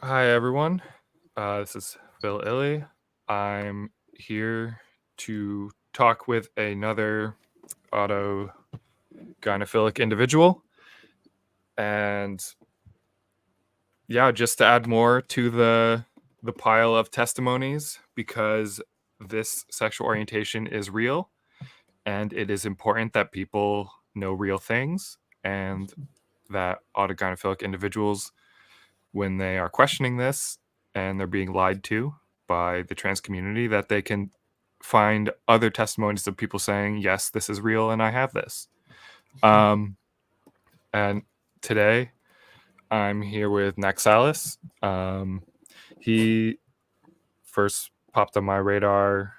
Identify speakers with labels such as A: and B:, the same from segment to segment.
A: Hi, everyone. This is Phil Illy. I'm here to talk with another autogynephilic individual. And yeah, just to add more to the pile of testimonies, because this sexual orientation is real and it is important that people know real things, and that autogynephilic individuals, when they are questioning this and they're being lied to by the trans community, that they can find other testimonies of people saying, yes, this is real and I have this. And today I'm here with Naxelas. He first popped on my radar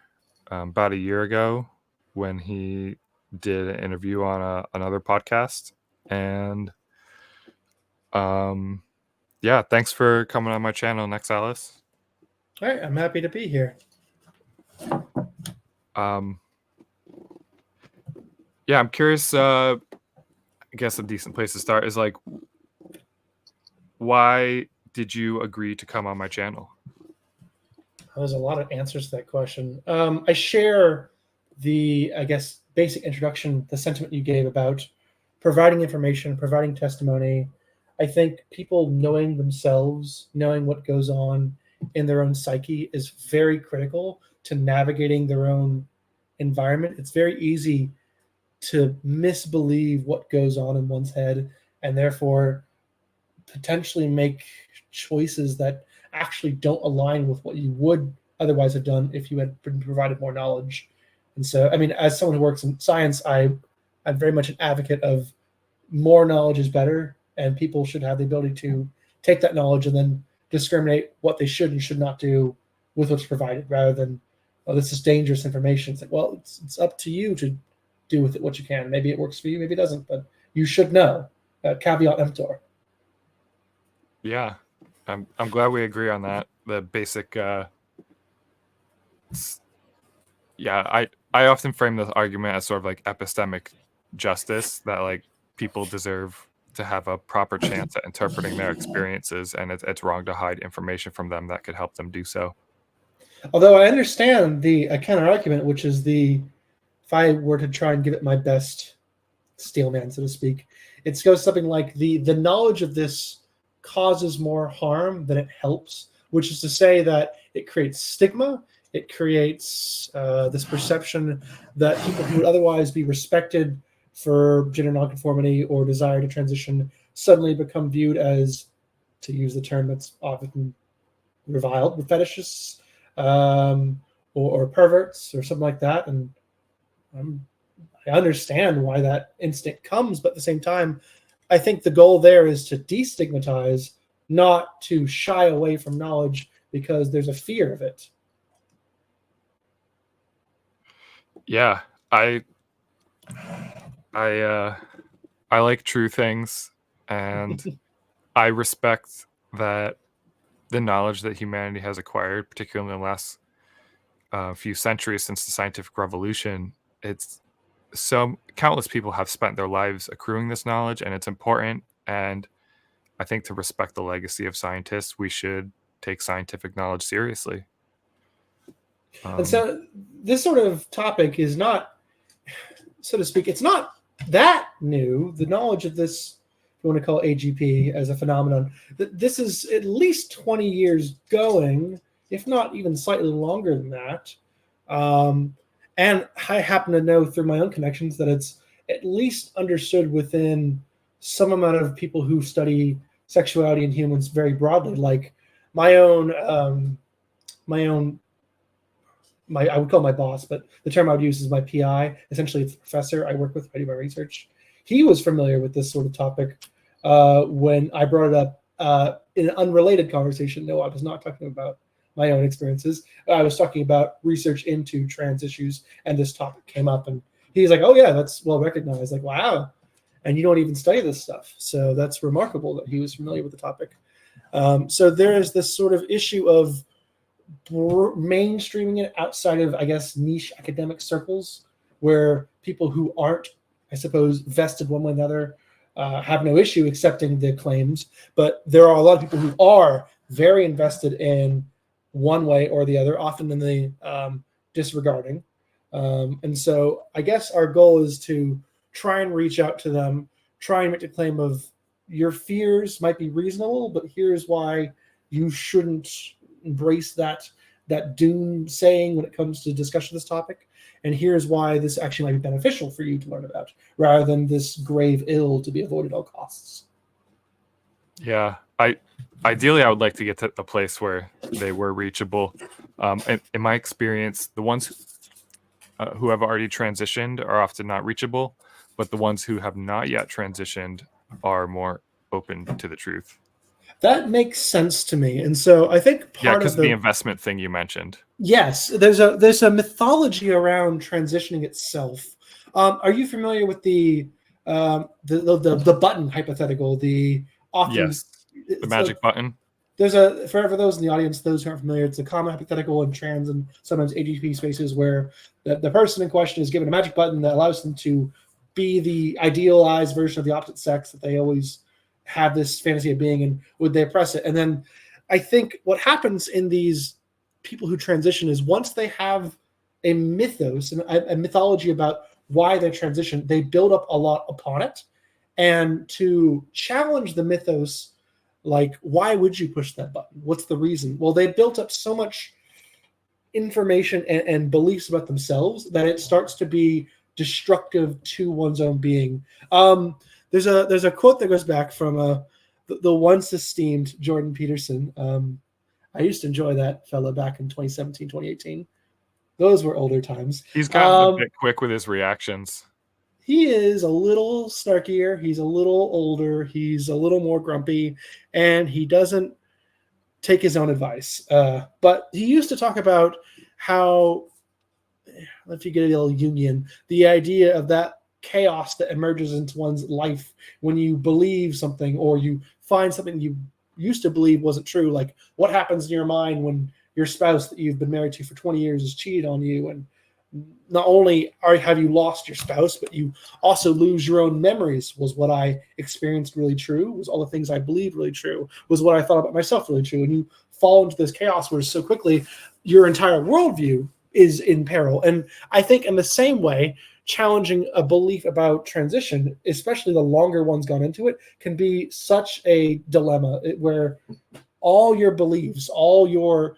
A: about a year ago when he did an interview on another podcast. And yeah, thanks for coming on my channel, Naxelas.
B: All right, I'm happy to be here.
A: Yeah, I'm curious. I guess a decent place to start is like, why did you agree to come on my channel?
B: There's a lot of answers to that question. I share I guess, basic introduction, the sentiment you gave about providing information, providing testimony. I think people knowing themselves, knowing what goes on in their own psyche is very critical to navigating their own environment. It's very easy to misbelieve what goes on in one's head and therefore potentially make choices that actually don't align with what you would otherwise have done if you had been provided more knowledge. And so, I mean, as someone who works in science, I'm very much an advocate of more knowledge is better, and people should have the ability to take that knowledge and then discriminate what they should and should not do with what's provided, rather than, oh, this is dangerous information. It's like, well, it's up to you to do with it what you can. Maybe it works for you, maybe it doesn't, but you should know. Caveat emptor.
A: Yeah, I'm glad we agree on that. The basic, yeah, I often frame this argument as sort of like epistemic justice, that like people deserve to have a proper chance at interpreting their experiences, and it's wrong to hide information from them that could help them do so.
B: Although I understand the counter argument, which is if I were to try and give it my best steel man, so to speak, it goes something like the knowledge of this causes more harm than it helps, which is to say that it creates stigma. It creates this perception that people who would otherwise be respected for gender nonconformity or desire to transition suddenly become viewed as, to use the term that's often reviled, with fetishists or perverts or something like that. And I understand why that instinct comes, but at the same time, I think the goal there is to destigmatize, not to shy away from knowledge because there's a fear of it.
A: Yeah, I like true things, and I respect that the knowledge that humanity has acquired, particularly in the last few centuries since the scientific revolution, it's countless people have spent their lives accruing this knowledge, and it's important. And I think to respect the legacy of scientists, we should take scientific knowledge seriously.
B: And so this sort of topic is not, so to speak, it's not that new. The knowledge of this, if you want to call AGP as a phenomenon, this is at least 20 years going, if not even slightly longer than that. And I happen to know through my own connections that it's at least understood within some amount of people who study sexuality in humans very broadly. Like my own, I would call my boss, but the term I would use is my PI. Essentially, it's the professor I work with, I do my research. He was familiar with this sort of topic when I brought it up in an unrelated conversation. No, I was not talking about my own experiences. I was talking about research into trans issues, and this topic came up, and he's like, "Oh yeah, that's well recognized." Like, wow, and you don't even study this stuff, so that's remarkable that he was familiar with the topic. So there is this sort of issue of mainstreaming it outside of, I guess, niche academic circles, where people who aren't, I suppose, vested one way or another have no issue accepting the claims, but there are a lot of people who are very invested in one way or the other, often in the disregarding. And so I guess our goal is to try and reach out to them, try and make the claim of your fears might be reasonable, but here's why you shouldn't embrace that doom saying when it comes to discussion of this topic. And here's why this actually might be beneficial for you to learn about, rather than this grave ill to be avoided at all costs.
A: Yeah, ideally I would like to get to a place where they were reachable. And in my experience, the ones who have already transitioned are often not reachable, but the ones who have not yet transitioned are more open to the truth.
B: That makes sense to me. And so I think part
A: because
B: of the
A: investment thing you mentioned.
B: Yes, there's a mythology around transitioning itself. Are you familiar with the button hypothetical? The often
A: Yes, the magic button.
B: There's a for those in the audience, those who aren't familiar, it's a common hypothetical in trans and sometimes AGP spaces where the person in question is given a magic button that allows them to be the idealized version of the opposite sex that they always have this fantasy of being, and would they press it? And then I think what happens in these people who transition is once they have a mythos and a mythology about why they transition, they build up a lot upon it. And to challenge the mythos, like, why would you push that button? What's the reason? Well, they built up so much information and beliefs about themselves that it starts to be destructive to one's own being. There's a quote that goes back from the once esteemed Jordan Peterson. I used to enjoy that fella back in 2017, 2018. Those were older times.
A: He's gotten a bit quick with his reactions.
B: He is a little snarkier. He's a little older. He's a little more grumpy, and he doesn't take his own advice. But he used to talk about how, if you get a little Jungian, the idea of that chaos that emerges into one's life when you believe something or you find something you used to believe wasn't true. Like, what happens in your mind when your spouse that you've been married to for 20 years has cheated on you, and not only have you lost your spouse, but you also lose your own memories. Was what I experienced really true? Was all the things I believed really true? Was what I thought about myself really true? And you fall into this chaos where so quickly your entire worldview is in peril. And I think in the same way, challenging a belief about transition, especially the longer one's gone into it, can be such a dilemma where all your beliefs, all your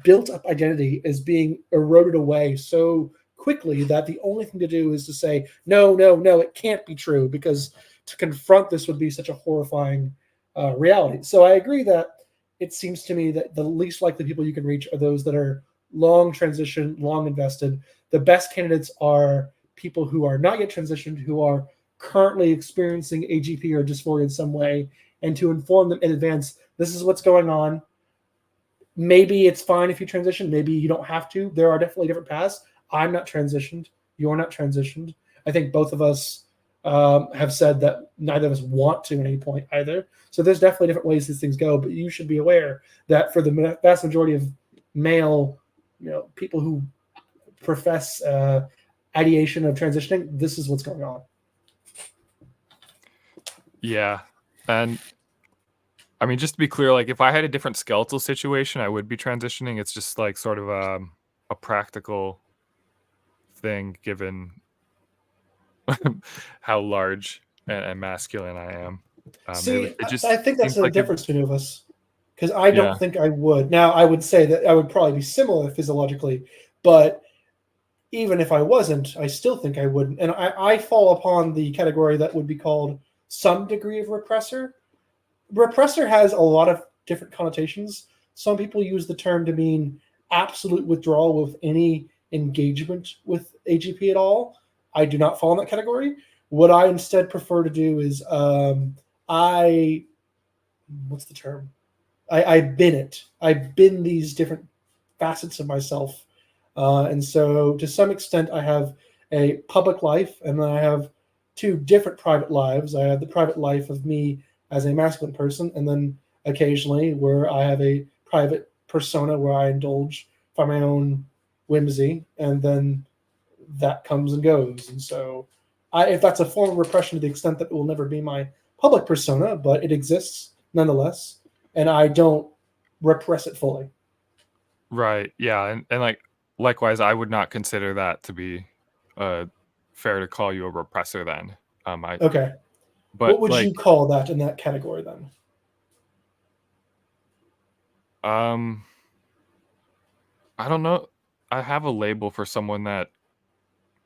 B: built up identity is being eroded away so quickly that the only thing to do is to say, no, it can't be true, because to confront this would be such a horrifying reality. So I agree that it seems to me that the least likely people you can reach are those that are long transition, long invested. The best candidates are people who are not yet transitioned, who are currently experiencing AGP or dysphoria in some way, and to inform them in advance, this is what's going on. Maybe it's fine if you transition. Maybe you don't have to. There are definitely different paths. I'm not transitioned. You're not transitioned. I think both of us have said that neither of us want to at any point either. So there's definitely different ways these things go. But you should be aware that for the vast majority of male, people who profess ideation of transitioning, this is what's going on.
A: Yeah, and I mean, just to be clear, like if I had a different skeletal situation, I would be transitioning. It's just like sort of a practical thing given how large and masculine I am.
B: See,
A: it just
B: I think that's
A: seems
B: the
A: like
B: difference between of us, because I don't think I would. Now, I would say that I would probably be similar physiologically, but even if I wasn't, I still think I wouldn't. And I fall upon the category that would be called some degree of repressor. Repressor has a lot of different connotations. Some people use the term to mean absolute withdrawal with any engagement with AGP at all. I do not fall in that category. What I instead prefer to do is what's the term? I've been it. I've been these different facets of myself. And so to some extent, I have a public life, and then I have two different private lives. I have the private life of me as a masculine person, and then occasionally where I have a private persona where I indulge for my own whimsy, and then that comes and goes. And so if that's a form of repression to the extent that it will never be my public persona, but it exists nonetheless, and I don't repress it fully.
A: Right. Yeah. And like likewise, I would not consider that to be fair to call you a repressor then.
B: Okay.
A: But
B: What would
A: like
B: you call that in that category then?
A: I don't know. I have a label for someone that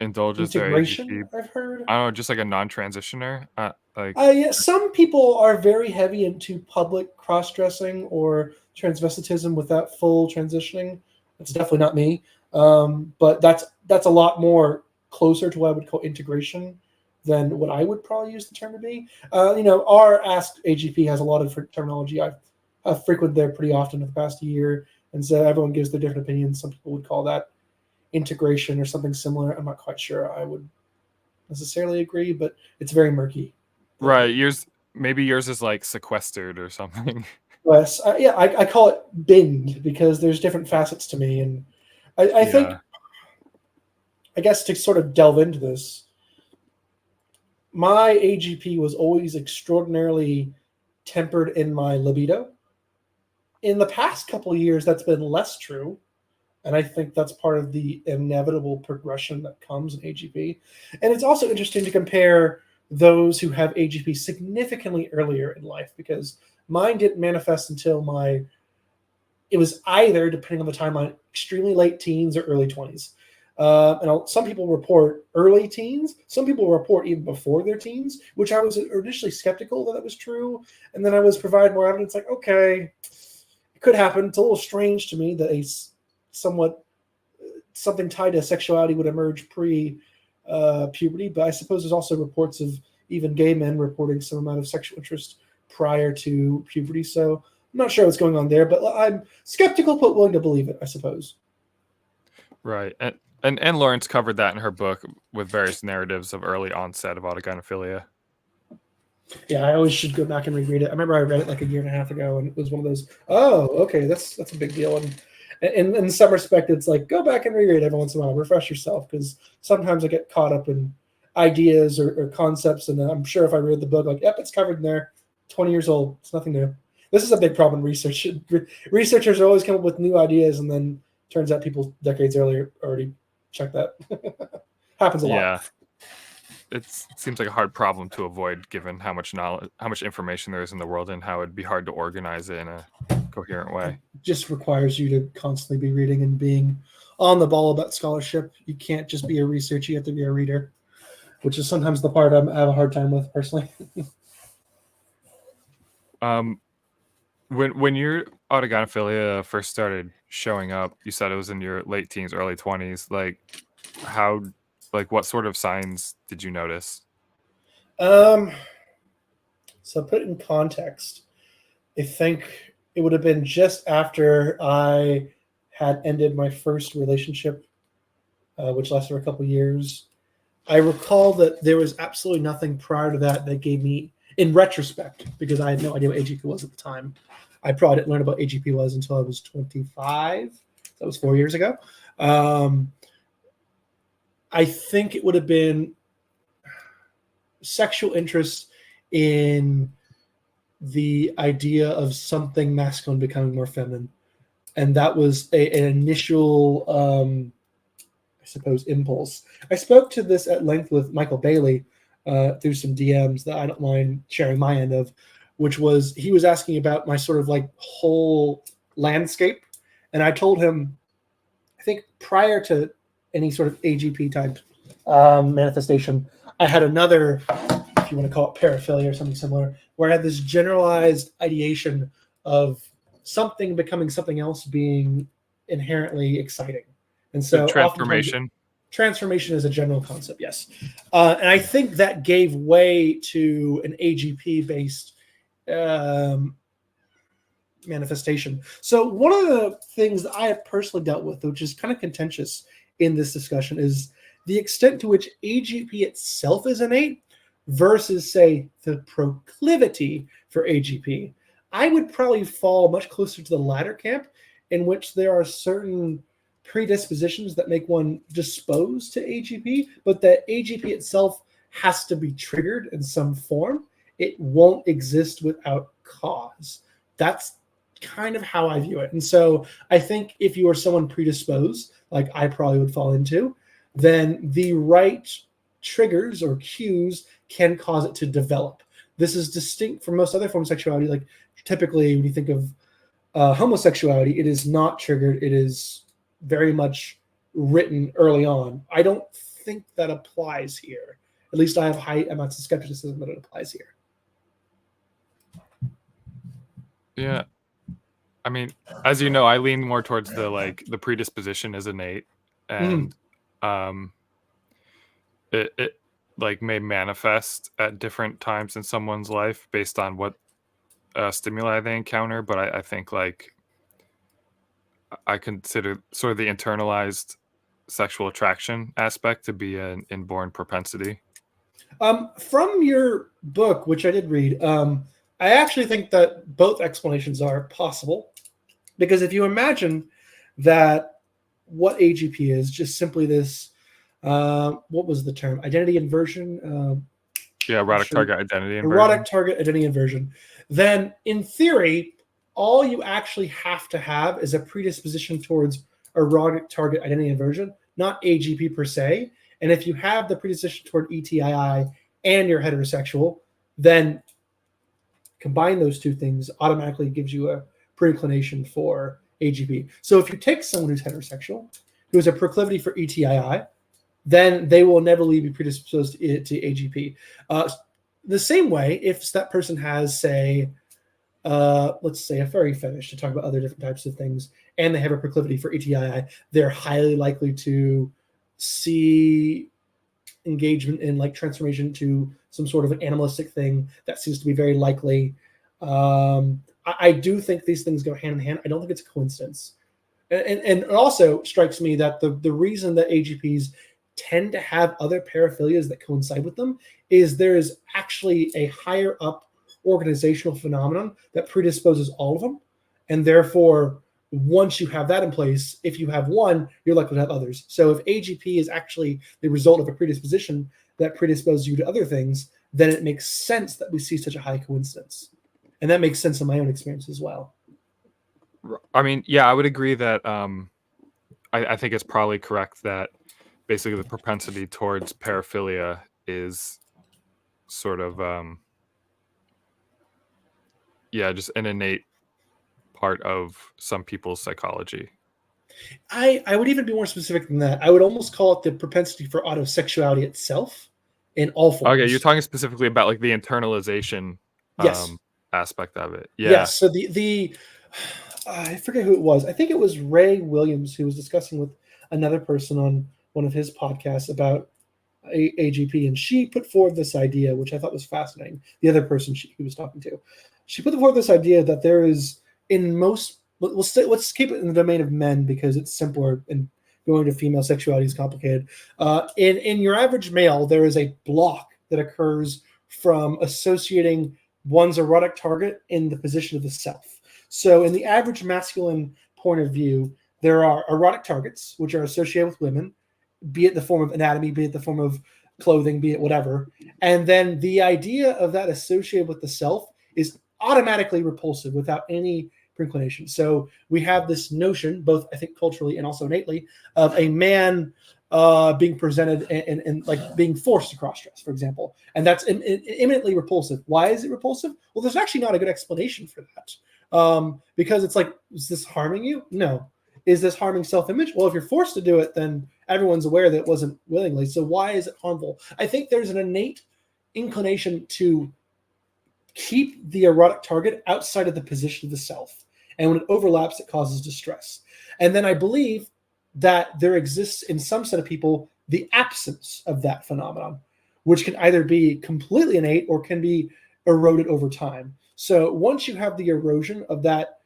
A: indulges their
B: Integration,
A: AGP.
B: I've heard.
A: I don't know, just like a non-transitioner. Like
B: Yeah, some people are very heavy into public cross-dressing or transvestitism without full transitioning. That's definitely not me. But that's a lot more closer to what I would call integration than what I would probably use the term to be. Our Ask AGP has a lot of different terminology. I've frequented there pretty often in the past year, and so everyone gives their different opinions. Some people would call that integration or something similar. I'm not quite sure I would necessarily agree, but it's very murky.
A: right, maybe yours is like sequestered or something.
B: Yes, I call it binned because there's different facets to me, and I think,
A: Yeah.
B: I guess to sort of delve into this, my AGP was always extraordinarily tempered in my libido. In the past couple of years, that's been less true, and I think that's part of the inevitable progression that comes in AGP. And it's also interesting to compare those who have AGP significantly earlier in life, because mine didn't manifest until it was either, depending on the timeline, extremely late teens or early 20s. And some people report early teens. Some people report even before their teens, which I was initially skeptical that was true. And then I was provided more evidence, like, okay, it could happen. It's a little strange to me that something tied to sexuality would emerge pre-puberty. But I suppose there's also reports of even gay men reporting some amount of sexual interest prior to puberty. So I'm not sure what's going on there, but I'm skeptical but willing to believe it, I suppose.
A: Right. And Lawrence covered that in her book with various narratives of early onset of autogynephilia.
B: Yeah, I always should go back and reread it. I remember I read it like a year and a half ago, and it was one of those, oh, okay, that's a big deal. And in some respect, it's like, go back and reread it every once in a while, refresh yourself, because sometimes I get caught up in ideas or concepts, and I'm sure if I read the book, like, yep, it's covered in there, 20 years old, it's nothing new. This is a big problem in research. Researchers always come up with new ideas, and then turns out people decades earlier already checked that. Happens a lot.
A: Yeah. It seems like a hard problem to avoid given how much knowledge, how much information there is in the world, and how it'd be hard to organize it in a coherent way.
B: It just requires you to constantly be reading and being on the ball about scholarship. You can't just be a researcher, you have to be a reader, which is sometimes the part I have a hard time with personally.
A: When your autogynephilia first started showing up, you said it was in your late teens, early 20s. Like what sort of signs did you notice?
B: So put it in context. I think it would have been just after I had ended my first relationship, which lasted for a couple of years. I recall that there was absolutely nothing prior to that that gave me, in retrospect, because I had no idea what AGP was at the time. I probably didn't learn about AGP was until I was 25. That was 4 years ago. I think it would have been sexual interest in the idea of something masculine becoming more feminine. And that was an initial, I suppose, impulse. I spoke to this at length with Michael Bailey through some DMs that I don't mind sharing my end of, which was he was asking about my sort of like whole landscape. And I told him, I think prior to any sort of AGP type manifestation, I had another, if you want to call it paraphilia or something similar, where I had this generalized ideation of something becoming something else being inherently exciting. And so
A: Transformation.
B: Transformation is a general concept, yes. And I think that gave way to an AGP-based manifestation. So one of the things that I have personally dealt with, which is kind of contentious in this discussion, is the extent to which AGP itself is innate versus, say, the proclivity for AGP. I would probably fall much closer to the latter camp, in which there are certain predispositions that make one disposed to AGP, but that AGP itself has to be triggered in some form. It won't exist without cause. That's kind of how I view it. And so I think if you are someone predisposed, like I probably would fall into, then the right triggers or cues can cause it to develop. This is distinct from most other forms of sexuality. Like typically when you think of homosexuality, it is not triggered. It is very much written early on. I don't think that applies here. At least I have high amounts of skepticism that it applies here.
A: Yeah. I mean, as you know, I lean more towards the predisposition is innate, and it like may manifest at different times in someone's life based on what stimuli they encounter. But I think like I consider sort of the internalized sexual attraction aspect to be an inborn propensity.
B: From your book, which I did read, I actually think that both explanations are possible. Because if you imagine that what AGP is, just simply this, what was the term? Identity inversion?
A: Yeah, erotic target identity inversion.
B: Erotic target identity inversion. Then, in theory, all you actually have to have is a predisposition towards erotic target identity inversion, not AGP per se. And if you have the predisposition toward ETII and you're heterosexual, then combine those two things automatically gives you a preinclination for AGP. So if you take someone who's heterosexual, who has a proclivity for ETII, then they will never be predisposed to AGP. The same way, if that person has, say, let's say a furry fetish, to talk about other different types of things, and they have a proclivity for ETII, they're highly likely to see engagement in like transformation to some sort of an animalistic thing. That seems to be very likely. I do think these things go hand in hand. I don't think it's a coincidence. And it also strikes me that the reason that AGPs tend to have other paraphilias that coincide with them is there is actually a higher up organizational phenomenon that predisposes all of them. And therefore, once you have that in place, if you have one, you're likely to have others. So if AGP is actually the result of a predisposition that predisposes you to other things, then it makes sense that we see such a high coincidence. And that makes sense in my own experience as well.
A: I mean, yeah, I would agree that I think it's probably correct that basically the propensity towards paraphilia is sort of just an innate part of some people's psychology.
B: I would even be more specific than that. I would almost call it the propensity for autosexuality itself in all forms.
A: Okay, you're talking specifically about like the internalization
B: yes.
A: Aspect of it. Yeah.
B: Yes. So the I forget who it was. I think it was Ray Williams who was discussing with another person on one of his podcasts about AGP, and she put forward this idea, which I thought was fascinating. The other person he was talking to, she put forward this idea that there is in most. Let's keep it in the domain of men because it's simpler, and going to female sexuality is complicated. In your average male, there is a block that occurs from associating one's erotic target in the position of the self. So in the average masculine point of view, there are erotic targets, which are associated with women, be it the form of anatomy, be it the form of clothing, be it whatever. And then the idea of that associated with the self is automatically repulsive without any preinclination. So we have this notion, both I think culturally and also innately, of a man being presented and like being forced to cross-dress, for example. And that's imminently repulsive. Why is it repulsive? Well, there's actually not a good explanation for that. Because it's like, is this harming you? No. Is this harming self-image? Well, if you're forced to do it, then everyone's aware that it wasn't willingly. So why is it harmful? I think there's an innate inclination to keep the erotic target outside of the position of the self. And when it overlaps, it causes distress. And then I believe that there exists in some set of people the absence of that phenomenon, which can either be completely innate or can be eroded over time. So once you have the erosion of that,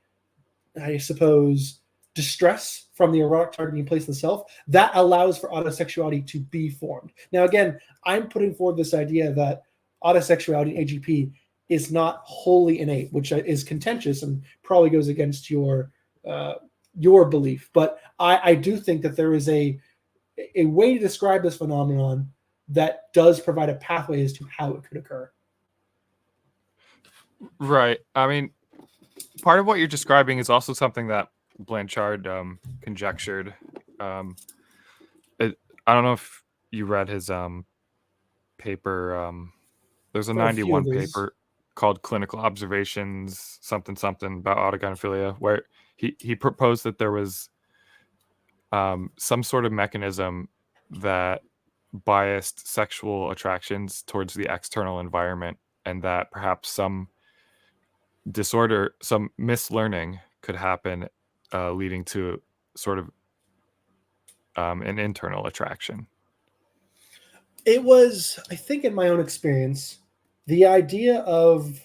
B: I suppose, distress from the erotic target being placed in the self, that allows for autosexuality to be formed. Now, again, I'm putting forward this idea that autosexuality and AGP is not wholly innate, which is contentious and probably goes against your belief. But I do think that there is a way to describe this phenomenon that does provide a pathway as to how it could occur.
A: Right. I mean, part of what you're describing is also something that Blanchard conjectured. I don't know if you read his paper. There's a
B: For a few of
A: 91
B: these.
A: paper called Clinical Observations something about autogynephilia, where he proposed that there was some sort of mechanism that biased sexual attractions towards the external environment, and that perhaps some disorder, some mislearning could happen, leading to sort of an internal attraction.
B: It was, I think, in my own experience, the idea of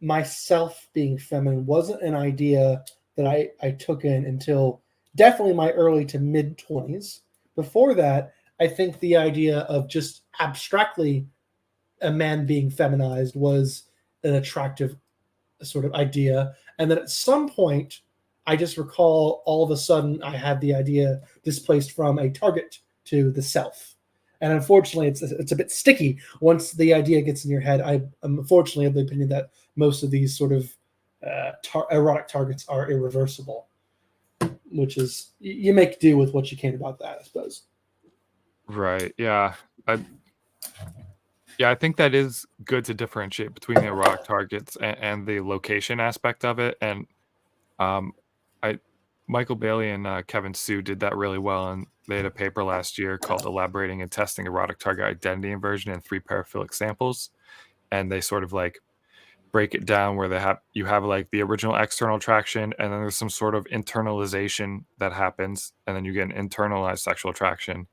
B: myself being feminine wasn't an idea that I took in until definitely my early to mid 20s. Before that, I think the idea of just abstractly a man being feminized was an attractive sort of idea. And then at some point, I just recall all of a sudden I had the idea displaced from a target to the self. And unfortunately, it's a bit sticky once the idea gets in your head. I'm unfortunately of the opinion that most of these sort of erotic targets are irreversible, which is you make do with what you can about that, I suppose.
A: Right. Yeah. I think that is good to differentiate between the erotic targets and the location aspect of it. And um, I Michael Bailey and Kevin Sue did that really well, and they had a paper last year called "Elaborating and Testing Erotic Target Identity Inversion in 3 Paraphilic Samples," and they sort of like break it down where you have like the original external attraction, and then there's some sort of internalization that happens, and then you get an internalized sexual attraction,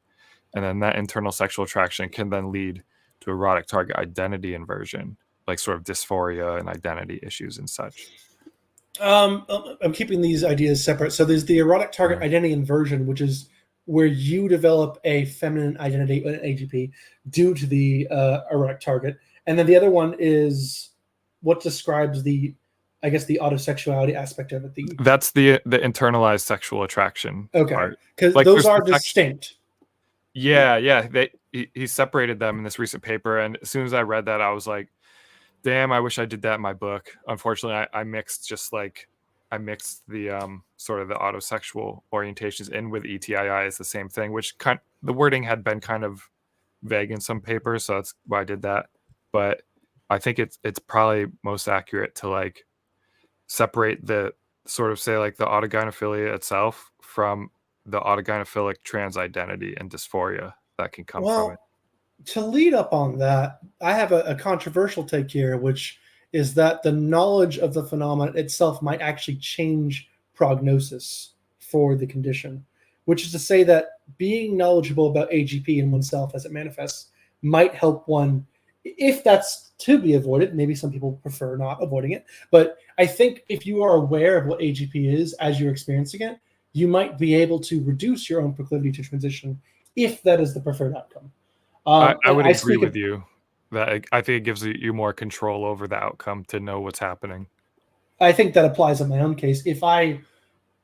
A: and then that internal sexual attraction can then lead to erotic target identity inversion, like sort of dysphoria and identity issues and such.
B: I'm keeping these ideas separate. So there's the erotic target identity inversion, which is where you develop a feminine identity, an AGP, due to the erotic target, and then the other one is what describes the, I guess, the autosexuality aspect of it.
A: That's the internalized sexual attraction part.
B: Because
A: Like
B: those
A: there's
B: are
A: the
B: distinct.
A: yeah. He separated them in this recent paper, and as soon as I read that, I was like, damn, I wish I did that in my book. Unfortunately, I mixed the sort of the autosexual orientations in with ETII as the same thing, which the wording had been kind of vague in some papers, so that's why I did that. But I think it's probably most accurate to like separate the sort of say like the autogynephilia itself from the autogynephilic trans identity and dysphoria that can come from it.
B: Well, to lead up on that, I have a controversial take here, which is that the knowledge of the phenomenon itself might actually change prognosis for the condition, which is to say that being knowledgeable about AGP in oneself as it manifests might help one, if that's to be avoided. Maybe some people prefer not avoiding it, but I think if you are aware of what AGP is as you're experiencing it, you might be able to reduce your own proclivity to transition if that is the preferred outcome.
A: I would
B: I
A: agree
B: speak of,
A: with you that I think it gives you more control over the outcome to know what's happening.
B: I think that applies in my own case. If I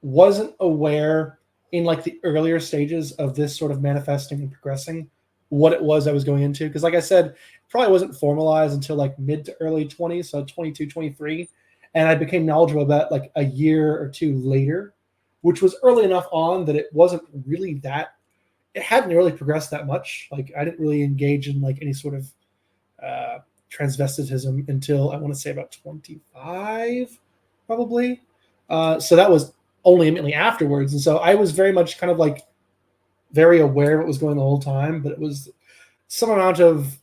B: wasn't aware in like the earlier stages of this sort of manifesting and progressing what it was I was going into, because like I said, it probably wasn't formalized until like mid to early 20s, so 22, 23. And I became knowledgeable about like a year or two later, which was early enough on that it wasn't really that, it hadn't really progressed that much. Like I didn't really engage in like any sort of transvestitism until I want to say about 25, probably. So that was only immediately afterwards. And so I was very much kind of like very aware of what was going on the whole time, but it was some amount of,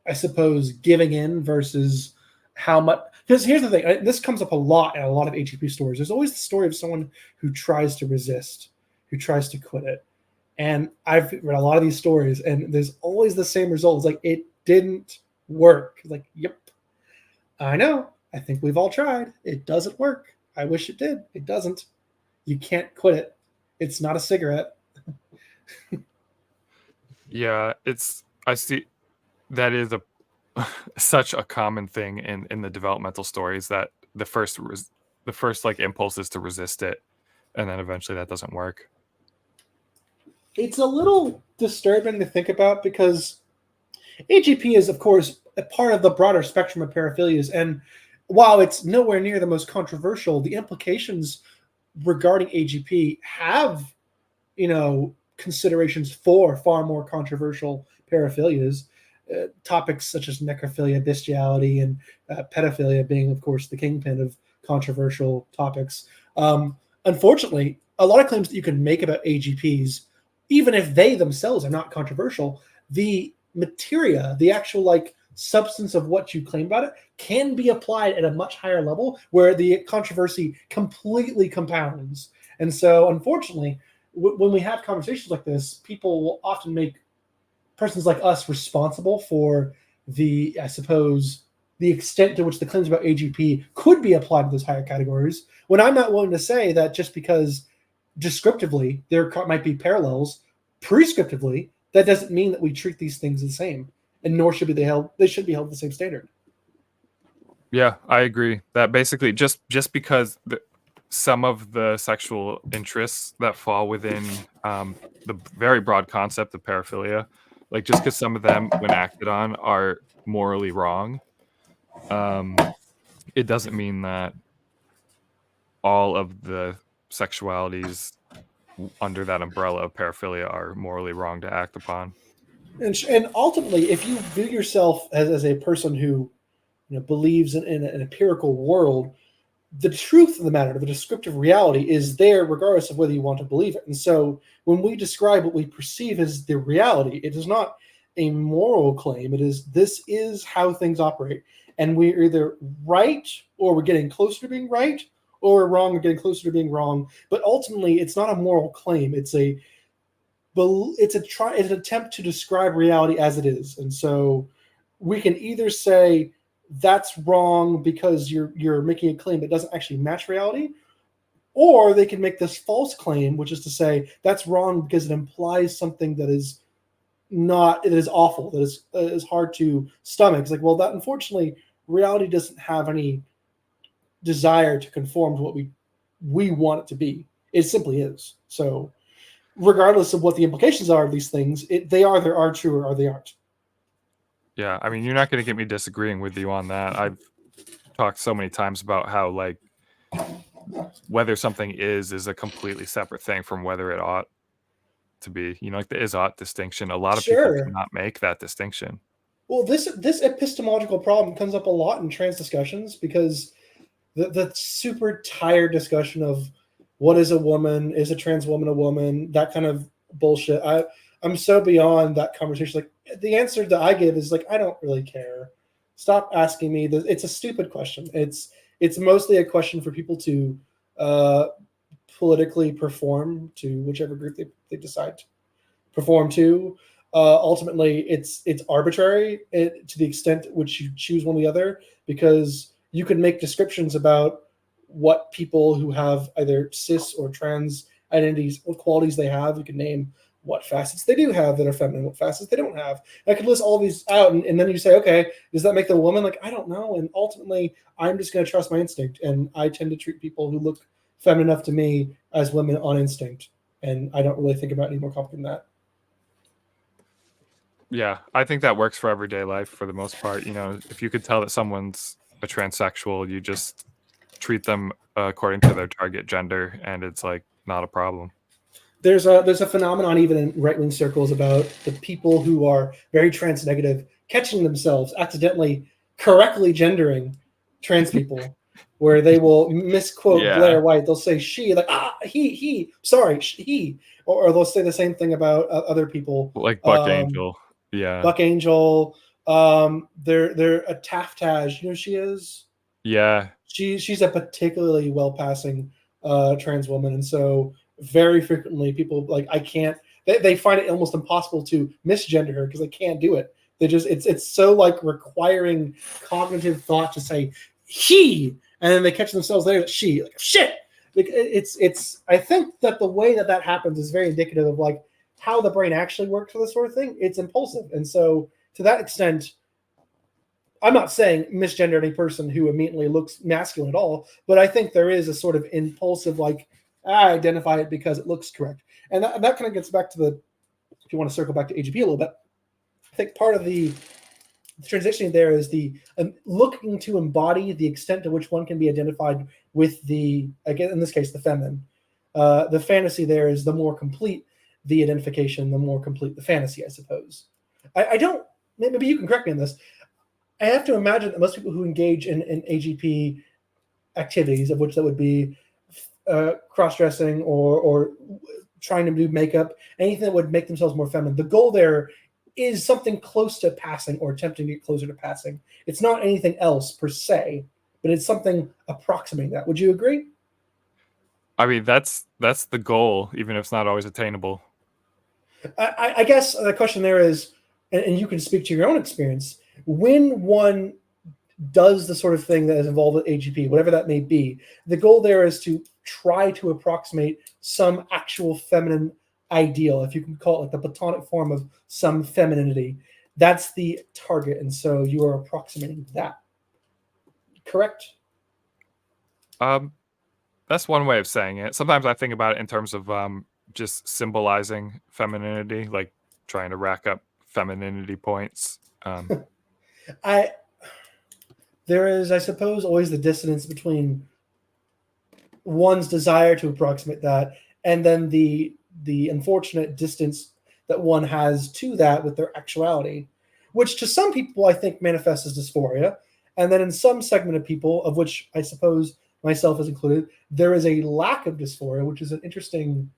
B: I suppose, giving in versus how much. Because here's the thing, this comes up a lot in a lot of AGP stories. There's always the story of someone who tries to resist, who tries to quit it. And I've read a lot of these stories, and there's always the same result. It's like, it didn't work. Like, yep, I know. I think we've all tried. It doesn't work. I wish it did. It doesn't. You can't quit it. It's not a cigarette.
A: Yeah, I see that is a such a common thing in the developmental stories that the first like impulse is to resist it, and then eventually that doesn't work.
B: It's a little disturbing to think about because AGP is, of course, a part of the broader spectrum of paraphilias. And while it's nowhere near the most controversial, the implications regarding AGP have, considerations for far more controversial paraphilias. Topics such as necrophilia, bestiality, and pedophilia being, of course, the kingpin of controversial topics. Unfortunately, a lot of claims that you can make about AGPs, even if they themselves are not controversial, the materia, the actual substance of what you claim about it, can be applied at a much higher level where the controversy completely compounds. And so, unfortunately, when we have conversations like this, people will often make persons like us responsible for the extent to which the claims about AGP could be applied to those higher categories, when I'm not willing to say that just because descriptively there might be parallels, prescriptively, that doesn't mean that we treat these things the same, and nor should they should be held to the same standard.
A: Yeah, I agree that basically just because some of the sexual interests that fall within the very broad concept of paraphilia, like just because some of them, when acted on, are morally wrong, it doesn't mean that all of the sexualities under that umbrella of paraphilia are morally wrong to act upon.
B: And ultimately, if you view yourself as a person who believes in an empirical world, the truth of the matter, the descriptive reality, is there regardless of whether you want to believe it. And so when we describe what we perceive as the reality, it is not a moral claim. This is how things operate. And we're either right, or we're getting closer to being right, or we're wrong, we're getting closer to being wrong. But ultimately, it's not a moral claim. It's an attempt to describe reality as it is. And so we can either say that's wrong because you're making a claim that doesn't actually match reality, or they can make this false claim, which is to say that's wrong because it implies something that is awful, that is hard to stomach. It's like, well, that unfortunately reality doesn't have any desire to conform to what we want it to be. It simply is. So regardless of what the implications are of these things, they are true or they aren't.
A: Yeah, I mean, you're not going to get me disagreeing with you on that. I've talked so many times about how whether something is a completely separate thing from whether it ought to be. Like the is-ought distinction. A lot of people
B: Sure.
A: cannot make that distinction.
B: Well, this epistemological problem comes up a lot in trans discussions because the super tired discussion of what is a woman, is a trans woman a woman, that kind of bullshit. I'm so beyond that conversation. Like, the answer that I give is like, I don't really care. Stop asking me. It's a stupid question. It's mostly a question for people to politically perform to whichever group they decide to perform to. Ultimately, it's arbitrary to the extent which you choose one or the other, because you can make descriptions about what people who have either cis or trans identities, what qualities they have. You can name what facets they do have that are feminine, what facets they don't have. And I could list all these out, and then you say, okay, does that make them a woman? Like, I don't know. And ultimately, I'm just going to trust my instinct, and I tend to treat people who look feminine enough to me as women on instinct, and I don't really think about it any more complicated than that.
A: Yeah, I think that works for everyday life for the most part. If you could tell that someone's a transsexual, you just treat them according to their target gender, and it's like not a problem.
B: There's a phenomenon even in right wing circles about the people who are very trans negative catching themselves accidentally correctly gendering trans people, where they will misquote
A: Yeah,
B: Blair White. They'll say she, like, he, sorry, he, or they'll say the same thing about other people.
A: like Buck Angel. Yeah,
B: Buck Angel. They're a Taftage. You know who she is?
A: yeah,
B: She's a particularly well passing trans woman, and so very frequently people like I can't. They find it almost impossible to misgender her because they can't do it. They just it's so like requiring cognitive thought to say he, and then they catch themselves later that she, like, shit. Like, it's I think that the way that happens is very indicative of like how the brain actually works for this sort of thing. It's impulsive, and so to that extent, I'm not saying misgender any person who immediately looks masculine at all, but I think there is a sort of impulsive, like, I identify it because it looks correct. And that kind of gets back to if you want to circle back to AGP a little bit, I think part of the transitioning there is the looking to embody the extent to which one can be identified with the, again, in this case, the feminine. The fantasy there is the more complete the identification, the more complete the fantasy, I suppose. I don't, maybe you can correct me on this. I have to imagine that most people who engage in AGP activities, of which that would be cross-dressing or trying to do makeup, anything that would make themselves more feminine, the goal there is something close to passing or attempting to get closer to passing. It's not anything else per se, but it's something approximating that. Would you agree?
A: I mean, that's the goal, even if it's not always attainable.
B: I guess the question there is, and you can speak to your own experience, when one does the sort of thing that is involved with AGP, whatever that may be, the goal there is to try to approximate some actual feminine ideal, if you can call it like the platonic form of some femininity. That's the target, and so you are approximating that. Correct?
A: That's one way of saying it. Sometimes I think about it in terms of just symbolizing femininity, like trying to rack up femininity points.
B: There is, I suppose, always the dissonance between one's desire to approximate that and then the unfortunate distance that one has to that with their actuality, which to some people I think manifests as dysphoria, and then in some segment of people, of which I suppose myself is included, there is a lack of dysphoria, which is an interesting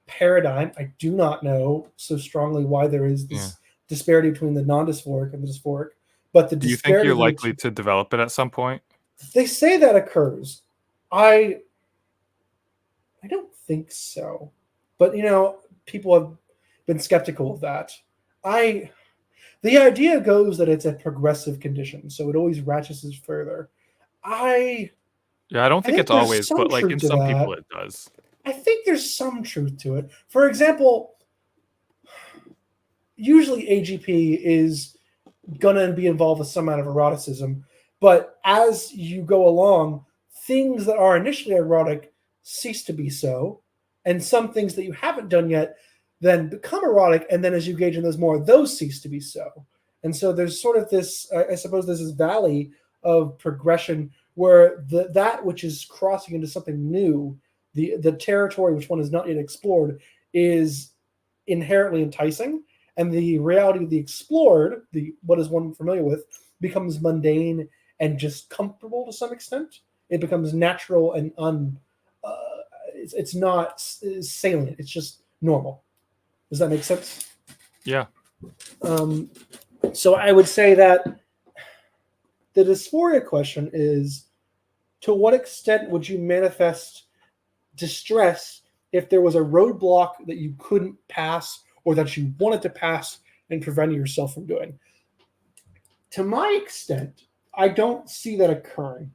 B: paradigm. I do not know so strongly why there is this disparity between the non-dysphoric and the dysphoric, but the
A: Do you think
B: disparity
A: you're likely to develop it at some point?
B: they say that occurs. I don't think so, but you know, people have been skeptical of that. The idea goes that it's a progressive condition, so it always ratchets further. I
A: Yeah, I don't think
B: think
A: it's
B: there's
A: always,
B: some
A: but like
B: truth
A: in
B: to
A: some
B: that.
A: people it does.
B: I think there's some truth to it. For example, usually AGP is gonna be involved with some amount of eroticism, but as you go along, things that are initially erotic cease to be so, and some things that you haven't done yet then become erotic, and then as you engage in those more, those cease to be so. And so there's sort of this, I suppose, there's this valley of progression where that which is crossing into something new, the territory which one has not yet explored, is inherently enticing, and the reality of the explored, the what is one familiar with, becomes mundane and just comfortable to some extent. It becomes natural and it's not salient. It's just normal. Does that make sense?
A: Yeah.
B: So I would say that the dysphoria question is, to what extent would you manifest distress if there was a roadblock that you couldn't pass or that you wanted to pass and preventing yourself from doing? To my extent, I don't see that occurring.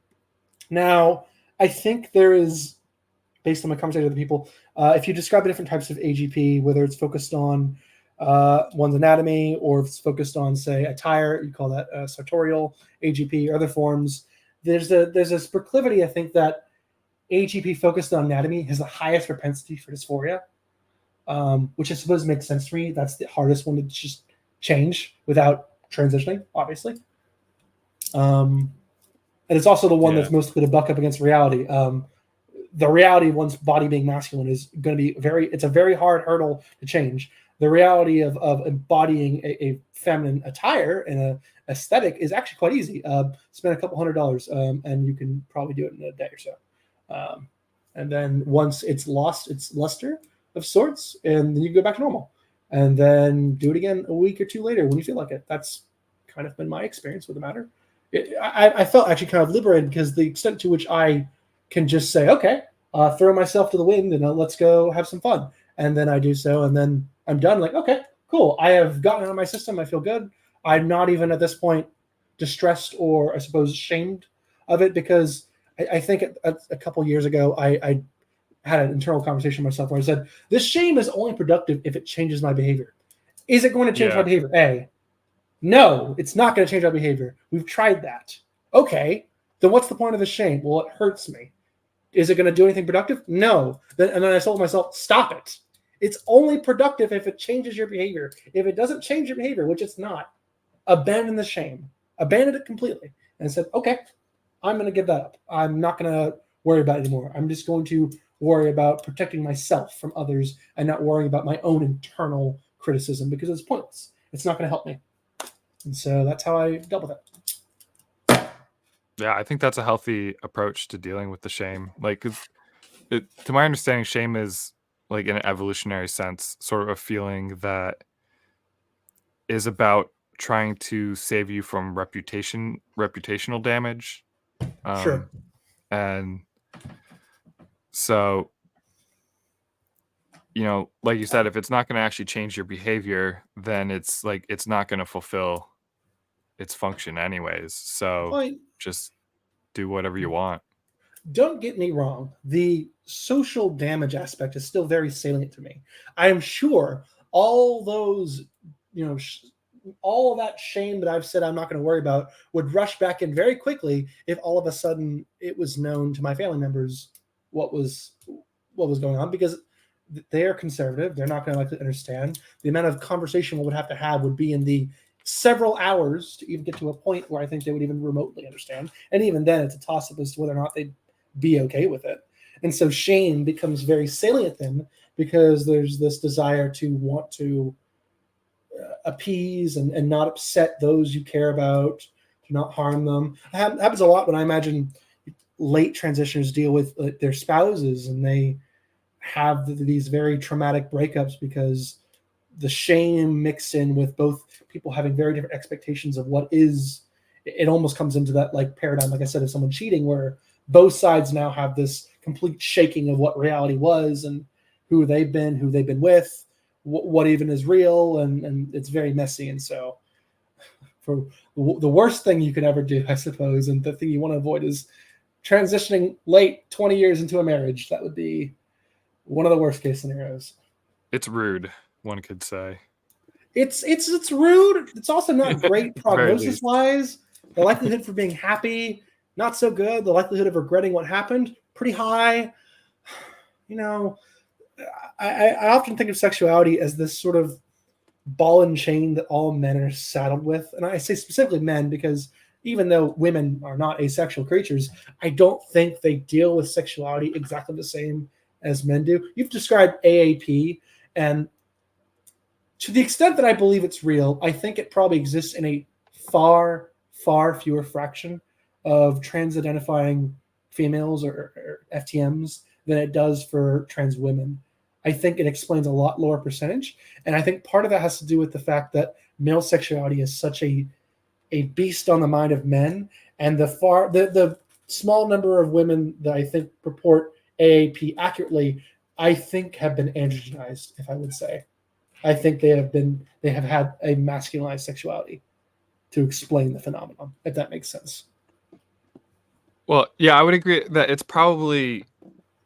B: Now, I think there is, based on my conversation with people, if you describe the different types of AGP, whether it's focused on one's anatomy or if it's focused on, say, attire, you call that sartorial AGP, or other forms, there's this proclivity, I think, that AGP focused on anatomy has the highest propensity for dysphoria, which I suppose makes sense to me. That's the hardest one to just change without transitioning, obviously. And it's also the one that's most going to buck up against reality. The reality of one's body being masculine is going to be it's a very hard hurdle to change. The reality of embodying a feminine attire and an aesthetic is actually quite easy. Spend a couple $100 and you can probably do it in a day or so. And then once it's lost its luster of sorts, and then you go back to normal. And then do it again a week or two later when you feel like it. That's kind of been my experience with the matter. I felt actually kind of liberated because the extent to which I can just say, okay, throw myself to the wind and let's go have some fun. And then I do so, and then I'm done. Like, okay, cool. I have gotten out of my system. I feel good. I'm not even at this point distressed or I suppose ashamed of it, because I think a couple years ago, I had an internal conversation with myself where I said, this shame is only productive if it changes my behavior. Is it going to change my behavior? A, no, it's not going to change our behavior. We've tried that. Okay, then what's the point of the shame? Well, it hurts me. Is it going to do anything productive? No. And then I told myself, stop it. It's only productive if it changes your behavior. If it doesn't change your behavior, which it's not, abandoned the shame, abandoned it completely, and said, okay, I'm going to give that up. I'm not going to worry about it anymore. I'm just going to worry about protecting myself from others and not worrying about my own internal criticism because it's pointless. It's not going to help me. And so that's how I dealt with it.
A: Yeah, I think that's a healthy approach to dealing with the shame. Like, 'cause to my understanding, shame is, like, in an evolutionary sense, sort of a feeling that is about trying to save you from reputational damage.
B: Sure.
A: And so, like you said, if it's not going to actually change your behavior, then it's like it's not going to fulfill its function anyways. So
B: Well,
A: just do whatever you want.
B: don't get me wrong. The social damage aspect is still very salient to me. I am sure all those, all of that shame that I've said I'm not going to worry about would rush back in very quickly if all of a sudden it was known to my family members what was going on, because they are conservative. They're not going to likely understand. The amount of conversation we would have to have would be in the several hours to even get to a point where I think they would even remotely understand. And even then, it's a toss-up as to whether or not they'd be okay with it. And so shame becomes very salient then, because there's this desire to want to appease and not upset those you care about, to not harm them. It happens a lot when I imagine late transitioners deal with their spouses, and they have these very traumatic breakups because the shame mixed in with both people having very different expectations of what is. It almost comes into that like paradigm, like I said, of someone cheating, where both sides now have this complete shaking of what reality was and who they've been with, what even is real, and it's very messy. And so for the worst thing you could ever do, I suppose, and the thing you want to avoid is transitioning late 20 years into a marriage. That would be one of the worst case scenarios.
A: It's rude, one could say.
B: It's rude. It's also not great
A: At the very
B: prognosis
A: least.
B: wise. The likelihood for being happy, not so good. The likelihood of regretting what happened, pretty high. You know, I often think of sexuality as this sort of ball and chain that all men are saddled with. And I say specifically men because even though women are not asexual creatures, I don't think they deal with sexuality exactly the same as men do. You've described AAP, and to the extent that I believe it's real, I think it probably exists in a far, far fewer fraction of trans identifying females or FTMs than it does for trans women. I think it explains a lot lower percentage. And I think part of that has to do with the fact that male sexuality is such a beast on the mind of men. And the small number of women that I think purport AAP accurately, I think have been androgenized, if I would say. I think they have had a masculinized sexuality to explain the phenomenon, if that makes sense.
A: Well, yeah, I would agree that it's probably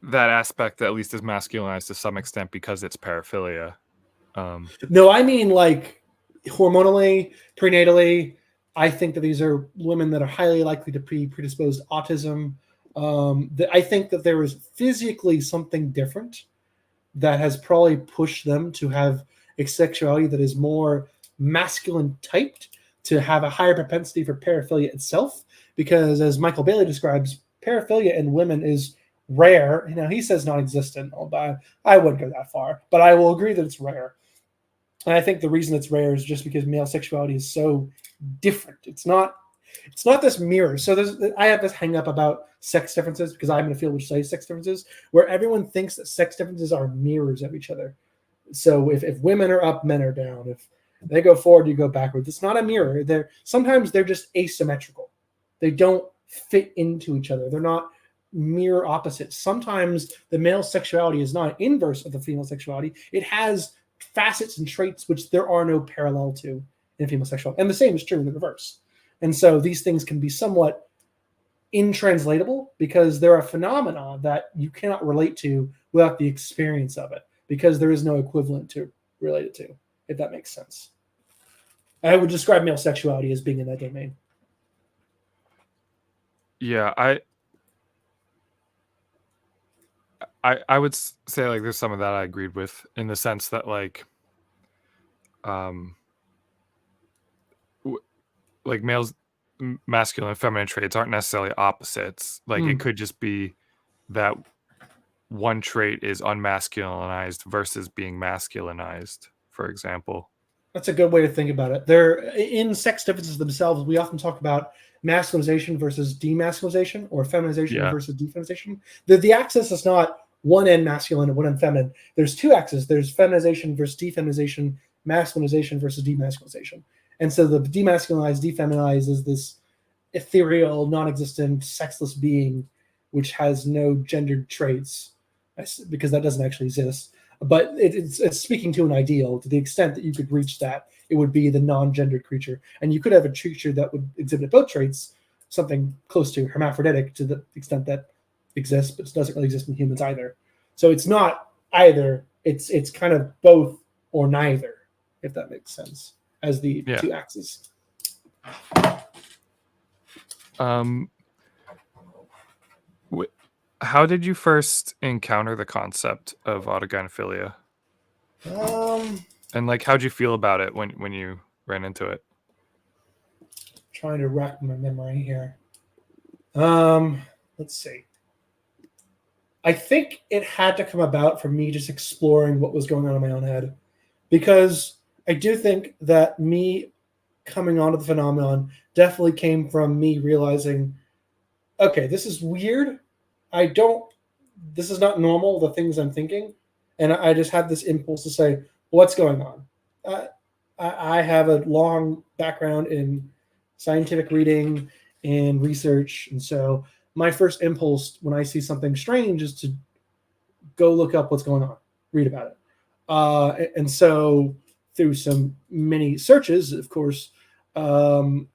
A: that aspect that at least is masculinized to some extent because it's paraphilia.
B: No, I mean like hormonally, prenatally. I think that these are women that are highly likely to be predisposed to autism. I think that there is physically something different that has probably pushed them to have a sexuality that is more masculine typed, to have a higher propensity for paraphilia itself. Because as Michael Bailey describes, paraphilia in women is rare. He says non-existent, but I wouldn't go that far. But I will agree that it's rare. And I think the reason it's rare is just because male sexuality is so different. It's not this mirror. So I have this hang up about sex differences because I'm in a field which studies sex differences, where everyone thinks that sex differences are mirrors of each other. So if women are up, men are down. If they go forward, you go backwards. It's not a mirror. Sometimes they're just asymmetrical. They don't fit into each other. They're not mirror opposites. Sometimes the male sexuality is not an inverse of the female sexuality. It has facets and traits which there are no parallel to in female sexuality. And the same is true in the reverse. And so these things can be somewhat intranslatable because there are phenomena that you cannot relate to without the experience of it, because there is no equivalent to relate it to, if that makes sense. I would describe male sexuality as being in that domain.
A: Yeah, I would say like there's some of that I agreed with in the sense that like like males, masculine and feminine traits aren't necessarily opposites. Like it could just be that one trait is unmasculinized versus being masculinized, for example.
B: That's a good way to think about it. There, in sex differences themselves, we often talk about masculinization versus demasculinization, or feminization versus defeminization. The axis is not one end masculine and one end feminine. There's two axes. There's feminization versus defeminization, masculinization versus demasculinization. And so the demasculinized, defeminized is this ethereal, non-existent, sexless being which has no gendered traits, because that doesn't actually exist. But it's speaking to an ideal. To the extent that you could reach that, it would be the non-gendered creature. And you could have a creature that would exhibit both traits, something close to hermaphroditic to the extent that exists, but it doesn't really exist in humans either. So it's not either. It's kind of both or neither, if that makes sense, as the two axes.
A: How did you first encounter the concept of autogynephilia? And like, how'd you feel about it when you ran into it?
B: Trying to rack my memory here. Let's see. I think it had to come about from me just exploring what was going on in my own head, because I do think that me coming onto the phenomenon definitely came from me realizing, okay, this is weird. This is not normal, the things I'm thinking. And I just had this impulse to say, what's going on? I have a long background in scientific reading and research. And so my first impulse when I see something strange is to go look up what's going on, read about it. And so through some many searches, of course, the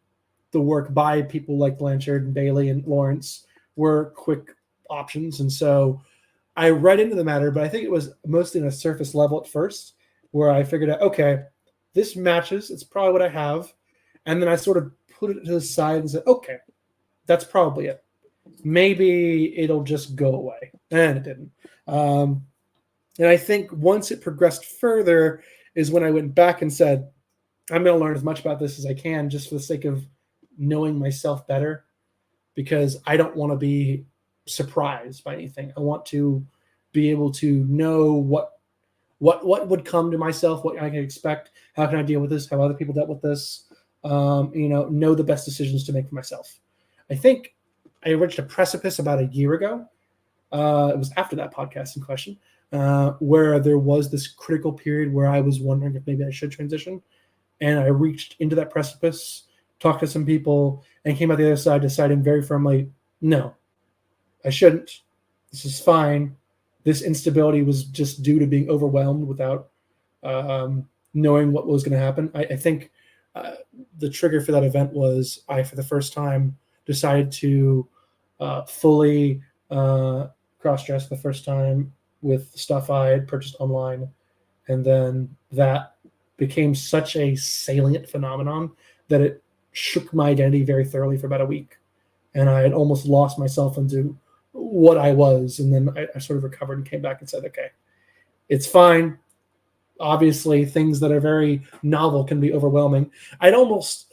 B: work by people like Blanchard and Bailey and Lawrence were quick options. And so I read into the matter, but I think it was mostly on a surface level at first, where I figured out, okay, this matches. It's probably what I have. And then I sort of put it to the side and said, okay, that's probably it. Maybe it'll just go away. And it didn't. And I think once it progressed further is when I went back and said, I'm going to learn as much about this as I can, just for the sake of knowing myself better, because I don't want to be surprised by anything. I want to be able to know what would come to myself, what I can expect, how can I deal with this, how other people dealt with this, know the best decisions to make for myself. I think I reached a precipice about a year ago. It was after that podcast in question, where there was this critical period where I was wondering if maybe I should transition. And I reached into that precipice, talked to some people, and came out the other side deciding very firmly, no, I shouldn't. This is fine. This instability was just due to being overwhelmed without knowing what was going to happen. I think the trigger for that event was I, for the first time, decided to fully cross-dress the first time with stuff I had purchased online. And then that became such a salient phenomenon that it shook my identity very thoroughly for about a week. And I had almost lost myself into what I was. And then I sort of recovered and came back and said, okay, it's fine. Obviously, things that are very novel can be overwhelming. I'd almost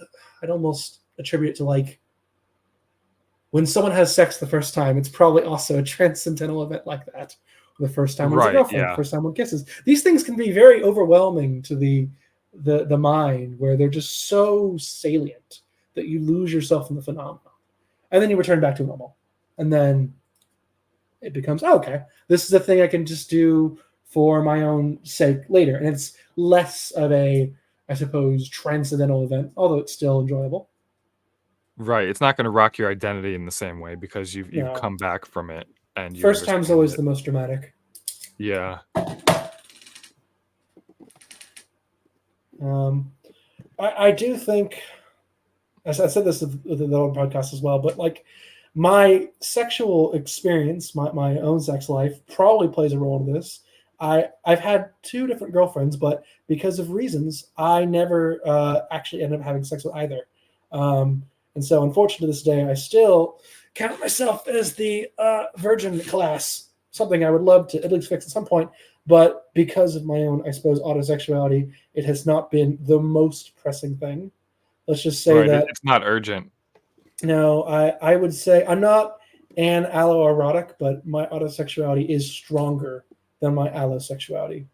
B: attribute it to, like, when someone has sex the first time, it's probably also a transcendental event like that. The first time one's a girlfriend, the first time one kisses. These things can be very overwhelming to the mind, where they're just so salient that you lose yourself in the phenomenon. And then you return back to normal. And then it becomes, oh, okay, this is a thing I can just do for my own sake later. And it's less of a, I suppose, transcendental event, although it's still enjoyable.
A: Right. It's not going to rock your identity in the same way because you've come back from it. And you
B: first time's always the most dramatic.
A: Yeah.
B: I do think, as I said this with the other podcast as well, but like my sexual experience, my own sex life probably plays a role in this. I've had 2 different girlfriends, but because of reasons, I never actually ended up having sex with either. And so, unfortunately, to this day, I still count myself as the virgin class, something I would love to at least fix at some point. But because of my own, I suppose, autosexuality, it has not been the most pressing thing. Let's just say
A: Right.
B: that.
A: It's not urgent.
B: No, I would say I'm not an alloerotic, but my autosexuality is stronger than my allosexuality.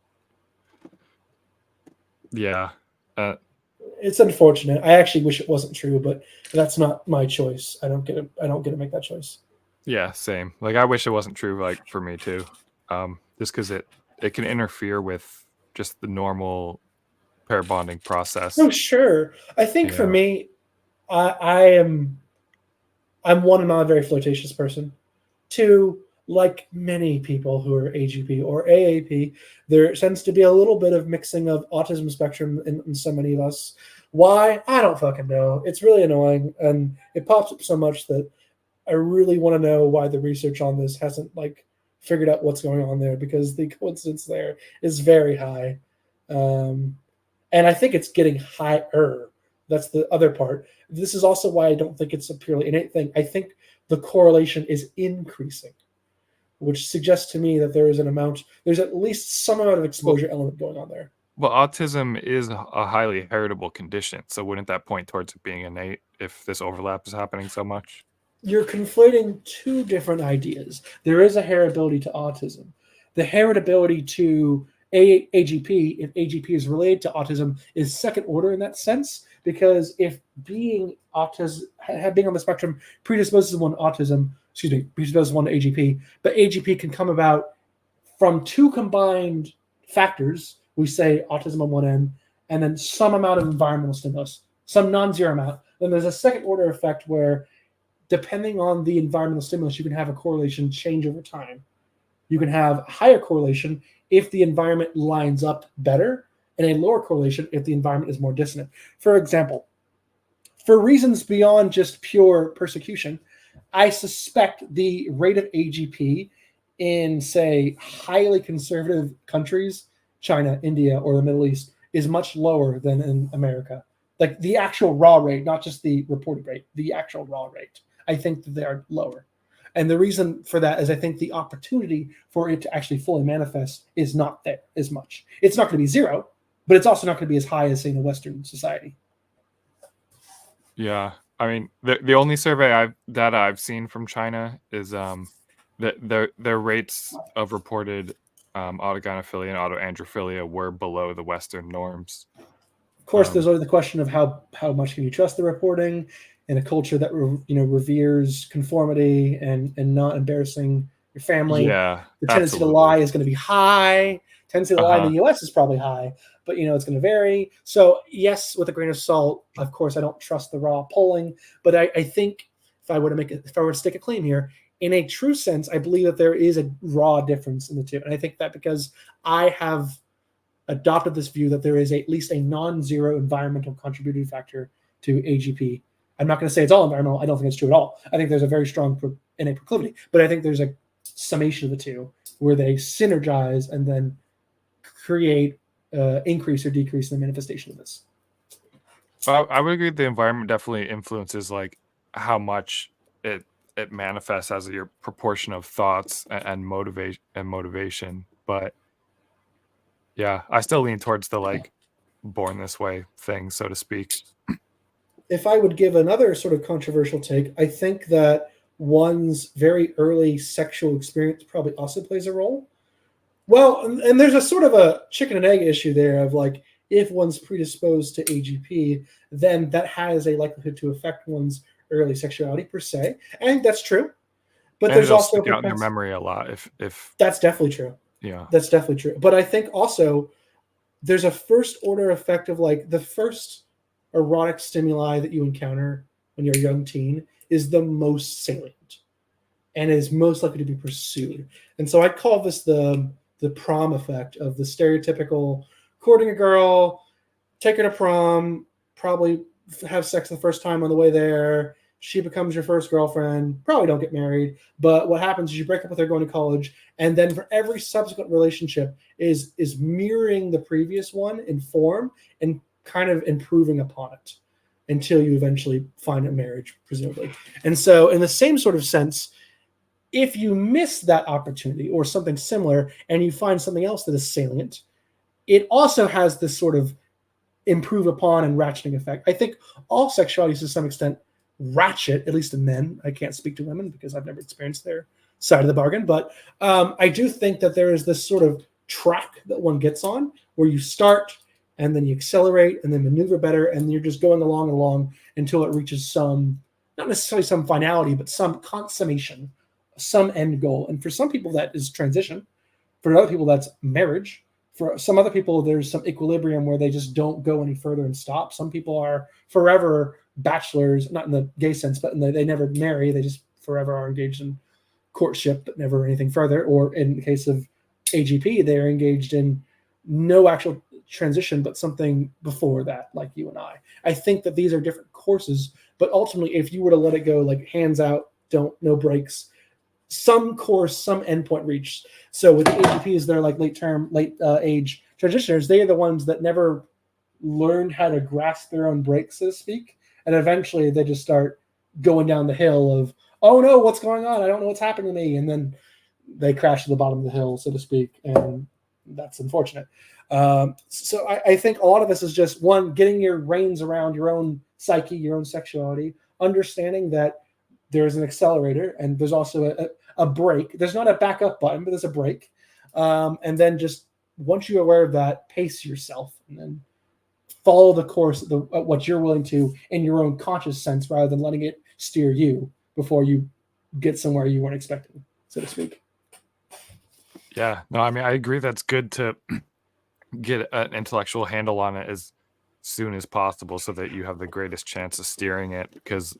A: Yeah.
B: It's unfortunate. I actually wish it wasn't true, but that's not my choice. I don't get to make that choice.
A: Yeah, same. Like I wish it wasn't true, like for me too. Just because it can interfere with just the normal pair bonding process.
B: Oh, sure. I think for
A: Yeah.
B: me, I am one, I'm not a very flirtatious person. Two, like many people who are AGP or AAP, there tends to be a little bit of mixing of autism spectrum in so many of us. Why? I don't fucking know. It's really annoying, and it pops up so much that I really want to know why the research on this hasn't like figured out what's going on there, because the coincidence there is very high. Um, and I think it's getting higher. That's the other part. This is also why I don't think it's a purely innate thing. I think the correlation is increasing, which suggests to me that there's at least some amount of exposure element going on there.
A: Well, autism is a highly heritable condition, so wouldn't that point towards it being innate if this overlap is happening so much?
B: You're conflating two different ideas. There is a heritability to autism. The heritability to AGP, if AGP is related to autism, is second order in that sense, because if being being on the spectrum predisposes one predisposes one to AGP, but AGP can come about from two combined factors. We say autism on one end, and then some amount of environmental stimulus, some non-zero amount. Then there's a second order effect where, depending on the environmental stimulus, you can have a correlation change over time. You can have a higher correlation if the environment lines up better, and a lower correlation if the environment is more dissonant. For example, for reasons beyond just pure persecution, I suspect the rate of AGP in, say, highly conservative countries, China, India, or the Middle East, is much lower than in America. Like the actual raw rate, not just the reported rate, the actual raw rate. I think that they are lower. And the reason for that is I think the opportunity for it to actually fully manifest is not there as much. It's not going to be zero, but it's also not going to be as high as, say, in a Western society.
A: Yeah. I mean, the only survey I've seen from China is that their rates of reported autogynephilia and autoandrophilia were below the Western norms.
B: Of course, there's always the question of how much can you trust the reporting in a culture that reveres conformity and not embarrassing your family.
A: Yeah,
B: The tendency
A: absolutely.
B: to lie is going to be high. Tendency to lie in the U.S. is probably high, but it's going to vary. So yes, with a grain of salt, of course, I don't trust the raw polling, but I think if I were to stake a claim here, in a true sense, I believe that there is a raw difference in the two, and I think that because I have adopted this view that there is at least a non-zero environmental contributing factor to AGP. I'm not going to say it's all environmental. I don't think it's true at all. I think there's a very strong innate proclivity, but I think there's a summation of the two where they synergize and then create increase or decrease in the manifestation of this.
A: I would agree the environment definitely influences like how much it manifests as your proportion of thoughts and motivation. But yeah, I still lean towards the like born this way thing, so to speak.
B: If I would give another sort of controversial take, I think that one's very early sexual experience probably also plays a role. Well, and there's a sort of a chicken and egg issue there of like, if one's predisposed to AGP, then that has a likelihood to affect one's early sexuality per se. I think that's true. But
A: And
B: there's
A: it'll
B: also
A: stick out in their memory a lot if
B: that's definitely true.
A: yeah.
B: That's definitely true. But I think also there's a first order effect of like the first erotic stimuli that you encounter when you're a young teen is the most salient and is most likely to be pursued. And so I call this the prom effect of the stereotypical courting a girl, take her to prom, probably have sex the first time on the way there. She becomes your first girlfriend, probably don't get married, but what happens is you break up with her going to college, and then for every subsequent relationship is mirroring the previous one in form and kind of improving upon it until you eventually find a marriage, presumably. And so in the same sort of sense, if you miss that opportunity or something similar and you find something else that is salient, it also has this sort of improve upon and ratcheting effect. I think all sexualities to some extent ratchet, at least in men. I can't speak to women because I've never experienced their side of the bargain, but I do think that there is this sort of track that one gets on where you start and then you accelerate and then maneuver better, and you're just going along and along until it reaches some, not necessarily some finality, but some consummation, some end goal. And for some people that is transition. For other people that's marriage. For some other people, there's some equilibrium where they just don't go any further and stop. Some people are forever bachelors, not in the gay sense, but they never marry. They just forever are engaged in courtship, but never anything further. Or in the case of AGP, they're engaged in no actual transition, but something before that, like you and I. I think that these are different courses, but ultimately, if you were to let it go, like hands out, no breaks, some course, some endpoint reached. So with the AGPs, they're like late age transitioners. They are the ones that never learned how to grasp their own brakes, so to speak. And eventually they just start going down the hill of, oh no, what's going on? I don't know what's happening to me. And then they crash to the bottom of the hill, so to speak. And that's unfortunate. So I think a lot of this is just, one, getting your reins around your own psyche, your own sexuality, understanding that there's an accelerator and there's also a brake. There's not a backup button, but there's a brake. And then just once you're aware of that, pace yourself and then follow the course of what you're willing to in your own conscious sense, rather than letting it steer you before you get somewhere you weren't expecting, so to speak.
A: Yeah, no, I mean, I agree. That's good to get an intellectual handle on it as soon as possible so that you have the greatest chance of steering it. Because,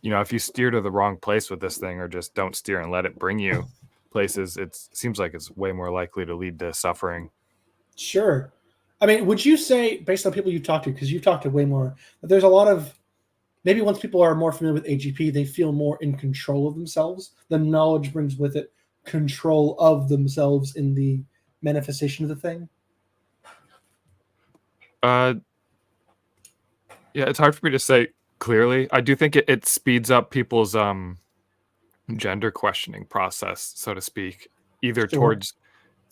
A: if you steer to the wrong place with this thing, or just don't steer and let it bring you places, it seems like it's way more likely to lead to suffering.
B: Sure. I mean, would you say, based on people you've talked to, because you've talked to way more, that there's a lot of, maybe once people are more familiar with AGP, they feel more in control of themselves. The knowledge brings with it control of themselves in the manifestation of the thing?
A: Yeah, it's hard for me to say clearly. I do think it speeds up people's gender questioning process, so to speak, either
B: Sure.
A: towards,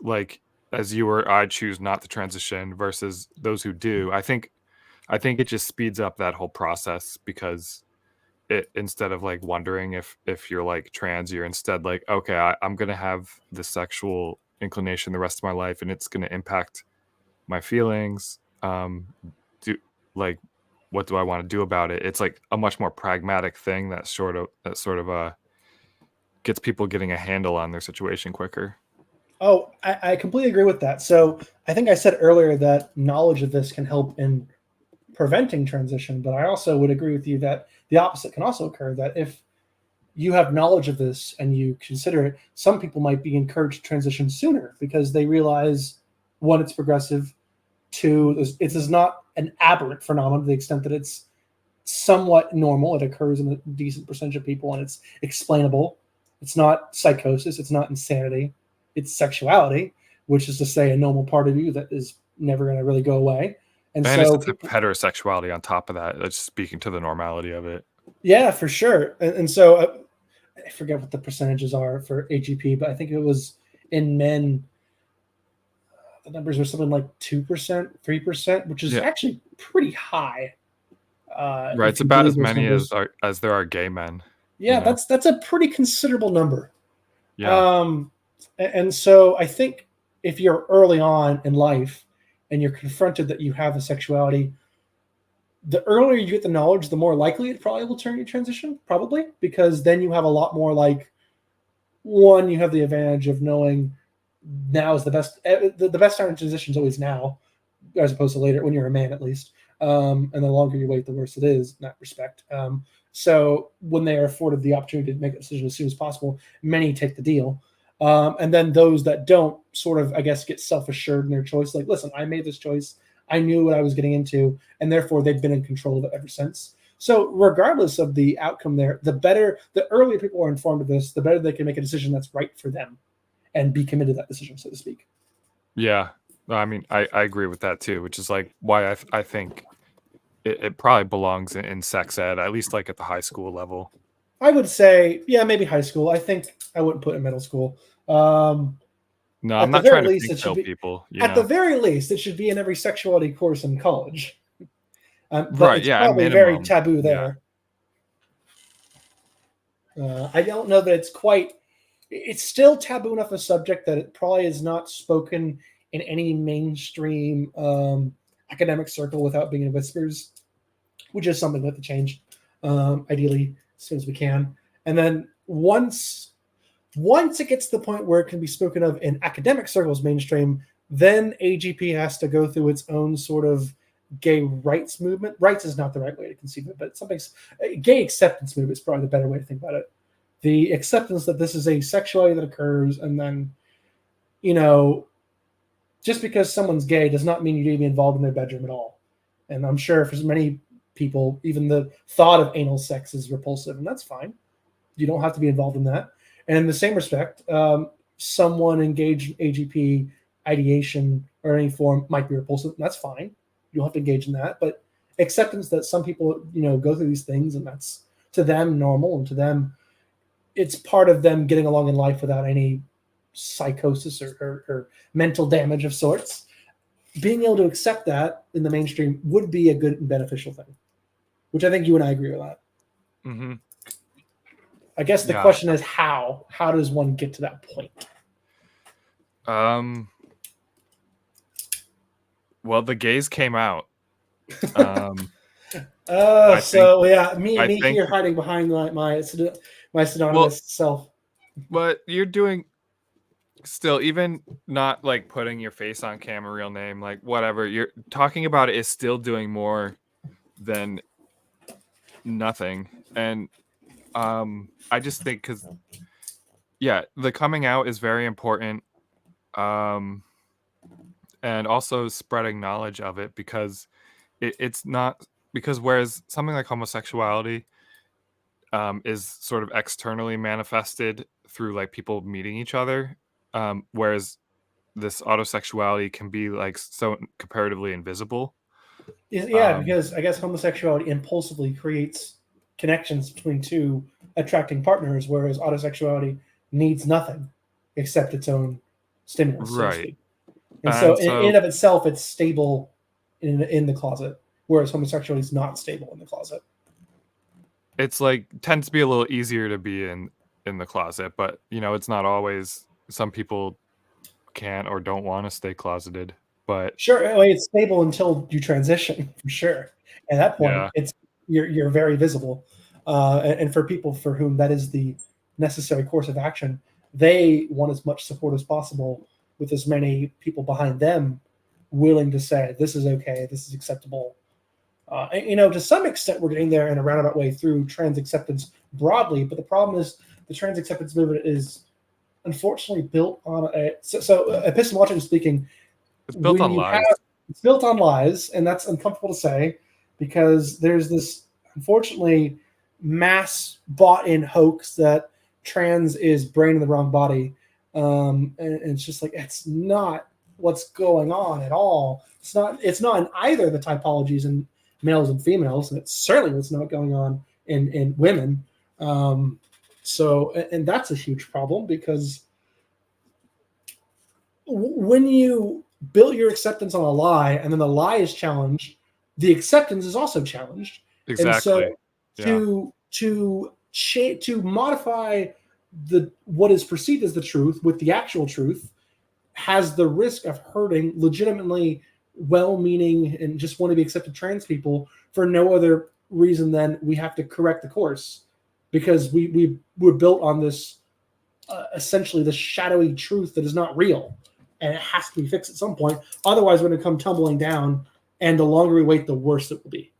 A: like, as you or I choose not to transition versus those who do. I think it just speeds up that whole process, because it, instead of like wondering if you're like trans, you're instead like, okay, I'm gonna have this sexual inclination the rest of my life, and it's gonna impact my feelings. Do like, what do I want to do about it? It's like a much more pragmatic thing that sort of gets people getting a handle on their situation quicker.
B: Oh, I completely agree with that. So I think I said earlier that knowledge of this can help in preventing transition, but I also would agree with you that the opposite can also occur, that if you have knowledge of this and you consider it, some people might be encouraged to transition sooner because they realize, one, it's progressive, two, it is not an aberrant phenomenon to the extent that it's somewhat normal. It occurs in a decent percentage of people and it's explainable. It's not psychosis, it's not insanity, it's sexuality, which is to say a normal part of you that is never going to really go away. And
A: And it's
B: so
A: the type of heterosexuality on top of that. That's speaking to the normality of it.
B: yeah, for sure. And so I forget what the percentages are for AGP, but I think it was in men, the numbers were something like 2%, 3%, which is
A: Yeah,
B: actually pretty high.
A: right.
B: If
A: It's
B: you
A: about
B: believe
A: as
B: those
A: many
B: numbers.
A: as there are gay men.
B: Yeah, that's a pretty considerable number.
A: Yeah.
B: And so I think if you're early on in life and you're confronted that you have a sexuality, the earlier you get the knowledge, the more likely it probably will turn you transition, probably, because then you have a lot more, like, one, you have the advantage of knowing now is the best. The best time to transition is always now, as opposed to later when you're a man, at least. And the longer you wait, the worse it is in that respect. So when they are afforded the opportunity to make a decision as soon as possible, many take the deal. And then those that don't sort of, I guess, get self-assured in their choice. Like, listen, I made this choice. I knew what I was getting into, and therefore they've been in control of it ever since. So regardless of the outcome there, the earlier people are informed of this, the better they can make a decision that's right for them and be committed to that decision, so to speak.
A: Yeah. I mean, I agree with that too, which is like why I think it probably belongs in sex ed, at least like at the high school level.
B: I would say, yeah, maybe high school. I think I wouldn't put it in middle school.
A: No, I'm
B: At the
A: not trying
B: very
A: to
B: least,
A: pink
B: it should
A: pill
B: be.
A: people,
B: At the very least, it should be in every sexuality course in college. But
A: Right.
B: it's
A: Yeah. At
B: probably very
A: minimum.
B: taboo
A: Yeah.
B: there. I don't know that it's quite. It's still taboo enough a subject that it probably is not spoken in any mainstream academic circle without being in whispers, which is something we have to change, ideally as soon as we can. And then once it gets to the point where it can be spoken of in academic circles mainstream, then AGP has to go through its own sort of gay rights movement. Rights is not the right way to conceive it, but something's gay acceptance movement is probably the better way to think about it. The acceptance that this is a sexuality that occurs, and then, you know, just because someone's gay does not mean you need to be involved in their bedroom at all. And I'm sure for many people, even the thought of anal sex is repulsive, and that's fine. You don't have to be involved in that. And in the same respect, someone engaged in AGP ideation or any form might be repulsive, and that's fine. You don't have to engage in that. But acceptance that some people, go through these things, and that's to them normal, and to them, it's part of them getting along in life without any psychosis or mental damage of sorts. Being able to accept that in the mainstream would be a good and beneficial thing, which I think you and I agree with that.
A: Mm-hmm.
B: I guess the
A: Yeah.
B: question is how? How does one get to that point?
A: Well, the gays came out.
B: Me
A: I think.
B: here hiding behind my
A: Well,
B: pseudonymous self.
A: but you're doing still, even not like putting your face on camera, real name, like whatever you're talking about it is still doing more than nothing. And I just think because the coming out is very important. Um and also spreading knowledge of it, because it's not, because whereas something like homosexuality is sort of externally manifested through like people meeting each other, whereas this autosexuality can be like so comparatively invisible.
B: Yeah, because I guess homosexuality impulsively creates connections between two attracting partners, whereas autosexuality needs nothing except its own stimulus, so to
A: Right.
B: speak. And so,
A: And
B: in
A: so
B: and of itself, it's stable in the closet, whereas homosexuality is not stable in the closet.
A: it's like tends to be a little easier to be in the closet, but it's not always. Some people can't or don't want to stay closeted, but
B: Sure, I mean, it's stable until you transition, for sure. At that point,
A: yeah.
B: it's you're very visible, and for people for whom that is the necessary course of action, they want as much support as possible, with as many people behind them willing to say this is okay, this is acceptable. To some extent, we're getting there in a roundabout way through trans acceptance broadly, but the problem is the trans acceptance movement is unfortunately built on epistemologically speaking,
A: It's built
B: when
A: on
B: you have
A: lies.
B: it's built on lies, and that's uncomfortable to say because there's this unfortunately mass bought in hoax that trans is brain in the wrong body, and it's just like it's not what's going on at all. It's not in either the typologies in males and females, and it's certainly what's not going on in women. And that's a huge problem because when you build your acceptance on a lie and then the lie is challenged, the acceptance is also challenged. And so
A: Exactly. Yeah.
B: to modify the what is perceived as the truth with the actual truth has the risk of hurting legitimately well-meaning and just want to be accepted trans people for no other reason than we have to correct the course because we're built on this essentially the shadowy truth that is not real, and it has to be fixed at some point. Otherwise, we're going to come tumbling down, and the longer we wait, the worse it will be.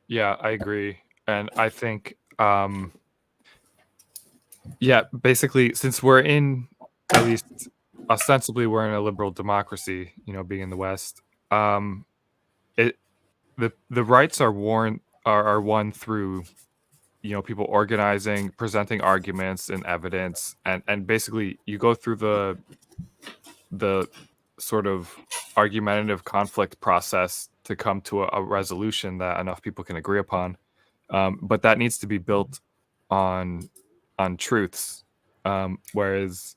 A: Yeah, I agree. And I think basically, since we're in, at least ostensibly, we're in a liberal democracy, being in the West, it the rights are won through people organizing, presenting arguments and evidence, and basically you go through the sort of argumentative conflict process to come to a resolution that enough people can agree upon. But that needs to be built on truths. Whereas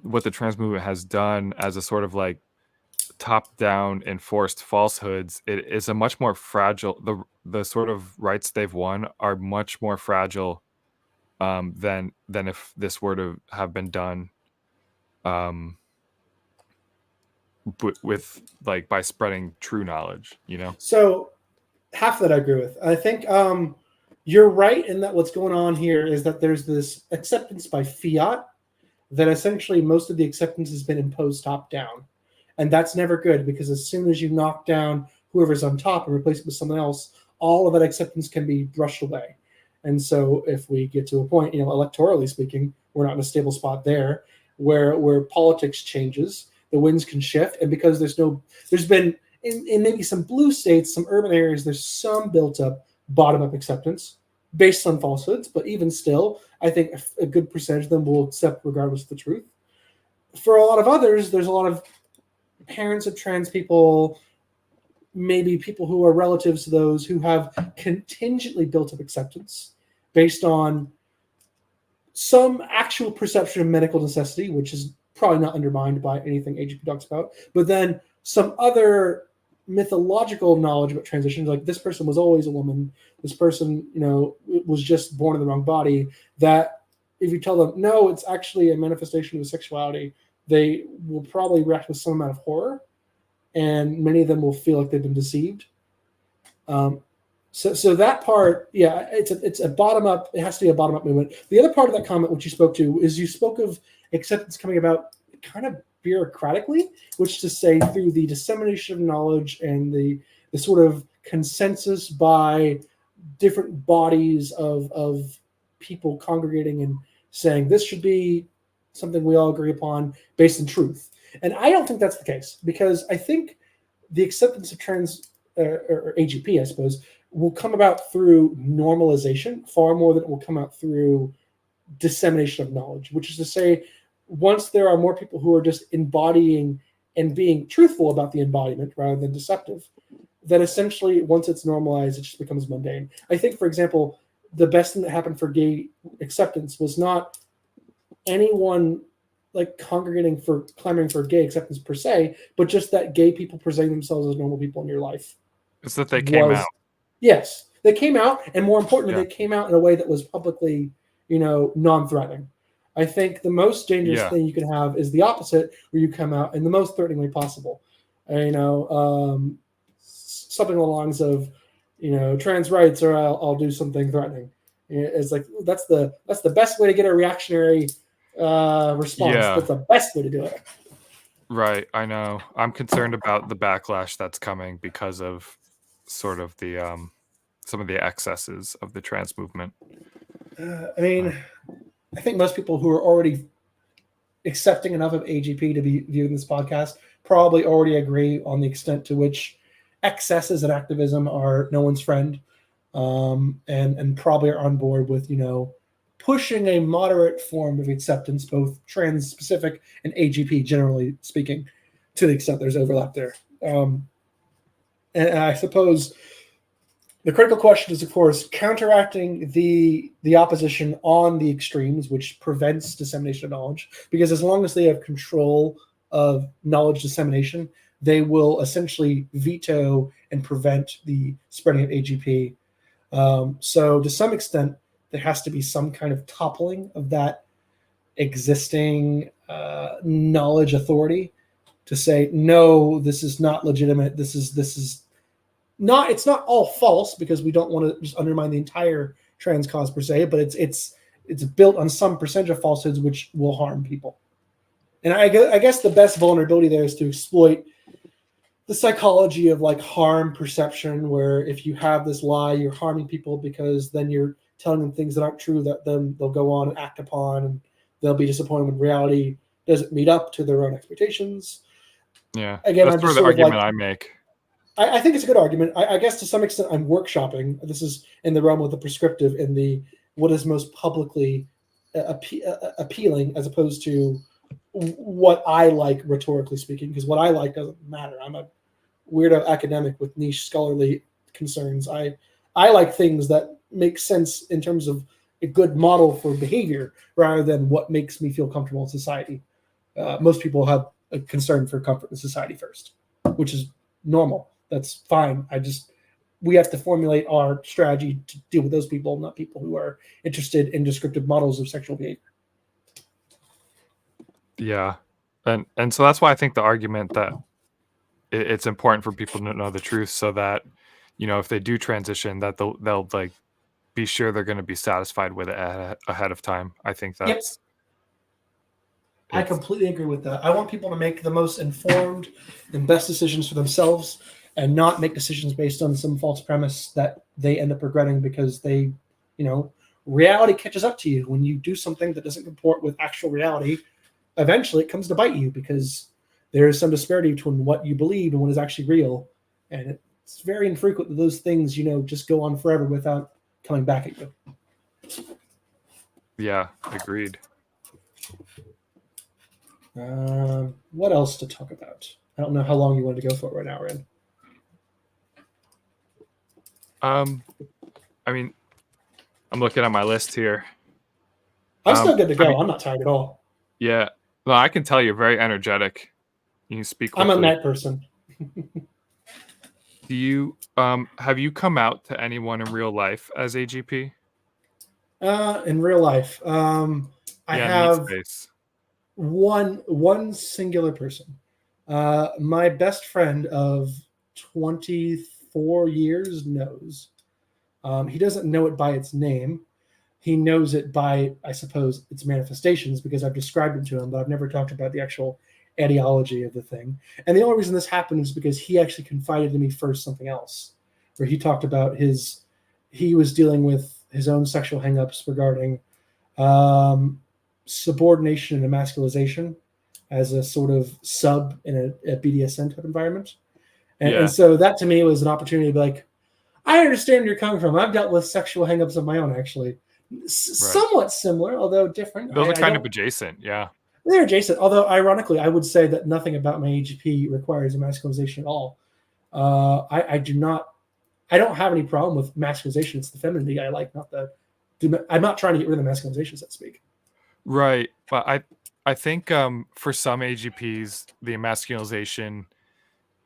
A: what the trans movement has done as a sort of like top-down enforced falsehoods, it is a much more fragile. The sort of rights they've won are much more fragile than if this were to have been done with like by spreading true knowledge.
B: So half that I agree with. I think you're right in that what's going on here is that there's this acceptance by fiat that essentially most of the acceptance has been imposed top down. And that's never good, because as soon as you knock down whoever's on top and replace it with someone else, all of that acceptance can be brushed away. And so if we get to a point, electorally speaking, we're not in a stable spot there, where politics changes, the winds can shift. And because there's been in maybe some blue states, some urban areas, there's some built up bottom-up acceptance based on falsehoods, but even still, I think a good percentage of them will accept regardless of the truth. For a lot of others, there's a lot of parents of trans people, maybe people who are relatives to those, who have contingently built up acceptance based on some actual perception of medical necessity, which is probably not undermined by anything AGP talks about, but then some other mythological knowledge about transitions, like this person was always a woman, this person was just born in the wrong body, that if you tell them no, it's actually a manifestation of sexuality, they will probably react with some amount of horror, and many of them will feel like they've been deceived. So that part, yeah, it's a bottom up. It has to be a bottom up movement. The other part of that comment, which you spoke to, is you spoke of acceptance coming about kind of bureaucratically, which to say through the dissemination of knowledge and the sort of consensus by different bodies of people congregating and saying this should be something we all agree upon based in truth. And I don't think that's the case, because I think the acceptance of trans or AGP, I suppose, will come about through normalization far more than it will come out through dissemination of knowledge, which is to say, once there are more people who are just embodying and being truthful about the embodiment rather than deceptive, then essentially once it's normalized, it just becomes mundane. I think, for example, the best thing that happened for gay acceptance was not anyone like congregating for clamoring for gay acceptance per se, but just that gay people presenting themselves as normal people in your life.
A: It's that they came out.
B: Yes, they came out, and more importantly, they came out in a way that was publicly, non-threatening. I think the most dangerous thing you can have is the opposite, where you come out in the most threatening way possible. Something along the lines of, trans rights, or I'll do something threatening. It's like that's the best way to get a reactionary response. Yeah. That's the best way to do it.
A: Right, I know. I'm concerned about the backlash that's coming because of sort of the some of the excesses of the trans movement.
B: I think most people who are already accepting enough of AGP to be viewing this podcast probably already agree on the extent to which excesses in activism are no one's friend, and probably are on board with, pushing a moderate form of acceptance, both trans-specific and AGP, generally speaking, to the extent there's overlap there. And I suppose the critical question is, of course, counteracting the opposition on the extremes, which prevents dissemination of knowledge, because as long as they have control of knowledge dissemination, they will essentially veto and prevent the spreading of AGP. So to some extent, there has to be some kind of toppling of that existing knowledge authority to say, no, this is not legitimate. This is not, it's not all false, because we don't want to just undermine the entire trans cause per se, but it's built on some percentage of falsehoods which will harm people. And I guess the best vulnerability there is to exploit the psychology of like harm perception, where if you have this lie, you're harming people because then you're telling them things that aren't true that then they'll go on and act upon, and they'll be disappointed when reality doesn't meet up to their own expectations.
A: Yeah,
B: again,
A: that's sort of the argument I make.
B: I think it's a good argument. I guess to some extent I'm workshopping. This is in the realm of the prescriptive, in the what is most publicly appealing, as opposed to what I like rhetorically speaking, because what I like doesn't matter. I'm a weirdo academic with niche scholarly concerns. I like things that make sense in terms of a good model for behavior rather than what makes me feel comfortable in society. Most people have a concern for comfort in society first. which is normal. That's fine. We have to formulate our strategy to deal with those people, not people who are interested in descriptive models of sexual behavior.
A: Yeah. And so that's why I think the argument that it's important for people to know the truth, so that, if they do transition, that they'll like be sure they're going to be satisfied with it ahead of time. I think
B: Yep. I completely agree with that. I want people to make the most informed and best decisions for themselves, and not make decisions based on some false premise that they end up regretting because reality catches up to you. When you do something that doesn't comport with actual reality, eventually it comes to bite you, because there is some disparity between what you believe and what is actually real. And it's very infrequent that those things, just go on forever without coming back at you.
A: Yeah, agreed.
B: What else to talk about? I don't know how long you wanted to go for it right now, Rand.
A: I mean, I'm looking at my list here.
B: I'm still good to go. I'm not tired at all.
A: Yeah. No, I can tell you're very energetic. You can speak quickly.
B: I'm a night person.
A: Do you have you come out to anyone in real life as AGP?
B: In real life, I have one singular person. My best friend of 24 years knows. He doesn't know it by its name. He knows it by, I suppose, its manifestations, because I've described it to him, but I've never talked about the actual etiology of the thing. And the only reason this happened is because he actually confided to me first something else, where he talked about he was dealing with his own sexual hangups regarding subordination and emasculization as a sort of sub in a BDSM type environment. And so that to me was an opportunity to be like, I understand where you're coming from. I've dealt with sexual hangups of my own, actually. Somewhat similar, although different.
A: Those are kind of adjacent, yeah.
B: They're adjacent, although ironically, I would say that nothing about my AGP requires emasculization at all. I don't have any problem with masculinization. It's the femininity I like, not the. I'm not trying to get rid of the masculinization, so to speak.
A: Right, but I think for some AGPs, the emasculization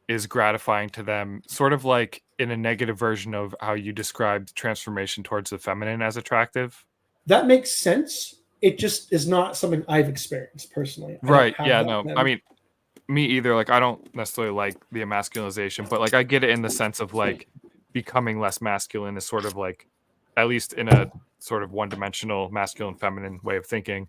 A: is gratifying to them, sort of like in a negative version of how you described transformation towards the feminine as attractive.
B: That makes sense. It just is not something I've experienced personally.
A: Right. Yeah, no. I mean, me either. Like, I don't necessarily like the emasculization, but like I get it in the sense of like becoming less masculine is sort of like, at least in a sort of one-dimensional masculine feminine way of thinking,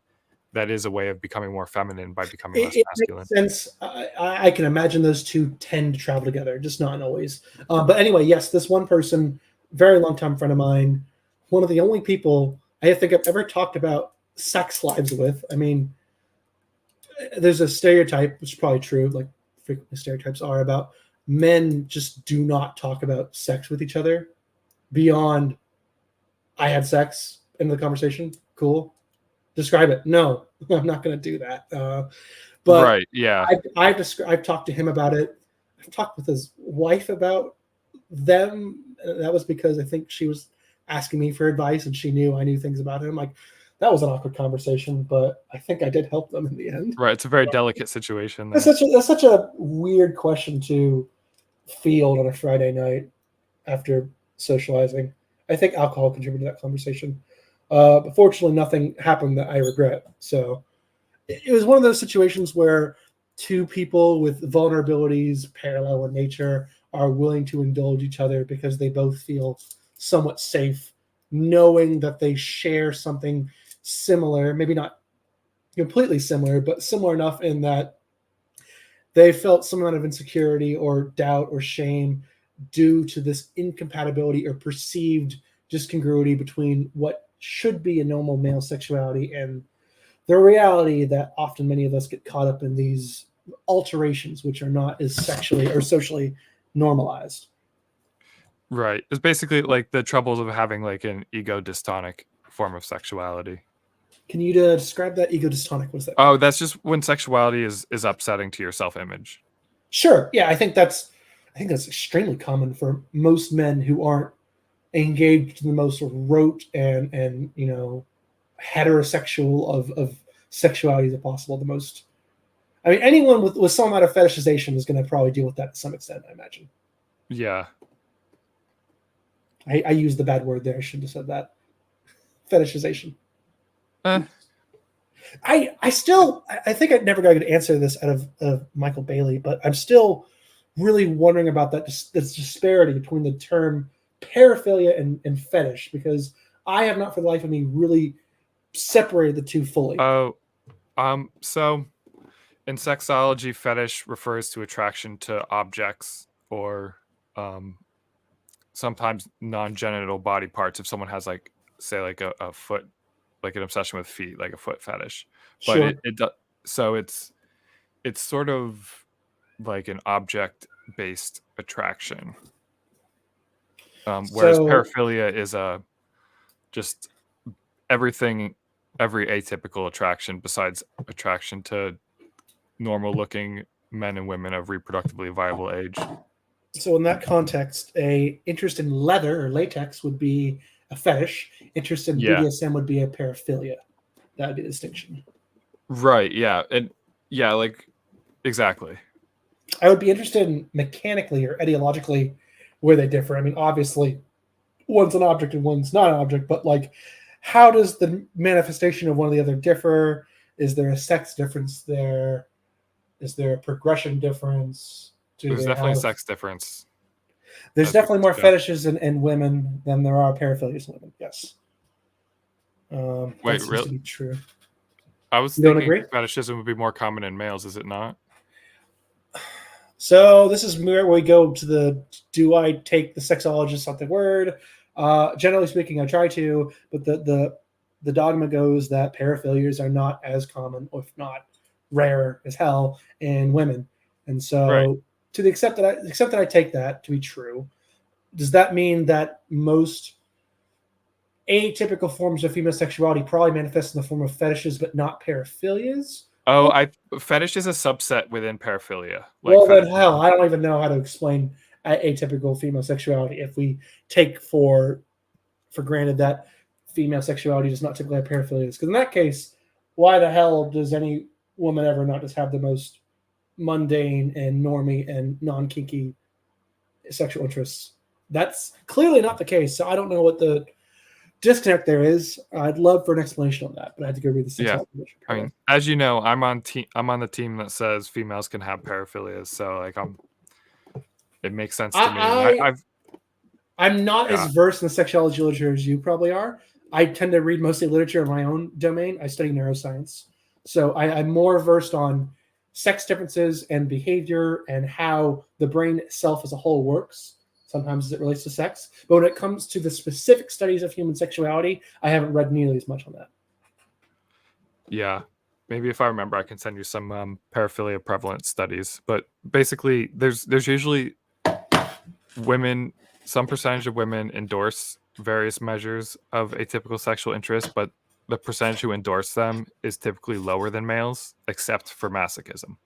A: that is a way of becoming more feminine by becoming less masculine.
B: Makes sense. I can imagine those two tend to travel together, just not always. But anyway, yes, this one person, very long time friend of mine, one of the only people I think I've ever talked about sex lives with. I mean, there's a stereotype, which is probably true, like frequently stereotypes are, about men just do not talk about sex with each other beyond I had sex in the conversation. Cool. Describe it. No, I'm not going to do that. But
A: right, yeah,
B: I've talked to him about it. I've talked with his wife about them. That was because I think she was asking me for advice, and she knew I knew things about him. Like, that was an awkward conversation, but I think I did help them in the end.
A: Right, it's a very delicate situation.
B: That's such a weird question to field on a Friday night after socializing. I think alcohol contributed to that conversation. But fortunately, nothing happened that I regret. So it was one of those situations where two people with vulnerabilities parallel in nature are willing to indulge each other because they both feel somewhat safe, knowing that they share something similar, maybe not completely similar, but similar enough in that they felt some amount of insecurity or doubt or shame due to this incompatibility or perceived discongruity between what should be a normal male sexuality and the reality that often many of us get caught up in these alterations, which are not as sexually or socially normalized.
A: Right. It's basically like the troubles of having like an ego dystonic form of sexuality.
B: Can you describe that? Ego dystonic? What's that?
A: Oh, that's just when sexuality is upsetting to your self-image.
B: Sure. Yeah, I think that's extremely common for most men who aren't engaged in the most rote and heterosexual of sexualities as possible. The most, I mean, anyone with some amount of fetishization is going to probably deal with that to some extent, I imagine.
A: Yeah.
B: I used the bad word there. I shouldn't have said that. Fetishization. I think I'd never got a good answer to this out of Michael Bailey, but I'm still really wondering about this disparity between the term paraphilia and fetish, because I have not for the life of me really separated the two fully.
A: So in sexology, fetish refers to attraction to objects or sometimes non-genital body parts. If someone has like, say, like a foot, like an obsession with feet, like a foot fetish, but
B: Sure.
A: it does. So it's sort of like an object-based attraction, whereas paraphilia is just everything, every atypical attraction besides attraction to normal-looking men and women of reproductively viable age.
B: So in that context, a interest in leather or latex would be a fetish. Interest in BDSM would be a paraphilia. That would be the distinction.
A: Right. Yeah. And yeah, like exactly.
B: I would be interested in mechanically or etiologically where they differ. I mean, obviously, one's an object and one's not an object, but like, how does the manifestation of one or the other differ? Is there a sex difference there? Is there a progression difference?
A: There's definitely a sex difference.
B: There's definitely more fetishes in women than there are paraphilias in women. Yes.
A: Wait,
B: that seems
A: really?
B: to be true.
A: I was thinking fetishism would be more common in males. Is it not?
B: So this is where we go to the, do I take the sexologist at the word? Generally speaking, I try to, but the dogma goes that paraphilias are not as common, if not rare as hell, in women. And so to the extent that I take that to be true, does that mean that most atypical forms of female sexuality probably manifest in the form of fetishes, but not paraphilias?
A: Oh, fetish is a subset within paraphilia.
B: Well, then hell, I don't even know how to explain atypical female sexuality if we take for granted that female sexuality does not typically have paraphilias. Because in that case, why the hell does any woman ever not just have the most mundane and normie and non-kinky sexual interests? That's clearly not the case. So I don't know what the disconnect there is. I'd love for an explanation on that, but I had to go read the sexual
A: information. I mean, as you know, I'm on the team that says females can have paraphilias, so like it makes sense to me.
B: I'm not as versed in the sexuology literature as you probably are. I tend to read mostly literature in my own domain. I study neuroscience, so I'm more versed on sex differences and behavior and how the brain itself as a whole works. Sometimes as it relates to sex. But when it comes to the specific studies of human sexuality, I haven't read nearly as much on that.
A: Yeah. Maybe if I remember, I can send you some paraphilia prevalence studies. But basically, there's usually some percentage of women endorse various measures of atypical sexual interest, but the percentage who endorse them is typically lower than males, except for masochism.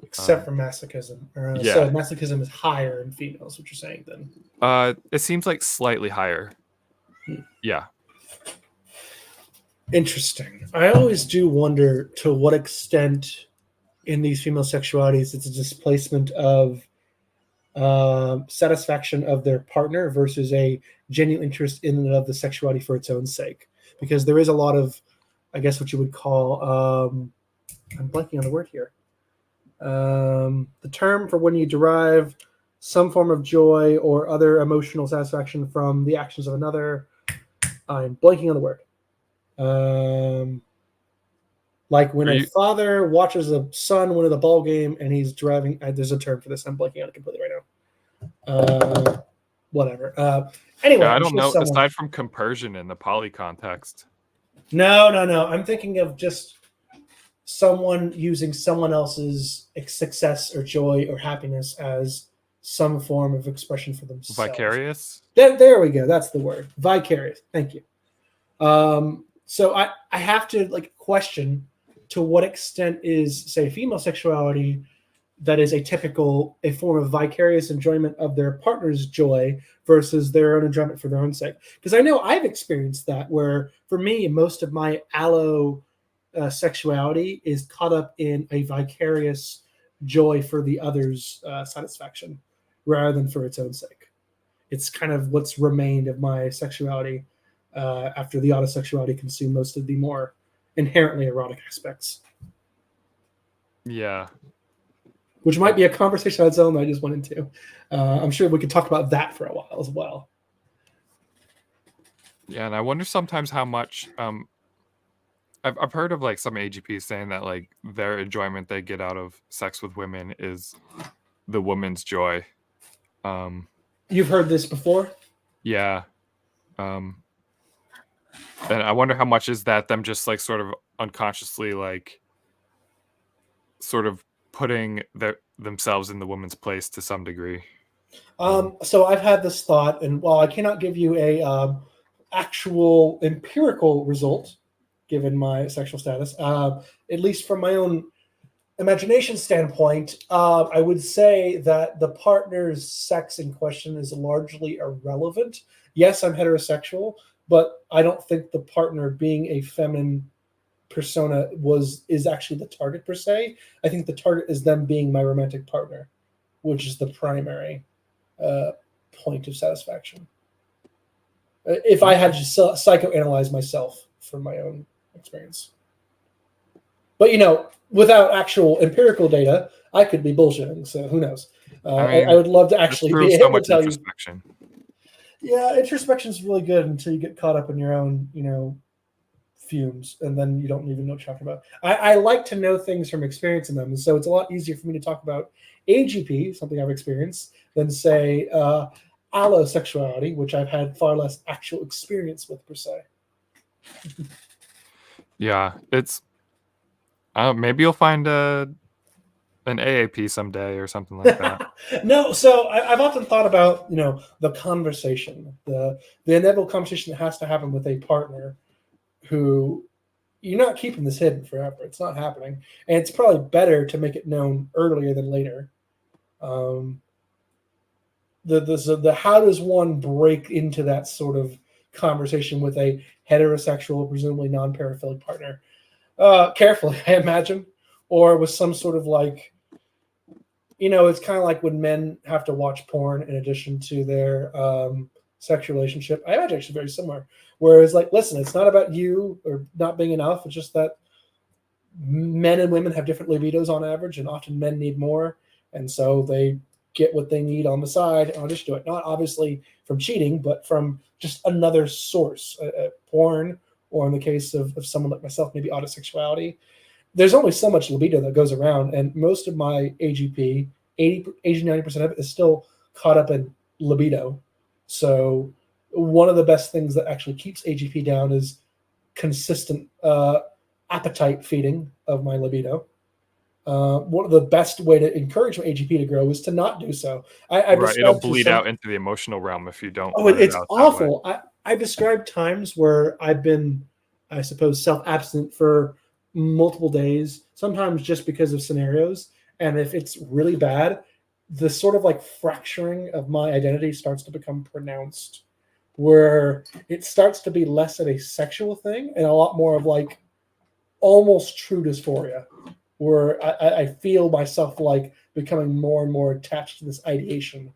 B: Except for masochism. So masochism is higher in females, what you're saying then?
A: It seems like slightly higher. Yeah.
B: Interesting. I always do wonder to what extent in these female sexualities it's a displacement of satisfaction of their partner versus a genuine interest in and of the sexuality for its own sake. Because there is a lot of, I guess what you would call, I'm blanking on the word here. The term for when you derive some form of joy or other emotional satisfaction from the actions of another. I'm blanking on the word. Like when a father watches a son win at the ball game and he's driving. There's a term for this. I'm blanking on it completely right now. Whatever. Anyway,
A: I don't know. Aside from compersion in the poly context.
B: No. I'm thinking of just someone using someone else's success or joy or happiness as some form of expression for themselves.
A: Vicarious?
B: There we go. That's the word. Vicarious. Thank you. So I have to question to what extent is, say, female sexuality that is a form of vicarious enjoyment of their partner's joy versus their own enjoyment for their own sake. Because I know I've experienced that where, for me, most of my allo sexuality is caught up in a vicarious joy for the other's satisfaction rather than for its own sake. It's kind of what's remained of my sexuality after the autosexuality consumed most of the more inherently erotic aspects.
A: Yeah.
B: Which might be a conversation on its own that I just went into. I'm sure we could talk about that for a while as well.
A: Yeah, and I wonder sometimes how much I've heard of like some AGPs saying that like their enjoyment they get out of sex with women is the woman's joy.
B: You've heard this before?
A: Yeah. And I wonder how much is that them just like sort of unconsciously like sort of putting themselves in the woman's place to some degree.
B: So I've had this thought, and while I cannot give you a actual empirical result, given my sexual status, at least from my own imagination standpoint, I would say that the partner's sex in question is largely irrelevant. Yes, I'm heterosexual, but I don't think the partner being a feminine persona is actually the target per se. I think the target is them being my romantic partner, which is the primary point of satisfaction. If I had to psychoanalyze myself from my own experience. But, without actual empirical data, I could be bullshitting, so who knows? I would love to actually be able to tell you. Yeah, introspection is really good until you get caught up in your own, fumes, and then you don't even know what you're talking about. I like to know things from experiencing them, and so it's a lot easier for me to talk about AGP, something I've experienced, than say allosexuality, which I've had far less actual experience with per se.
A: Yeah, it's maybe you'll find an AAP someday or something like that.
B: No, so I've often thought about the conversation, the inevitable conversation that has to happen with a partner who you're not keeping this hidden forever. It's not happening, and it's probably better to make it known earlier than later. The how does one break into that sort of conversation with a heterosexual, presumably non-paraphilic partner? Carefully, I imagine, or with some sort of like, it's kind of like when men have to watch porn in addition to their sexual relationship. I imagine actually very similar. Whereas, like, listen, it's not about you or not being enough. It's just that men and women have different libidos on average, and often men need more, and so they get what they need on the side in addition to it. Not obviously from cheating, but from just another source, porn, or in the case of someone like myself, maybe autosexuality. There's only so much libido that goes around, and most of my AGP, 80-90% of it is still caught up in libido. So one of the best things that actually keeps AGP down is consistent appetite feeding of my libido. One of the best way to encourage my AGP to grow is to not do so.
A: Right, it'll bleed out into the emotional realm if you don't.
B: Oh, it's awful. I've described times where I've been, I suppose, self-abstinent for multiple days, sometimes just because of scenarios. And if it's really bad, the sort of like fracturing of my identity starts to become pronounced, where it starts to be less of a sexual thing and a lot more of like almost true dysphoria, where I feel myself like becoming more and more attached to this ideation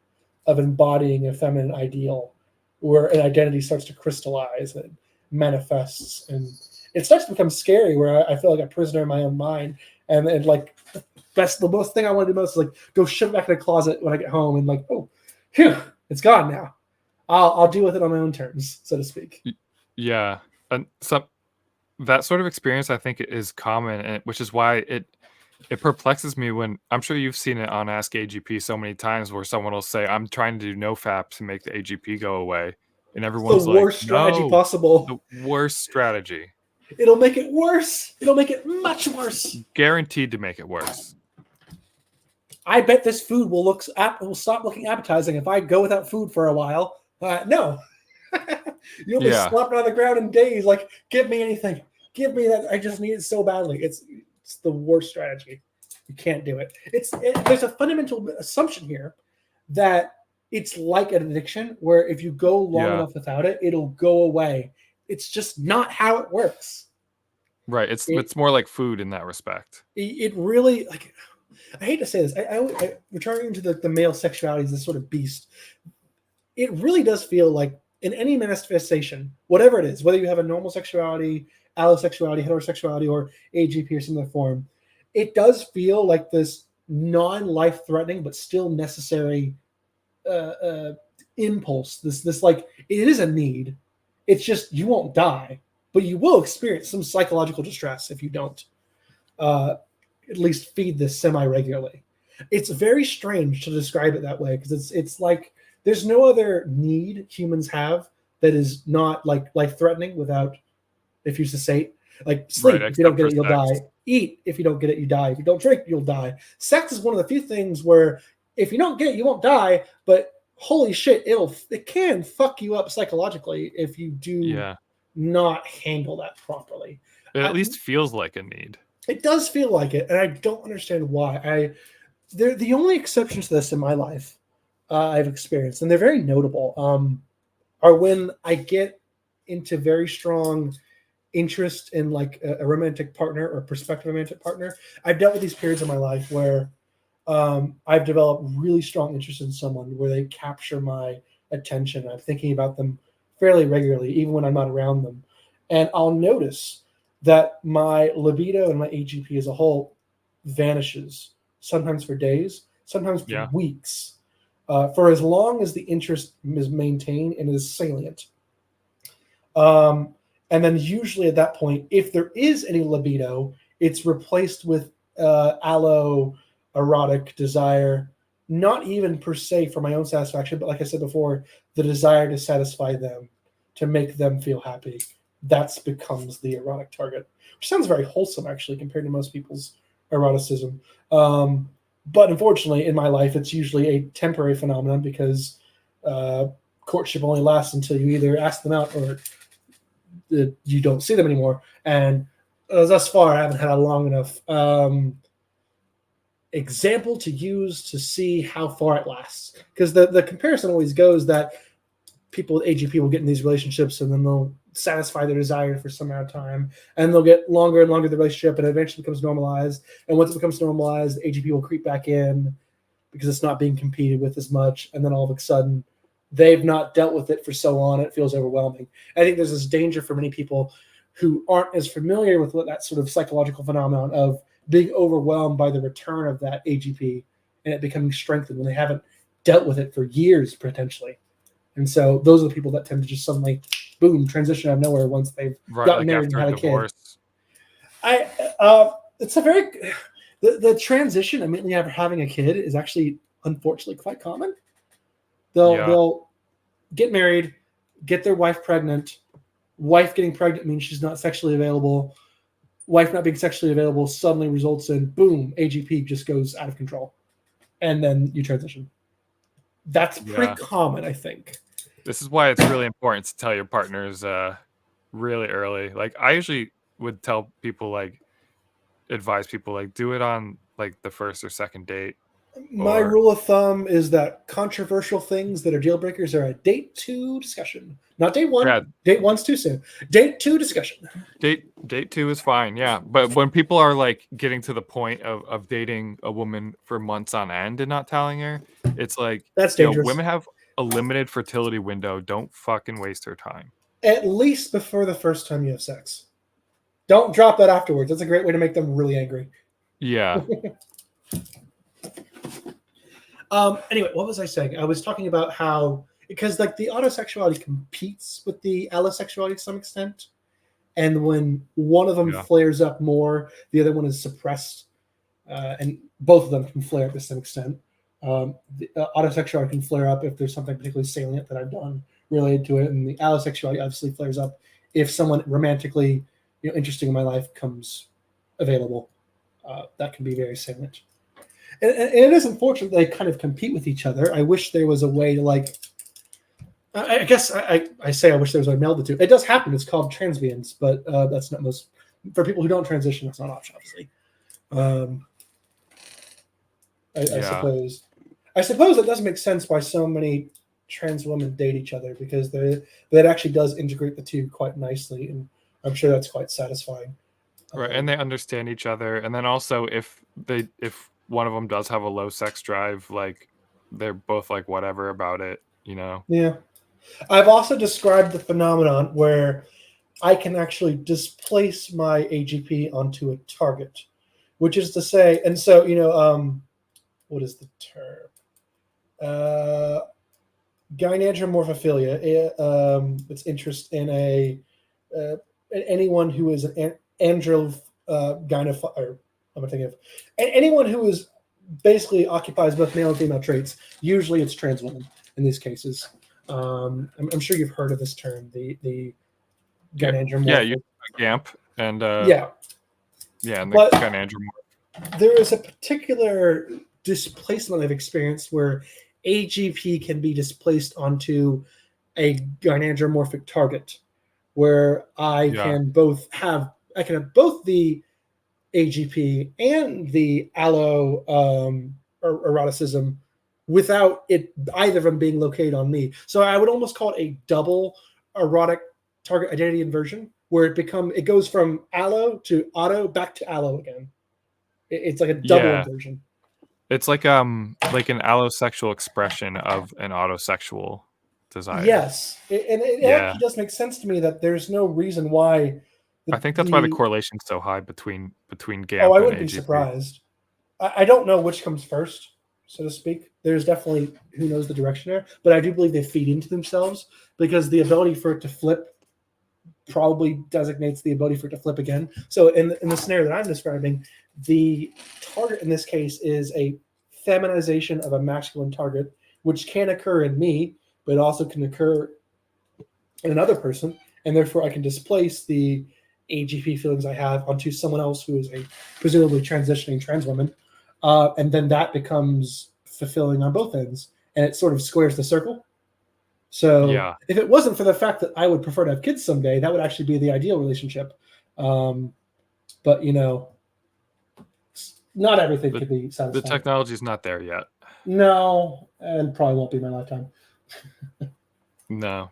B: of embodying a feminine ideal, where an identity starts to crystallize and manifests, and it starts to become scary, where I feel like a prisoner in my own mind, and like the most thing I want to do most is like go shove it back in the closet when I get home, and like, oh, phew, it's gone now. I'll deal with it on my own terms, so to speak.
A: Yeah, and that sort of experience I think is common, and which is why it perplexes me when I'm sure you've seen it on Ask AGP so many times where someone will say, "I'm trying to do NoFap to make the AGP go away," and everyone's
B: the
A: like,
B: worst strategy
A: "No,
B: possible.
A: the worst strategy.
B: It'll make it worse. It'll make it much worse.
A: Guaranteed to make it worse."
B: I bet this food will stop looking appetizing if I go without food for a while. No. You'll be slumping on the ground in days like, give me anything. Give me that. I just need it so badly. It's the worst strategy. You can't do it. There's a fundamental assumption here that it's like an addiction where if you go long enough without it, it'll go away. It's just not how it works.
A: Right. It's more like food in that respect.
B: It really, like, I hate to say this. I returning to the male sexuality as this sort of beast. It really does feel like in any manifestation, whatever it is, whether you have a normal sexuality, allosexuality, heterosexuality, or AGP or similar form, it does feel like this non-life threatening but still necessary impulse. This like, it is a need. It's just you won't die, but you will experience some psychological distress if you don't at least feed this semi-regularly. It's very strange to describe it that way because it's like there's no other need humans have that is not like life-threatening without, if you cessate, like sleep,
A: Right,
B: if you don't
A: except
B: get
A: for
B: it, you'll
A: sex.
B: die. Eat, if you don't get it, you die. If you don't drink, you'll die. Sex is one of the few things where if you don't get it, you won't die, but holy shit, it can fuck you up psychologically if you do
A: Yeah.
B: not handle that properly.
A: It at least feels like a need.
B: It does feel like it, and I don't understand why. They're the only exceptions to this in my life I've experienced, and they're very notable. Are when I get into very strong interest in like a romantic partner or prospective romantic partner. I've dealt with these periods in my life where I've developed really strong interest in someone where they capture my attention. I'm thinking about them fairly regularly, even when I'm not around them. And I'll notice that my libido and my AGP as a whole vanishes, sometimes for days, sometimes for weeks, for as long as the interest is maintained and is salient. And then usually at that point, if there is any libido, it's replaced with erotic desire, not even per se for my own satisfaction, but like I said before, the desire to satisfy them, to make them feel happy. That becomes the erotic target, which sounds very wholesome actually compared to most people's eroticism. But unfortunately, in my life, it's usually a temporary phenomenon because courtship only lasts until you either ask them out or you don't see them anymore. And thus far, I haven't had a long enough example to use to see how far it lasts. Because the comparison always goes that people with AGP will get in these relationships and then they'll satisfy their desire for some amount of time, and they'll get longer and longer the relationship, and it eventually becomes normalized. And once it becomes normalized, the AGP will creep back in because it's not being competed with as much. And then all of a sudden, they've not dealt with it for so long, it feels overwhelming. I think there's this danger for many people who aren't as familiar with that sort of psychological phenomenon of being overwhelmed by the return of that AGP and it becoming strengthened when they haven't dealt with it for years, potentially. And so those are the people that tend to just suddenly, boom, transition out of nowhere once they've gotten
A: like
B: married and
A: after
B: had
A: a divorce.
B: kid. It's a very the transition immediately after having a kid is actually unfortunately quite common. They'll get married, get their wife pregnant. Wife getting pregnant means she's not sexually available. Wife not being sexually available suddenly results in boom, AGP just goes out of control, and then you transition. That's pretty common, I think.
A: This is why it's really important to tell your partners really early. Like I usually would tell people, like advise people, like do it on like the first or second date.
B: My rule of thumb is that controversial things that are deal breakers are a date 2 discussion, not date 1. Yeah. Date 1's too soon. Date 2 discussion.
A: Date 2 is fine, yeah. But when people are like getting to the point of dating a woman for months on end and not telling her, it's like
B: that's dangerous.
A: Women have a limited fertility window. Don't fucking waste her time.
B: At least before the first time you have sex. Don't drop that afterwards. That's a great way to make them really angry.
A: Yeah.
B: Anyway, what was I saying? I was talking about how, because like the autosexuality competes with the allosexuality to some extent. And when one of them flares up more, the other one is suppressed. And both of them can flare up to some extent. The autosexuality can flare up if there's something particularly salient that I've done related to it. And the allosexuality obviously flares up if someone romantically interesting in my life comes available. That can be very salient. And it is unfortunate they kind of compete with each other. I wish there was a way to like. I guess I say I wish there was a way to meld the two. It does happen. It's called transviance, but that's not most for people who don't transition. That's not an option, obviously. I suppose it does make sense why so many trans women date each other, because that actually does integrate the two quite nicely, and I'm sure that's quite satisfying.
A: Right, and they understand each other, and then also if one of them does have a low sex drive, like they're both like whatever about it, you know.
B: Yeah. I've also described the phenomenon where I can actually displace my AGP onto a target, which is to say, and so, what is the term? Gynandromorphophilia. It's interest in anyone who is an gynephile. I'm thinking of anyone who is basically occupies both male and female traits. Usually, it's trans women in these cases. I'm sure you've heard of this term, the gynandromorphic.
A: Yeah, you GAMP and
B: yeah,
A: and the
B: but
A: gynandromorph.
B: there is a particular displacement I've experienced where AGP can be displaced onto a gynandromorphic target, where I can have both the AGP and the allo eroticism without either of them being located on me. So I would almost call it a double erotic target identity inversion, where it goes from allo to auto back to allo again. It's like a double inversion.
A: It's like an allosexual expression of an autosexual desire.
B: Yes, and it actually does make sense to me that there's no reason why.
A: I think that's why the correlation's so high between GAMP
B: I
A: and
B: wouldn't be
A: AGP.
B: surprised. I don't know which comes first, so to speak. There's definitely who knows the direction there, but I do believe they feed into themselves, because the ability for it to flip probably designates the ability for it to flip again. So in the scenario that I'm describing, the target in this case is a feminization of a masculine target, which can occur in me, but also can occur in another person, and therefore I can displace the AGP feelings I have onto someone else who is a presumably transitioning trans woman, and then that becomes fulfilling on both ends, and it sort of squares the circle. So if it wasn't for the fact that I would prefer to have kids someday, that would actually be the ideal relationship. But not everything could be satisfying.
A: The technology's not there yet.
B: No, and probably won't be in my lifetime.
A: No.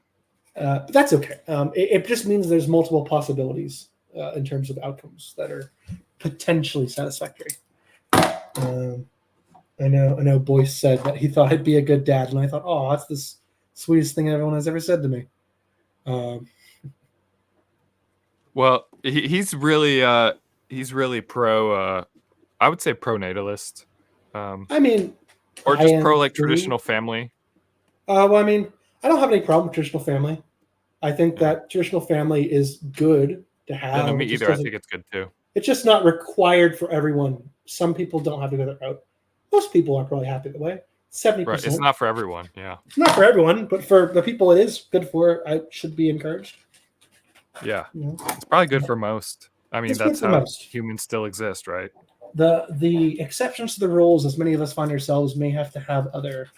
B: But that's okay. It just means there's multiple possibilities in terms of outcomes that are potentially satisfactory. I know Boyce said that he thought I'd be a good dad, and I thought, oh, that's the sweetest thing everyone has ever said to me.
A: Well, he's really pro. I would say pro-natalist.
B: I mean,
A: or just pro like traditional family.
B: Well, I mean, I don't have any problem with traditional family. I think that traditional family is good to have.
A: Yeah, no, me either. I think it's good too.
B: It's just not required for everyone. Some people don't have to go that route. Most people are probably happy that way. 70%.
A: Right. It's not for everyone. Yeah.
B: It's not for everyone, but for the people it is good for, I should be encouraged.
A: Yeah. It's probably good for most. I mean, that's how humans still exist, right?
B: The exceptions to the rules, as many of us find ourselves, may have to have other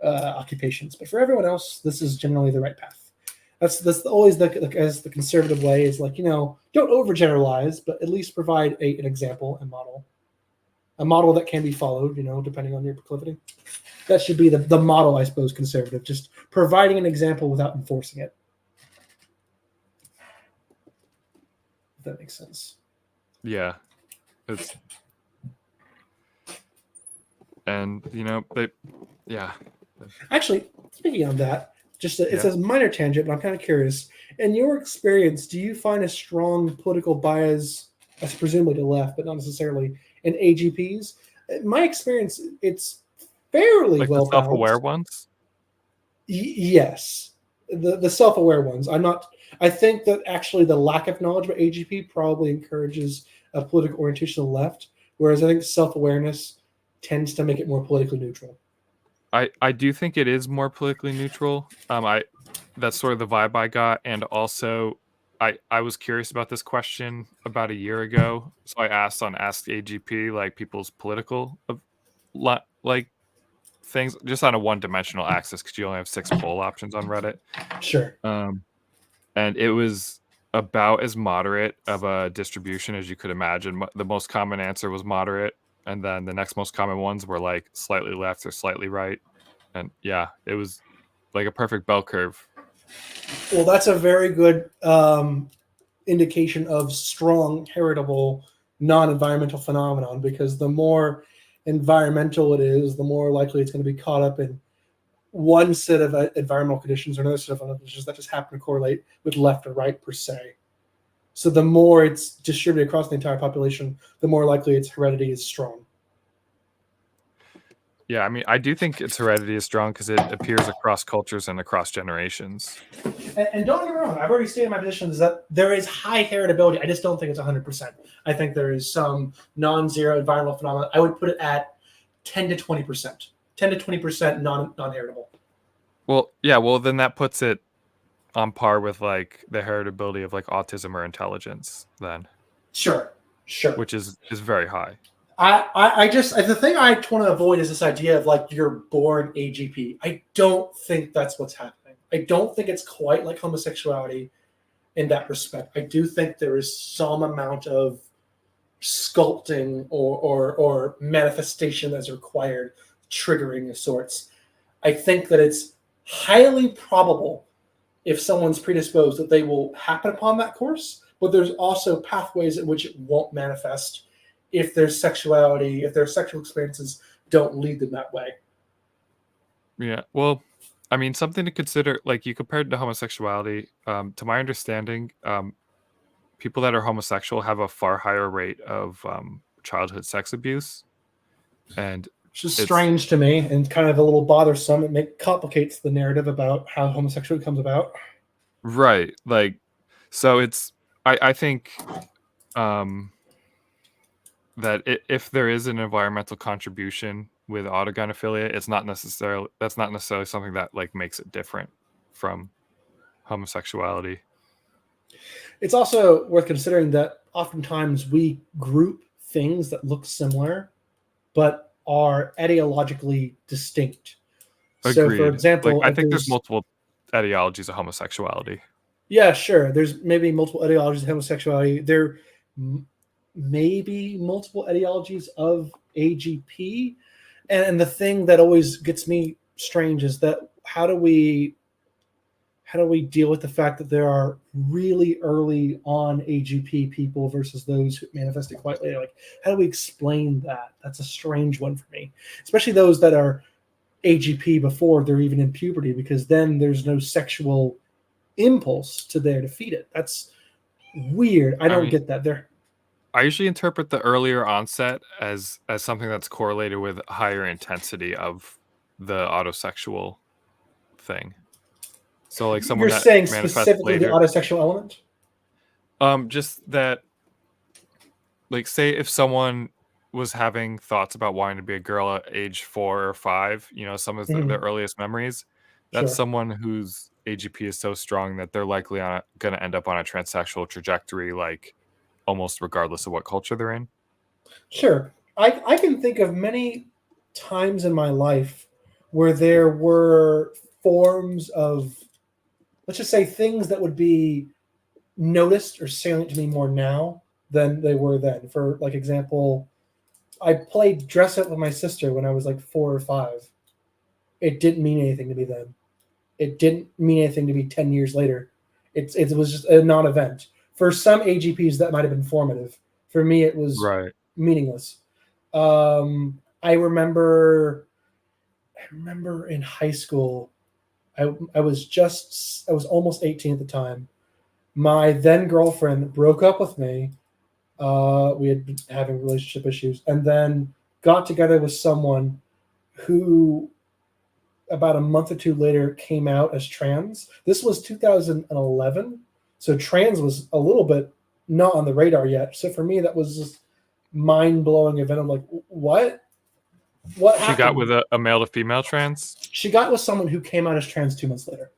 B: occupations, but for everyone else, this is generally the right path. That's always the conservative way is like, don't overgeneralize, but at least provide an example and a model that can be followed, depending on your proclivity. That should be the model, I suppose, conservative, just providing an example without enforcing it. If that makes sense.
A: Yeah.
B: Actually, speaking of that, it's a minor tangent, but I'm kind of curious. In your experience, do you find a strong political bias, as presumably to the left, but not necessarily, in AGPs? In my experience, it's fairly
A: like
B: well
A: the self-aware ones.
B: Yes, the self-aware ones. I think that actually the lack of knowledge about AGP probably encourages a political orientation to the left, whereas I think self-awareness tends to make it more politically neutral.
A: I do think it is more politically neutral. That's sort of the vibe I got, and also I was curious about this question about a year ago, so I asked on Ask AGP like people's political like things just on a one-dimensional axis because you only have 6 poll options on Reddit.
B: Sure.
A: And it was about as moderate of a distribution as you could imagine. The most common answer was moderate, and then the next most common ones were like slightly left or slightly right. And yeah, it was like a perfect bell curve.
B: Well, that's a very good indication of strong heritable non-environmental phenomenon, because the more environmental it is, the more likely it's going to be caught up in one set of environmental conditions or another set of conditions that just happen to correlate with left or right per se. So the more it's distributed across the entire population, the more likely its heredity is strong.
A: Yeah, I mean, I do think its heredity is strong because it appears across cultures and across generations.
B: And don't get me wrong, I've already stated my position is that there is high heritability. I just don't think it's 100%. I think there is some non-zero environmental phenomena. I would put it at 10 to 20%. 10 to 20% non-heritable.
A: Well, yeah, well, then that puts it on par with like the heritability of like autism or intelligence then,
B: Sure.
A: which is very high.
B: I just the thing I want to avoid is this idea of like you're born AGP. I don't think that's what's happening. I don't think it's quite like homosexuality in that respect. I do think there is some amount of sculpting or manifestation that's required, triggering of sorts. I think that it's highly probable if someone's predisposed that they will happen upon that course, but there's also pathways in which it won't manifest if their sexuality, if their sexual experiences don't lead them that way.
A: Yeah, well, I mean, something to consider, like you compared to homosexuality, to my understanding, people that are homosexual have a far higher rate of childhood sex abuse. And
B: Which is
A: it's
B: strange to me and kind of a little bothersome. It complicates the narrative about how homosexuality comes about.
A: right. Like, so I think that if there is an environmental contribution with autogynephilia, that's not necessarily something that like makes it different from homosexuality.
B: It's also worth considering that oftentimes we group things that look similar but are ideologically distinct. So, for
A: Agreed. Like,
B: example,
A: I
B: if
A: think there's
B: there's
A: multiple etiologies of homosexuality.
B: yeah, sure, there's maybe multiple etiologies of homosexuality. There may be multiple etiologies of AGP, and the thing that always gets me strange is that how do we deal with the fact that there are really early on AGP people versus those who manifested quite later? Like, how do we explain that? That's a strange one for me, especially those that are AGP before they're even in puberty, because then there's no sexual impulse to there to feed it. That's weird. I don't get that. There,
A: I usually interpret the earlier onset as something that's correlated with higher intensity of the autosexual thing. So, like someone
B: you're
A: that
B: saying
A: manifests
B: specifically the
A: later,
B: autosexual element.
A: just that, like, say if someone was having thoughts about wanting to be a girl at age 4 or 5, some of their earliest memories, that's
B: Sure.
A: someone whose AGP is so strong that they're likely going to end up on a transsexual trajectory, like almost regardless of what culture they're in.
B: Sure. I can think of many times in my life where there were forms of, let's just say, things that would be noticed or salient to me more now than they were then. For like example, I played dress up with my sister when I was like 4 or 5. It didn't mean anything to me then. It didn't mean anything to me 10 years later. It was just a non-event. For some AGPs, that might have been formative. For me, it was
A: Right.
B: meaningless. I remember in high school, I was almost 18 at the time. My then girlfriend broke up with me. We had been having relationship issues, and then got together with someone who about a month or two later came out as trans. This was 2011, so trans was a little bit not on the radar yet. So for me, that was just mind-blowing event. I'm like, what
A: She got
B: happened?
A: with a male to female trans?
B: She got with someone who came out as trans 2 months later.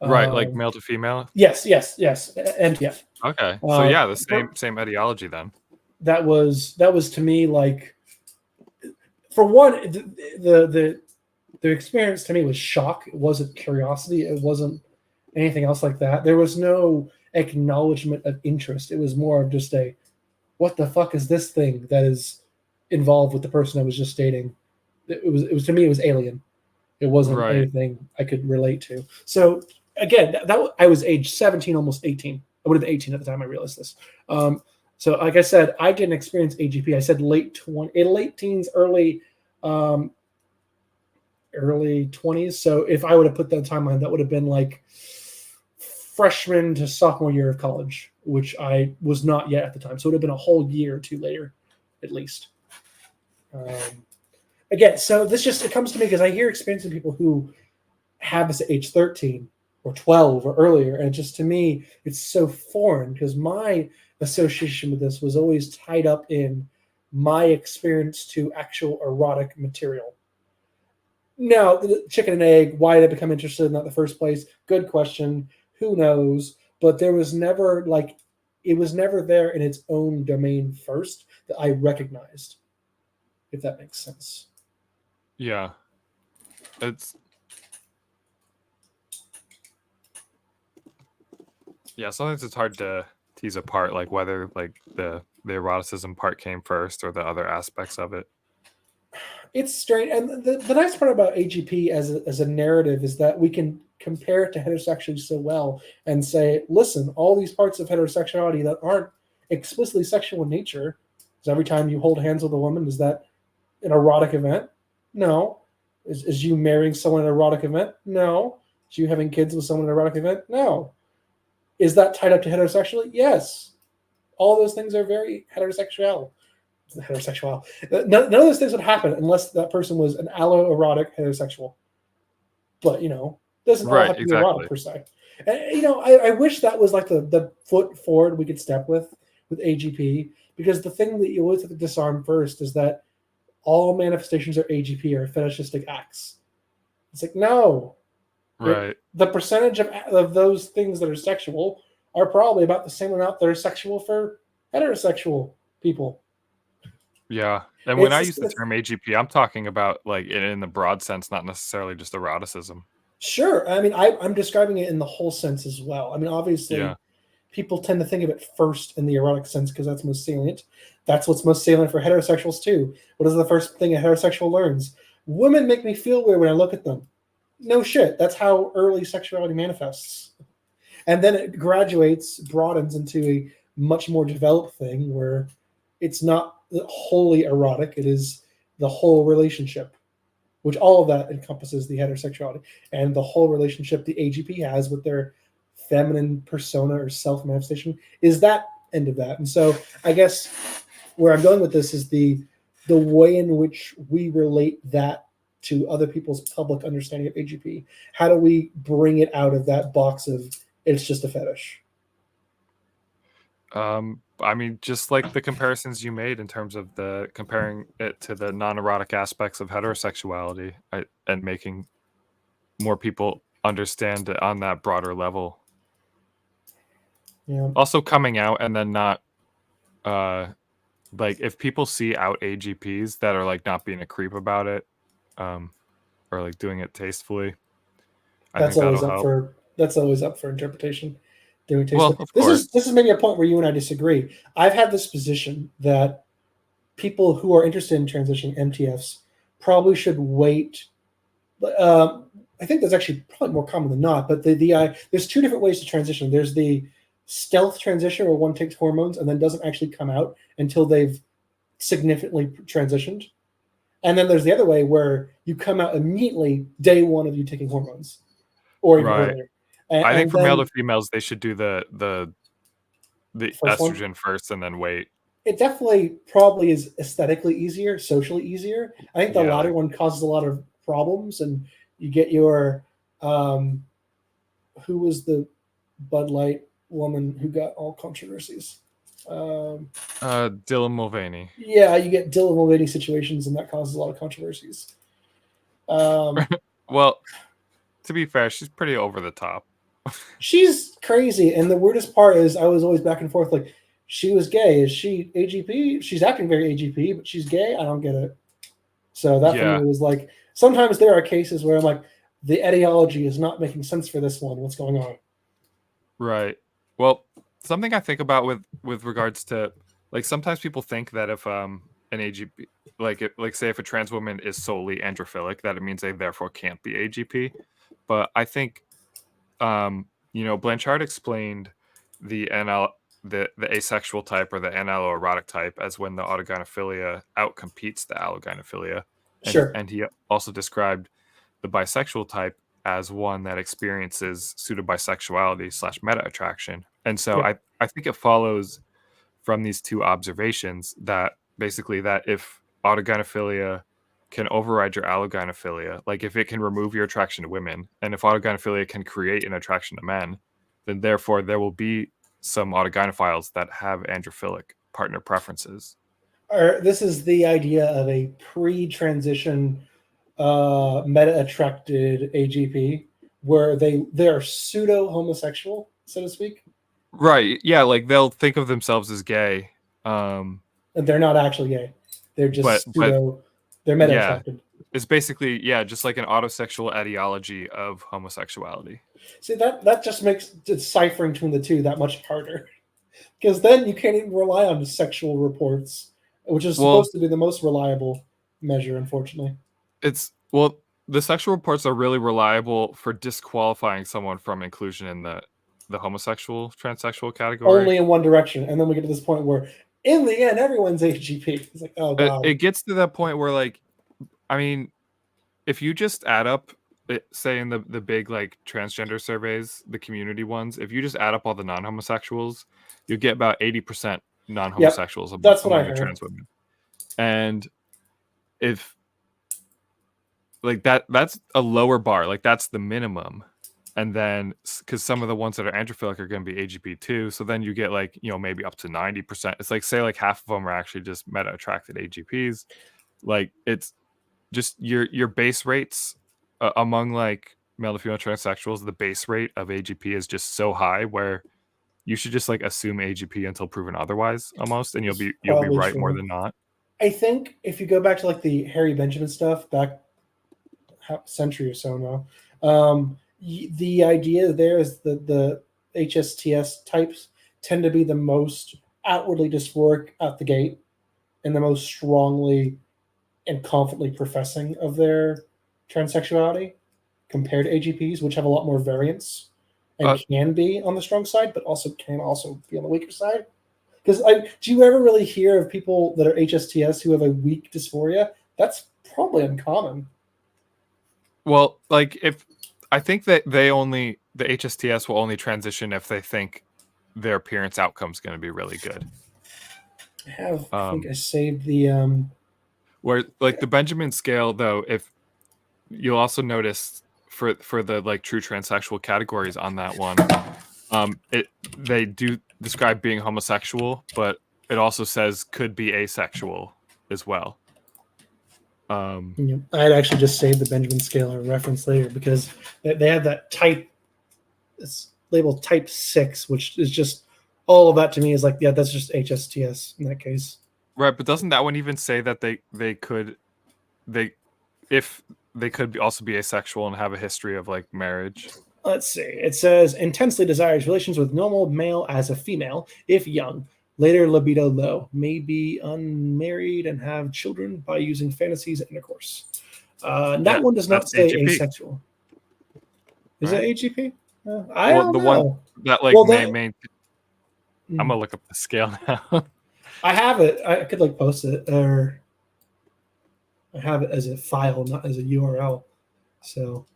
A: Right, like male to female?
B: Yes, and yeah.
A: Okay. So yeah, the same etiology then.
B: That was to me like, for one, the experience to me was shock. It wasn't curiosity. It wasn't anything else like that. There was no acknowledgement of interest. It was more of just a, what the fuck is this thing that is involved with the person I was just dating? It was to me, it was alien. It wasn't
A: Right.
B: anything I could relate to. So again, that I was age 17, almost 18. I would have been 18 at the time I realized this. So like I said, I didn't experience AGP. I said late teens, early 20s. So if I would have put that timeline, that would have been like freshman to sophomore year of college, which I was not yet at the time. So it would have been a whole year or two later, at least. Again, so it comes to me because I hear experiencing people who have this at age 13 or 12 or earlier, and just to me, it's so foreign because my association with this was always tied up in my experience to actual erotic material. Now, the chicken and egg, why did I become interested in that in the first place? Good question. Who knows? But there was never it was never there in its own domain first that I recognized, if that makes sense.
A: Yeah. Sometimes it's hard to tease apart, like whether like the eroticism part came first or the other aspects of it.
B: It's strange, and the nice part about AGP as a narrative is that we can compare it to heterosexuality so well and say, listen, all these parts of heterosexuality that aren't explicitly sexual in nature, is every time you hold hands with a woman, is that an erotic event? No. Is you marrying someone an erotic event? No. Is you having kids with someone an erotic event? No. Is that tied up to heterosexuality? Yes. All those things are very heterosexual. None of those things would happen unless that person was an alloerotic heterosexual. But doesn't all
A: Right,
B: have to be
A: exactly.
B: erotic per se. And I wish that was like the foot forward we could step with AGP, because the thing that you always have to disarm first is that all manifestations of AGP are fetishistic acts. It's like, no.
A: Right.
B: The percentage of those things that are sexual are probably about the same amount that are sexual for heterosexual people.
A: Yeah. And when I use the term AGP, I'm talking about like in the broad sense, not necessarily just eroticism.
B: Sure. I mean, I'm describing it in the whole sense as well. I mean, obviously,
A: Yeah.
B: people tend to think of it first in the erotic sense because that's most salient. That's what's most salient for heterosexuals too. What is the first thing a heterosexual learns? Women make me feel weird when I look at them. No shit. That's how early sexuality manifests. And then it graduates, broadens into a much more developed thing where it's not wholly erotic. It is the whole relationship, which all of that encompasses the heterosexuality and the whole relationship the AGP has with their feminine persona or self manifestation is that end of that. And so I guess where I'm going with this is the way in which we relate that to other people's public understanding of AGP. How do we bring it out of that box of it's just a fetish?
A: I mean, just like the comparisons you made in terms of the comparing it to the non-erotic aspects of heterosexuality, and making more people understand it on that broader level.
B: Yeah.
A: Also coming out and then not like if people see out AGPs that are like not being a creep about it, or like doing it tastefully, I
B: That's
A: think
B: always
A: that'll
B: up
A: help.
B: for interpretation. Doing
A: Well,
B: tastefully.
A: of
B: This
A: course.
B: is maybe a point where you and I disagree. I've had this position that people who are interested in transitioning MTFs probably should wait. Um, I think that's actually probably more common than not. But there's two different ways to transition. There's the stealth transition where one takes hormones and then doesn't actually come out until they've significantly transitioned. And then there's the other way where you come out immediately day one of you taking hormones, or even
A: Right.
B: earlier.
A: I think
B: And
A: for male to
B: then
A: females, they should do the
B: first one,
A: estrogen first and then wait.
B: it definitely probably is aesthetically easier, socially easier. I think the
A: Yeah,
B: latter
A: like
B: one causes a lot of problems, and you get your um, who was the Bud Light woman who got all controversies. Um,
A: Dylan Mulvaney.
B: yeah, you get Dylan Mulvaney situations, and that causes a lot of controversies. Um,
A: Well, to be fair, she's pretty over the top.
B: she's crazy, and the weirdest part is I was always back and forth like, she was gay. Is she AGP? She's acting very AGP, but she's gay. I don't get it. So that for
A: Yeah,
B: me was like, sometimes there are cases where I'm like, the etiology is not making sense for this one. What's going on?
A: right. Well, something I think about with regards to like sometimes people think that if an AGP like say if a trans woman is solely androphilic that it means they therefore can't be AGP. But I think Blanchard explained the the asexual type or the erotic type as when the autogynephilia outcompetes the allogynephilia.
B: Sure.
A: And he also described the bisexual type as one that experiences pseudo-bisexuality / meta-attraction. And so
B: Yeah.
A: I think it follows from these two observations that basically that if autogynephilia can override your allogynephilia, like if it can remove your attraction to women, and if autogynephilia can create an attraction to men, then therefore there will be some autogynephiles that have androphilic partner preferences.
B: This is the idea of a pre-transition meta-attracted AGP, where they are pseudo homosexual, so to speak,
A: Right. Yeah, like they'll think of themselves as gay.
B: and they're not actually gay. They're just
A: But
B: pseudo. They're
A: yeah,
B: meta-attracted.
A: it's basically just like an autosexual ideology of homosexuality.
B: See, that just makes deciphering between the two that much harder, because then you can't even rely on the sexual reports, which is
A: Well,
B: supposed to be the most reliable measure, unfortunately.
A: the sexual reports are really reliable for disqualifying someone from inclusion in the homosexual transsexual category.
B: Only in one direction, and then we get to this point where, in the end, everyone's AGP. It's like, oh
A: It
B: god.
A: gets to that point where, like, I mean, if you just add up, say in the big like transgender surveys, the community ones, if you just add up all the non-homosexuals, you get about 80%
B: Yep,
A: non-homosexuals
B: that's what I
A: among the
B: heard.
A: trans women. And if like that's a lower bar, like that's the minimum. And then because some of the ones that are androphilic are going to be AGP too, so then you get like maybe up to 90%. It's like say like half of them are actually just meta attracted AGPs. Like it's just your base rates among like male to female transsexuals, the base rate of AGP is just so high where you should just like assume AGP until proven otherwise almost, and
B: It's
A: you'll be
B: probably
A: right more
B: true.
A: than not.
B: I think if you go back to like the Harry Benjamin stuff back half century or so now, the idea there is that the HSTS types tend to be the most outwardly dysphoric out the gate and the most strongly and confidently professing of their transsexuality compared to AGPs, which have a lot more variance and
A: Uh,
B: can be on the strong side, but also can also be on the weaker side. Because do you ever really hear of people that are HSTS who have a weak dysphoria? That's probably uncommon.
A: well, like if I think that the HSTS will only transition if they think their appearance outcome is going to be really good.
B: I think I saved the
A: Where like the Benjamin scale though, if you'll also notice for the like true transsexual categories on that one, it they do describe being homosexual, but it also says could be asexual as well.
B: I had actually just saved the Benjamin scale or reference later because they have that type. It's labeled type 6, which is just all of that to me is like, yeah, that's just HSTS in that case.
A: Right, but doesn't that one even say that they could they if they could also be asexual and have a history of like marriage?
B: Let's see. It says intensely desires relations with normal male as a female if young. Later libido low. May be unmarried and have children by using fantasies and intercourse.
A: Yeah,
B: That one does not
A: that's
B: say
A: AGP,
B: asexual. Is it
A: right?
B: AGP? I
A: Well,
B: don't
A: the one
B: know.
A: that like
B: Well,
A: main I'm
B: mm,
A: gonna look up the scale now.
B: I have it. I could like post it, or I have it as a file, not as a URL. So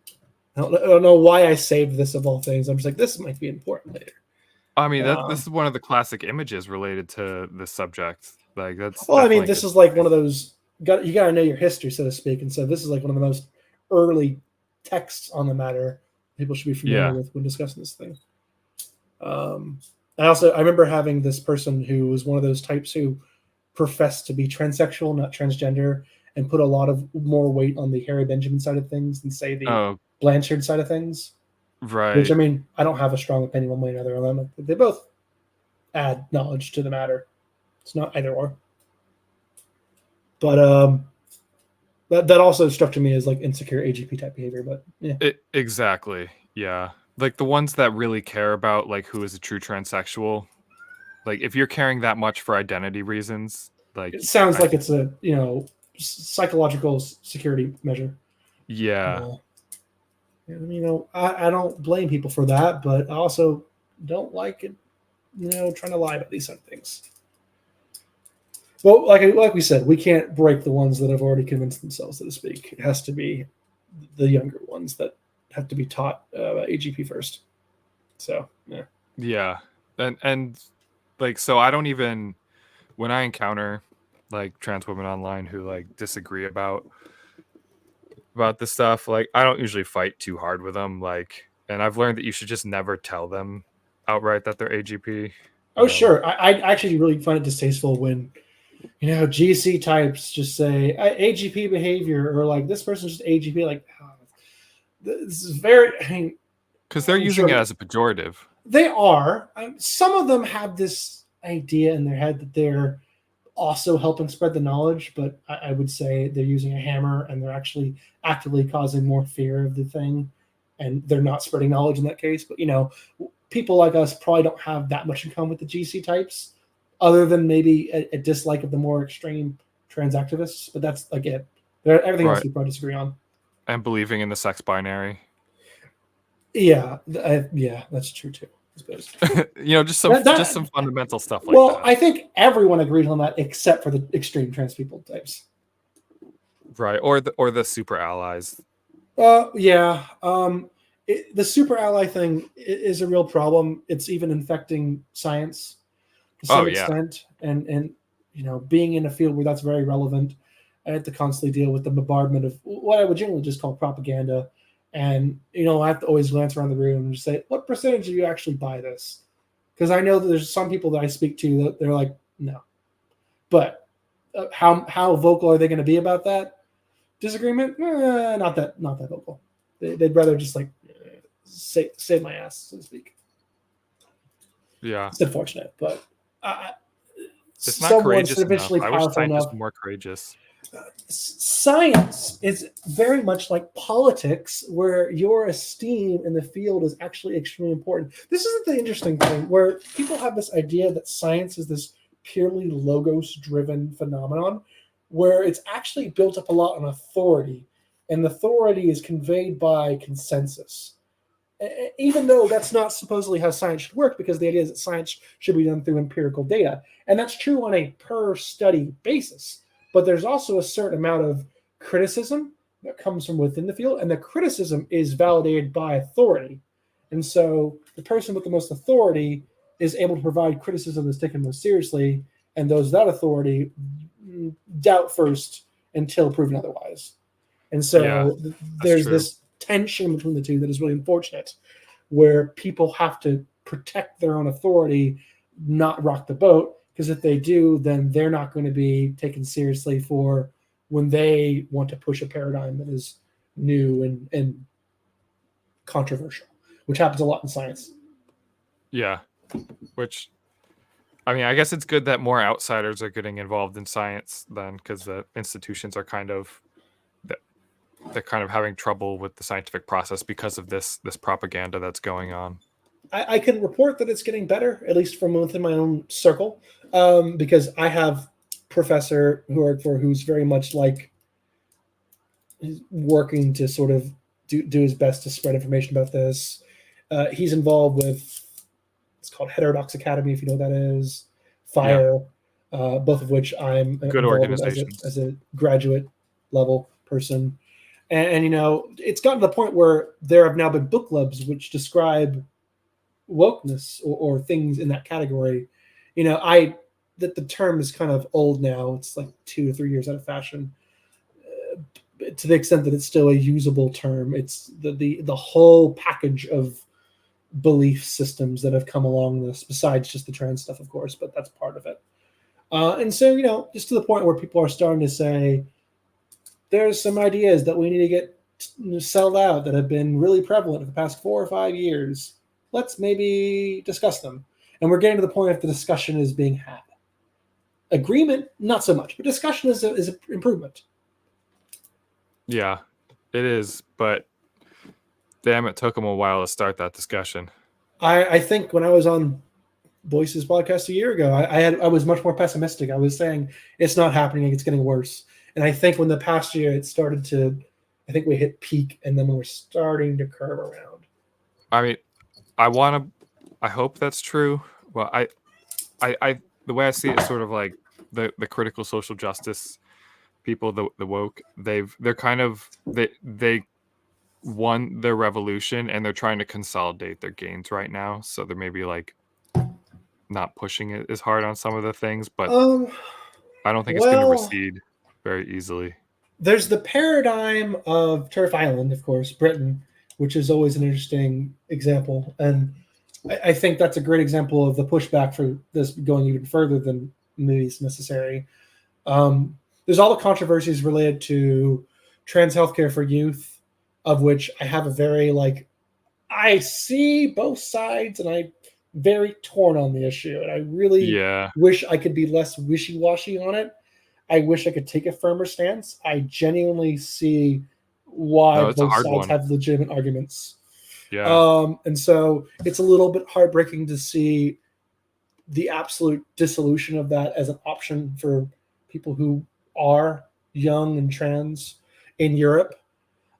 B: I don't know why I saved this of all things. I'm just like, this might be important later.
A: I mean, that this
B: Um,
A: is one of the classic images related to this subject. Like that's
B: well, I mean,
A: definitely
B: this
A: good
B: is like one
A: study.
B: of those you got to know your history, so to speak, and so this is like one of the most early texts on the matter people should be familiar
A: Yeah.
B: with when discussing this thing. Um, I remember having this person who was one of those types who professed to be transsexual, not transgender, and put a lot of more weight on the Harry Benjamin side of things than say the
A: Oh,
B: Blanchard side of things. Which I
A: right.
B: mean, I don't have a strong opinion one way or another on them. They both add knowledge to the matter. It's not either or. But that also struck to me as like insecure AGP type behavior. But yeah,
A: Exactly. Yeah. Like the ones that really care about like who is a true transsexual. Like if you're caring that much for identity reasons,
B: it
A: like
B: sounds
A: I
B: like it's a psychological security measure.
A: yeah.
B: And, I don't blame people for that, but I also don't like it trying to lie about these sort of things. Well, like we said, we can't break the ones that have already convinced themselves, so to speak. It has to be the younger ones that have to be taught AGP first. So
A: Yeah, and like, so I don't even, when I encounter like trans women online who like disagree about this stuff, like I don't usually fight too hard with them. Like, and I've learned that you should just never tell them outright that they're AGP.
B: Oh, sure. I actually really find it distasteful when, GC types just say AGP behavior, or like this person's just AGP. Like, this is very. I mean,
A: because they're using it as a pejorative.
B: They are. Some of them have this idea in their head that they're also helping spread the knowledge, but I would say they're using a hammer and they're actually actively causing more fear of the thing, and they're not spreading knowledge in that case. But people like us probably don't have that much in common with the GC types, other than maybe a dislike of the more extreme trans activists. But that's like it. Everything else we probably disagree on.
A: And believing in the sex binary.
B: Yeah, that's true too, I suppose.
A: Just some fundamental stuff like that.
B: Well, I think everyone agrees on that except for the extreme trans people types.
A: Right, or the super allies.
B: Yeah. The super ally thing is a real problem. It's even infecting science to some extent, and being in a field where that's very relevant, I have to constantly deal with the bombardment of what I would generally just call propaganda. And I have to always glance around the room and just say, what percentage of you actually buy this? Because I know that there's some people that I speak to that they're like, no. But how vocal are they going to be about that disagreement? Not that vocal. They'd rather just like save my ass, so to speak.
A: Yeah,
B: it's unfortunate, but
A: it's not courageous enough. I wish scientists were more courageous.
B: Science is very much like politics, where your esteem in the field is actually extremely important. This isn't the interesting thing, where people have this idea that science is this purely logos-driven phenomenon, where it's actually built up a lot on authority, and the authority is conveyed by consensus. Even though that's not supposedly how science should work, because the idea is that science should be done through empirical data. And that's true on a per study basis. But there's also a certain amount of criticism that comes from within the field, and the criticism is validated by authority. And so the person with the most authority is able to provide criticism that's taken most seriously, and those without authority doubt first until proven otherwise. And so there's this tension between the two that is really unfortunate, where people have to protect their own authority, not rock the boat, because if they do, then they're not going to be taken seriously for when they want to push a paradigm that is new and controversial, which happens a lot in science.
A: Yeah, which, I mean, I guess it's good that more outsiders are getting involved in science then, because the institutions are kind of they're kind of having trouble with the scientific process because of this propaganda that's going on.
B: I can report that it's getting better, at least from within my own circle, because I have a professor who I work for who's very much like working to sort of do his best to spread information about this. He's involved with, it's called Heterodox Academy, if you know what that is, FIRE, both of which I'm
A: good organizations
B: as a graduate level person. And it's gotten to the point where there have now been book clubs which describe wokeness or things in that category. That the term is kind of old now. It's like 2 or 3 years out of fashion. To the extent that it's still a usable term, it's the whole package of belief systems that have come along this, besides just the trans stuff, of course, but that's part of it. And so, just to the point where people are starting to say, there's some ideas that we need to get settled out that have been really prevalent for the past 4 or 5 years. Let's maybe discuss them. And we're getting to the point if the discussion is being had. Agreement, not so much, but discussion is an improvement.
A: Yeah, it is, but damn, it took them a while to start that discussion.
B: I think when I was on Voices podcast a year ago, I was much more pessimistic. I was saying it's not happening, it's getting worse. And I think when the past year it started to, I think we hit peak, and then we're starting to curve around.
A: I mean, I hope that's true, Well, I the way I see it is sort of like the critical social justice people, the woke. They're kind of they won their revolution and they're trying to consolidate their gains right now. So they're maybe like not pushing it as hard on some of the things, but
B: Um,
A: I don't think it's going to
B: well,
A: recede very easily.
B: there's the paradigm of Turf Island, of course, Britain, which is always an interesting example. And I think that's a great example of the pushback for this going even further than maybe is necessary. There's all the controversies related to trans healthcare for youth, of which I have a very I see both sides and I'm very torn on the issue. And I really
A: Yeah.
B: wish I could be less wishy washy on it. I wish I could take a firmer stance. I genuinely see why
A: No, it's a
B: both
A: hard
B: sides
A: one.
B: have legitimate arguments.
A: Yeah.
B: And so it's a little bit heartbreaking to see the absolute dissolution of that as an option for people who are young and trans in Europe.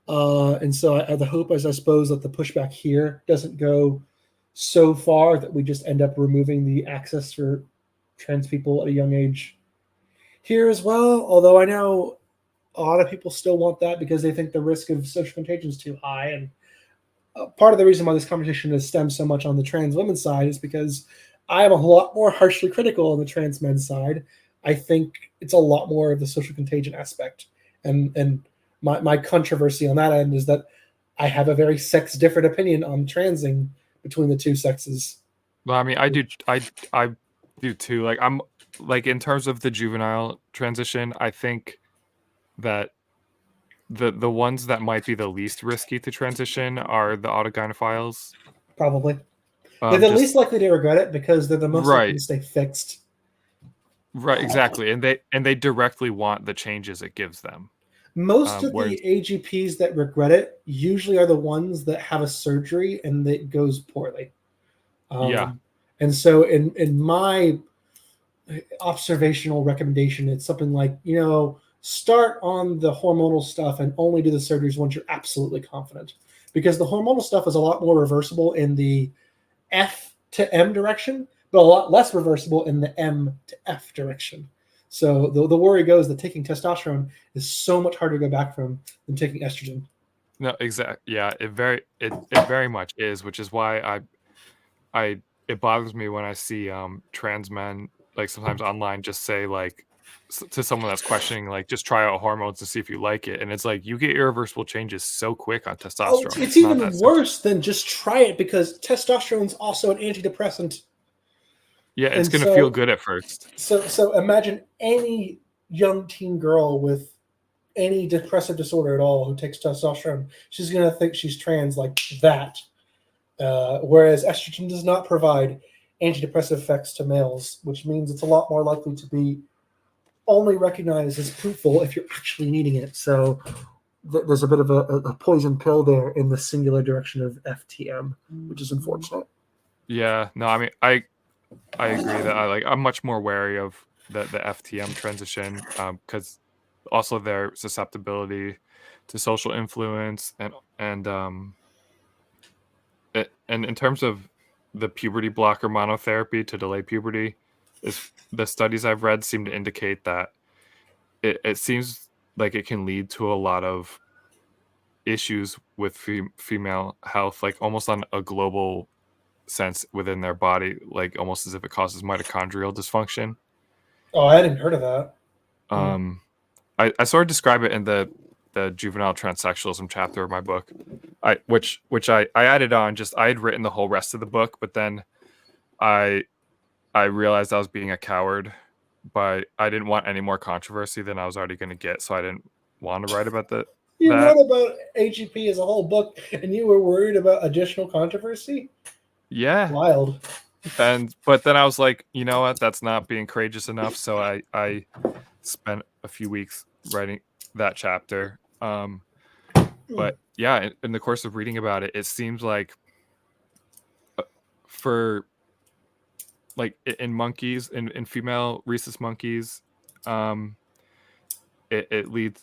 B: And so the hope is, I suppose, that the pushback here doesn't go so far that we just end up removing the access for trans people at a young age here as well. Although I know a lot of people still want that because they think the risk of social contagion is too high. And part of the reason why this conversation has stemmed so much on the trans women's side is because I am a lot more harshly critical on the trans men's side. I think it's a lot more of the social contagion aspect. And my controversy on that end is that I have a very sex different opinion on transing between the two sexes.
A: Well, I mean, I do too. Like I'm like in terms of the juvenile transition, I think that the ones that might be the least risky to transition are the autogynephiles.
B: Probably. They're the
A: Just
B: least likely to regret it because they're the most likely
A: right,
B: to stay fixed.
A: right, exactly, and they directly want the changes it gives them.
B: Most of
A: Whereas,
B: the AGPs that regret it usually are the ones that have a surgery and it goes poorly.
A: yeah,
B: And so, in my observational recommendation, it's something like, start on the hormonal stuff and only do the surgeries once you're absolutely confident, because the hormonal stuff is a lot more reversible in the F to M direction, but a lot less reversible in the M to F direction. So the worry goes that taking testosterone is so much harder to go back from than taking estrogen.
A: no, exact, yeah, it very much is, which is why I it bothers me when I see trans men like sometimes online just say like to someone that's questioning like just try out hormones to see if you like it, and it's like you get irreversible changes so quick on
B: Oh,
A: testosterone.
B: it's
A: It's not
B: even
A: that simple.
B: worse than just try it because testosterone is also an antidepressant.
A: Yeah, it's
B: And
A: gonna feel
B: so
A: good at first.
B: so imagine any young teen girl with any depressive disorder at all who takes testosterone, she's going to think she's trans like that. Whereas estrogen does not provide antidepressive effects to males, which means it's a lot more likely to be only recognized as fruitful if you're actually needing it. So there's a bit of a poison pill there in the singular direction of FTM, which is unfortunate.
A: Yeah, no, I mean I agree that I'm much more wary of the FTM transition because also their susceptibility to social influence and in terms of the puberty blocker monotherapy to delay puberty, is the studies I've read seem to indicate that it seems like it can lead to a lot of issues with female health, like almost on a global sense within their body, like almost as if it causes mitochondrial dysfunction.
B: Oh, I hadn't heard of that. Hmm.
A: Um, I sort of describe it in the juvenile transsexualism chapter of my book. I added on just I had written the whole rest of the book, but then I I realized I was being a coward, but I didn't want any more controversy than I was already going to get, so I didn't want to write about
B: You
A: that.
B: wrote about AGP as a whole book, and you were worried about additional controversy?
A: Yeah,
B: Wild.
A: but then I was like, you know what? That's not being courageous enough. So I spent a few weeks writing that chapter.
B: Hmm.
A: But yeah, in the course of reading about it, it seems like for like in monkeys, in female rhesus monkeys, um, it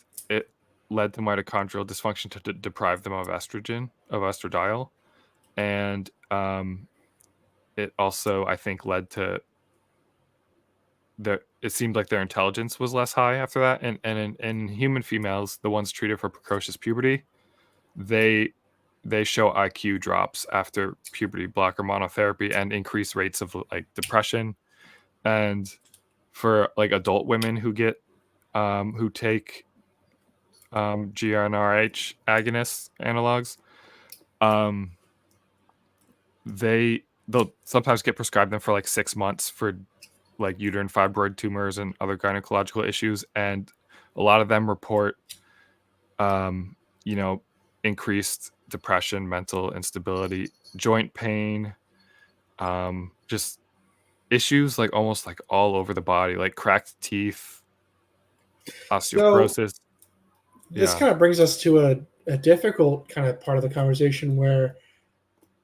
A: led to mitochondrial dysfunction to deprive them of estrogen, of estradiol, and it also, I think, led to it seemed like their intelligence was less high after that. And in human females, the ones treated for precocious puberty, they show IQ drops after puberty blocker monotherapy and increased rates of like depression. And for like adult women who get who take GnRH agonists analogs, um, they'll sometimes get prescribed them for like 6 months for like uterine fibroid tumors and other gynecological issues, and a lot of them report um, you know, increased depression, mental instability, joint pain, just issues like almost like all over the body, like cracked teeth,
B: So
A: osteoporosis.
B: this
A: Yeah.
B: kind of brings us to a difficult kind of part of the conversation where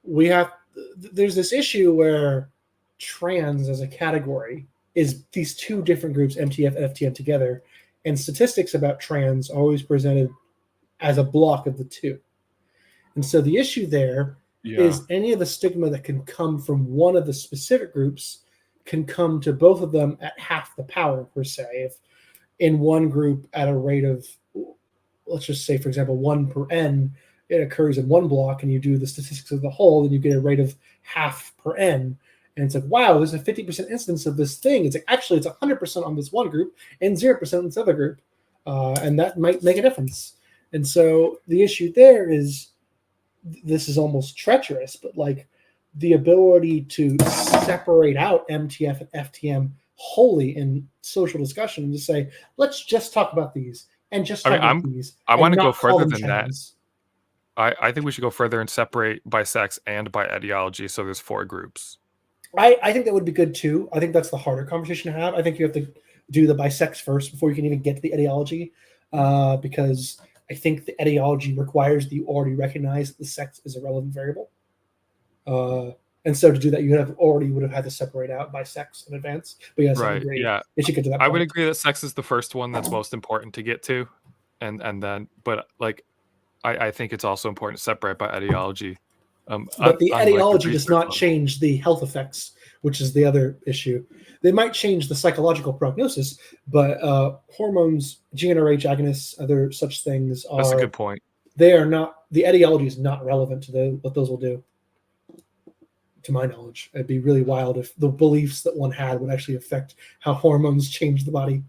B: we have there's this issue where trans as a category is these two different groups, MTF and FTM together, and statistics about trans are always presented as a block of the two. And so the issue there
A: Yeah.
B: is any of the stigma that can come from one of the specific groups can come to both of them at half the power, per se. If in one group at a rate of, let's just say, for example, 1 per n, it occurs in one block, and you do the statistics of the whole, then you get a rate of half per n. And it's like, wow, there's a 50% instance of this thing. It's like, actually, it's 100% on this one group and 0% on this other group. And that might make a difference. And so the issue there is, this is almost treacherous, but like the ability to separate out MTF and FTM wholly in social discussion and just say, let's just talk about these and just
A: I
B: talk
A: mean,
B: about these
A: I
B: and
A: want to go
B: not call
A: further
B: them
A: than that.
B: trans.
A: I think we should go further and separate by sex and by etiology. So there's 4 groups.
B: I think that would be good too. I think that's the harder conversation to have. I think you have to do the bisex first before you can even get to the etiology, because I think the etiology requires that you already recognize that the sex is a relevant variable. And so to do that, you would have had to separate out by sex in advance. But yes, I
A: Right.
B: agree.
A: Yeah.
B: It should get to that
A: I would
B: point.
A: agree that sex is the first one that's most important to get to. And then, but like, I think it's also important to separate by etiology.
B: But the
A: On like the
B: etiology does
A: research
B: not
A: level.
B: change the health effects, which is the other issue. They might change the psychological prognosis, but hormones, GnRH agonists, other such things
A: That's a good
B: are,
A: point.
B: they are not, the etiology is not relevant to what those will do, to my knowledge. It'd be really wild if the beliefs that one had would actually affect how hormones change the body.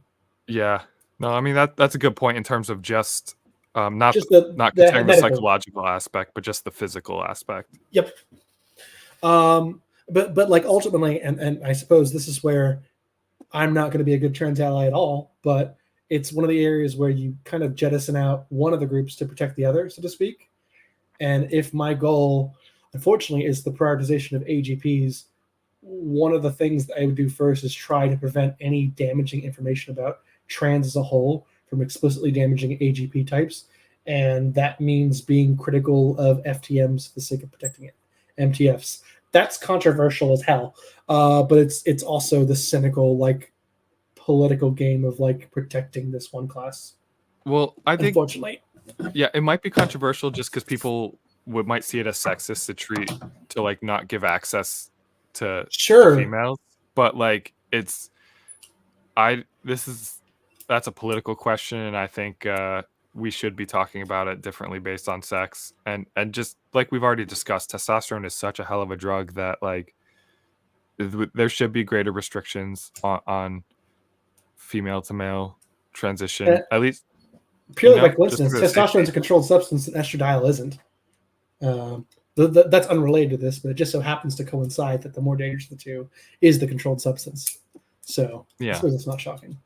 A: Yeah. No, I mean that's a good point in terms of just
B: Just the
A: considering the
B: medical.
A: psychological aspect, but just the physical aspect.
B: Yep. But like ultimately, and I suppose this is where I'm not going to be a good trans ally at all, but it's one of the areas where you kind of jettison out one of the groups to protect the other, so to speak. And if my goal, unfortunately, is the prioritization of AGPs, one of the things that I would do first is try to prevent any damaging information about trans as a whole from explicitly damaging AGP types. And that means being critical of FTMs for the sake of protecting it, MTFs. That's controversial as hell, but it's also the cynical, like, political game of like protecting this one class.
A: Well, I think
B: Unfortunately,
A: yeah, it might be controversial just because people might see it as sexist to like not give access to
B: sure.
A: females, but like it's I this is that's a political question, and I think we should be talking about it differently based on sex. And just like we've already discussed, testosterone is such a hell of a drug that like there should be greater restrictions on female to male
B: And
A: transition, at least
B: purely by
A: just
B: coincidence,
A: for the
B: testosterone is
A: safety.
B: a controlled substance and estradiol isn't. Um, that's unrelated to this, but it just so happens to coincide that the more dangerous of the two is the controlled substance. So I
A: Yeah,
B: suppose it's not shocking.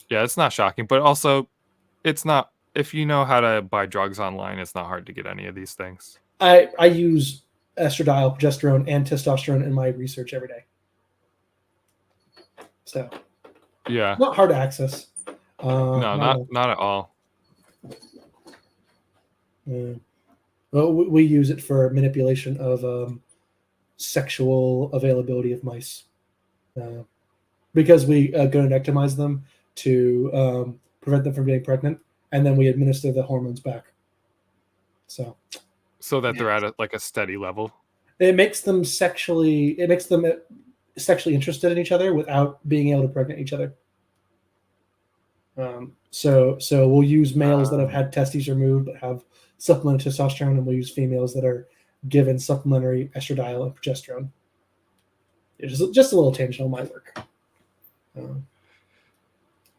A: yeah, it's not shocking, but also it's not if you know how to buy drugs online, it's not hard to get any of these things.
B: I use estradiol, progesterone, and testosterone in my research every day. So
A: Yeah,
B: not hard to access.
A: no,
B: Not at all.
A: not at all.
B: Well, we use it for manipulation of sexual availability of mice, because we gonadectomize them to prevent them from getting pregnant, and then we administer the hormones back. So
A: So that
B: yeah,
A: they're at like a steady level.
B: It makes them sexually interested in each other without being able to pregnant each other. So we'll use males that have had testes removed but have supplemental testosterone, and we'll use females that are given supplementary estradiol and progesterone. It's just a little tangent on my work.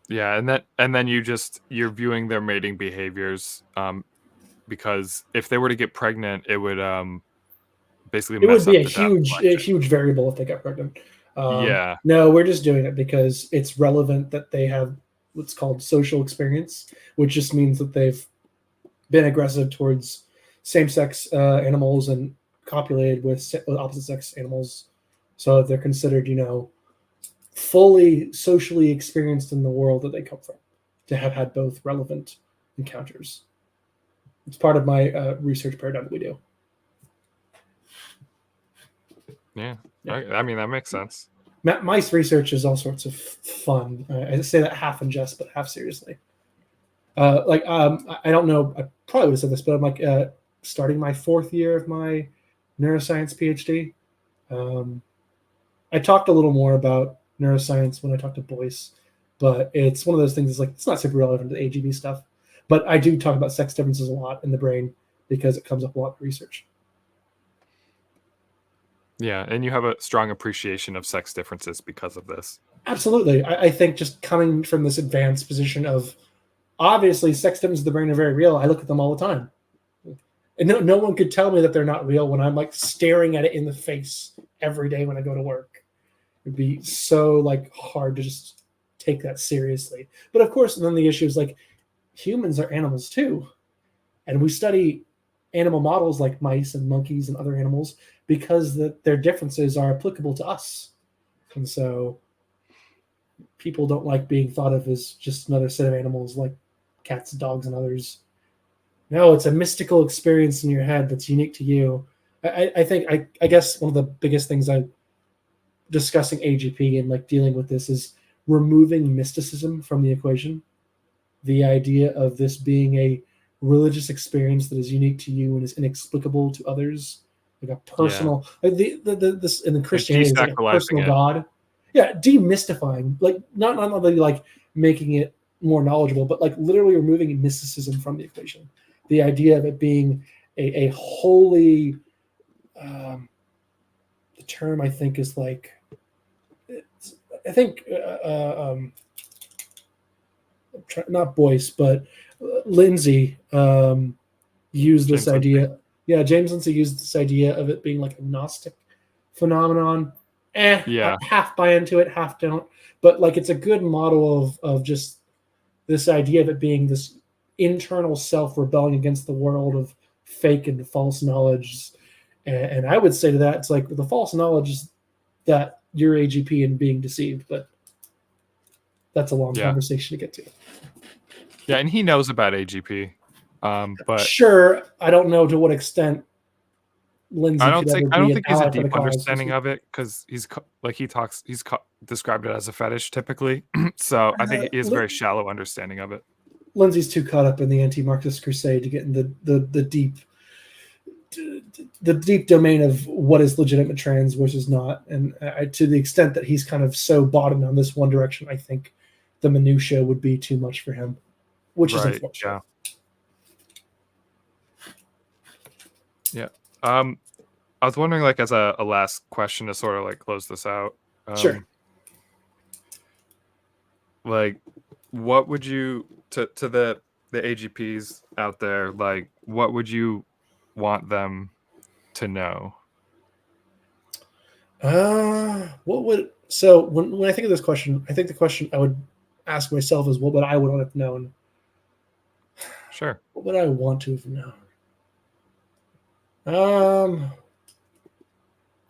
A: Yeah, and then you're viewing their mating behaviors, because if they were to get pregnant, it would basically
B: It would
A: mess
B: be
A: up
B: a
A: the data collection.
B: huge variable if they got pregnant.
A: Yeah,
B: No, we're just doing it because it's relevant that they have what's called social experience, which just means that they've been aggressive towards same-sex animals and copulated with opposite-sex animals, so they're considered, fully socially experienced in the world that they come from, to have had both relevant encounters. It's part of my research paradigm that we do.
A: yeah. I mean, that makes sense.
B: Mice research is all sorts of fun. I say that half in jest, but half seriously. I don't know. I probably would have said this, but I'm starting my 4th year of my neuroscience PhD. I talked a little more about neuroscience when I talked to Boyce, but it's one of those things. It's not super relevant to the AGB stuff. But I do talk about sex differences a lot in the brain because it comes up a lot in research.
A: Yeah, and you have a strong appreciation of sex differences because of this.
B: Absolutely. I think just coming from this advanced position of obviously sex differences of the brain are very real. I look at them all the time. And no one could tell me that they're not real when I'm staring at it in the face every day when I go to work. It'd be so hard to just take that seriously. But of course, then the issue is humans are animals too. And we study animal models like mice and monkeys and other animals because their differences are applicable to us. And so people don't like being thought of as just another set of animals like cats, dogs, and others. No, it's a mystical experience in your head that's unique to you. I guess one of the biggest things I'm discussing AGP and dealing with this is removing mysticism from the equation. The idea of this being a religious experience that is unique to you and is inexplicable to others, a personal, this in the Christianity is a personal God. Yeah, demystifying, not only making it more knowledgeable, but literally removing mysticism from the equation. The idea of it being a holy, the term I think is not Boyce, but Lindsay used this idea. Yeah, James Lindsay used this idea of it being a Gnostic phenomenon. I half buy into it, half don't. But it's a good model of just this idea of it being this internal self rebelling against the world of fake and false knowledge. And I would say to that, it's the false knowledge is that you're AGP and being deceived, but that's a long conversation to get to.
A: Yeah, and he knows about AGP, but
B: sure, I don't know to what extent Lindsay
A: I don't think he's a deep
B: cause.
A: understanding of it because he's described it as a fetish typically. So I think he has a very shallow understanding of it.
B: Lindsay's too caught up in the anti-Marxist crusade to get in the deep domain of what is legitimate trans versus not, and to the extent that he's kind of so bottomed on this one direction, I think the minutia would be too much for him, which is unfortunate.
A: Yeah. I was wondering, as a last question to sort of close this out.
B: Sure.
A: What would you to the AGPs out there, what would you want them to know?
B: When I think of this question, I think the question I would ask myself is, what would I want to have known?
A: Sure.
B: What would I want to have known?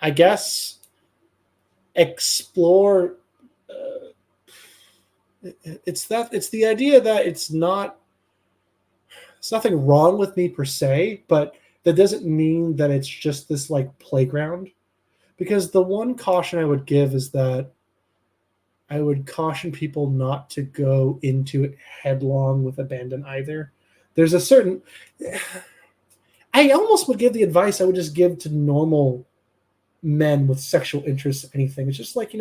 B: I guess explore. It's the idea that it's nothing wrong with me per se, but that doesn't mean that it's just this playground. Because the one caution I would give is that I would caution people not to go into it headlong with abandon either. There's a certain, I almost would give the advice I would just give to normal men with sexual interests, anything. It's just like,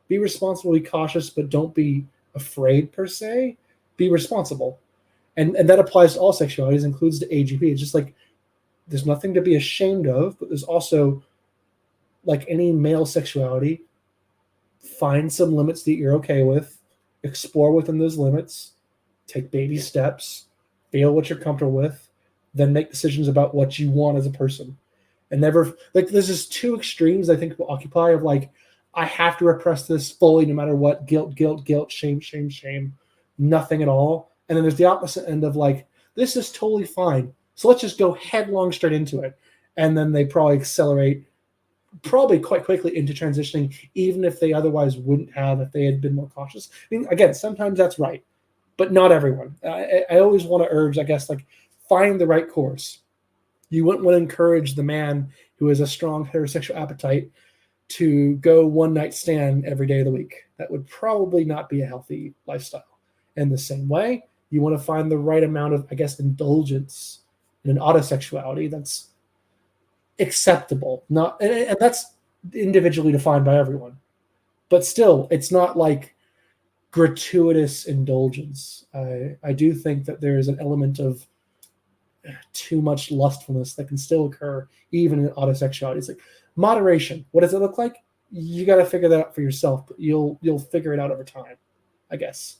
B: be responsible, be cautious, but don't be afraid per se. Be responsible. And that applies to all sexualities, includes the AGP. It's just like there's nothing to be ashamed of, but there's also, like any male sexuality, find some limits that you're okay with, explore within those limits, take baby steps, feel what you're comfortable with, then make decisions about what you want as a person. And never, like, there's just two extremes I think will occupy of like, I have to repress this fully no matter what, guilt, shame, nothing at all. And then there's the opposite end of like, this is totally fine. So let's just go headlong straight into it. And then they probably accelerate probably quite quickly into transitioning, even if they otherwise wouldn't have if they had been more cautious. I mean, again, sometimes that's right, but not everyone. I always want to urge, I guess, like, find the right course. You wouldn't want to encourage the man who has a strong heterosexual appetite to go one night stand every day of the week. That would probably not be a healthy lifestyle. In the same way, you want to find the right amount of, I guess, indulgence in an autosexuality that's acceptable. Not, and that's individually defined by everyone. But still, it's not like gratuitous indulgence. I do think that there is an element of too much lustfulness that can still occur even in autosexuality. It's like moderation. What does it look like? You got to figure that out for yourself, but you'll figure it out over time, I guess.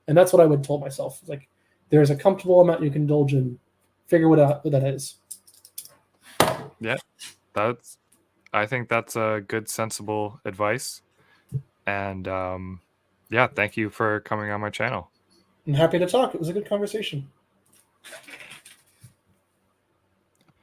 B: And that's what I would tell myself. It's like, there's a comfortable amount you can indulge in. Figure what that is.
A: Yeah, I think that's a good, sensible advice. And yeah, thank you for coming on my channel.
B: I'm happy to talk. It was a good conversation.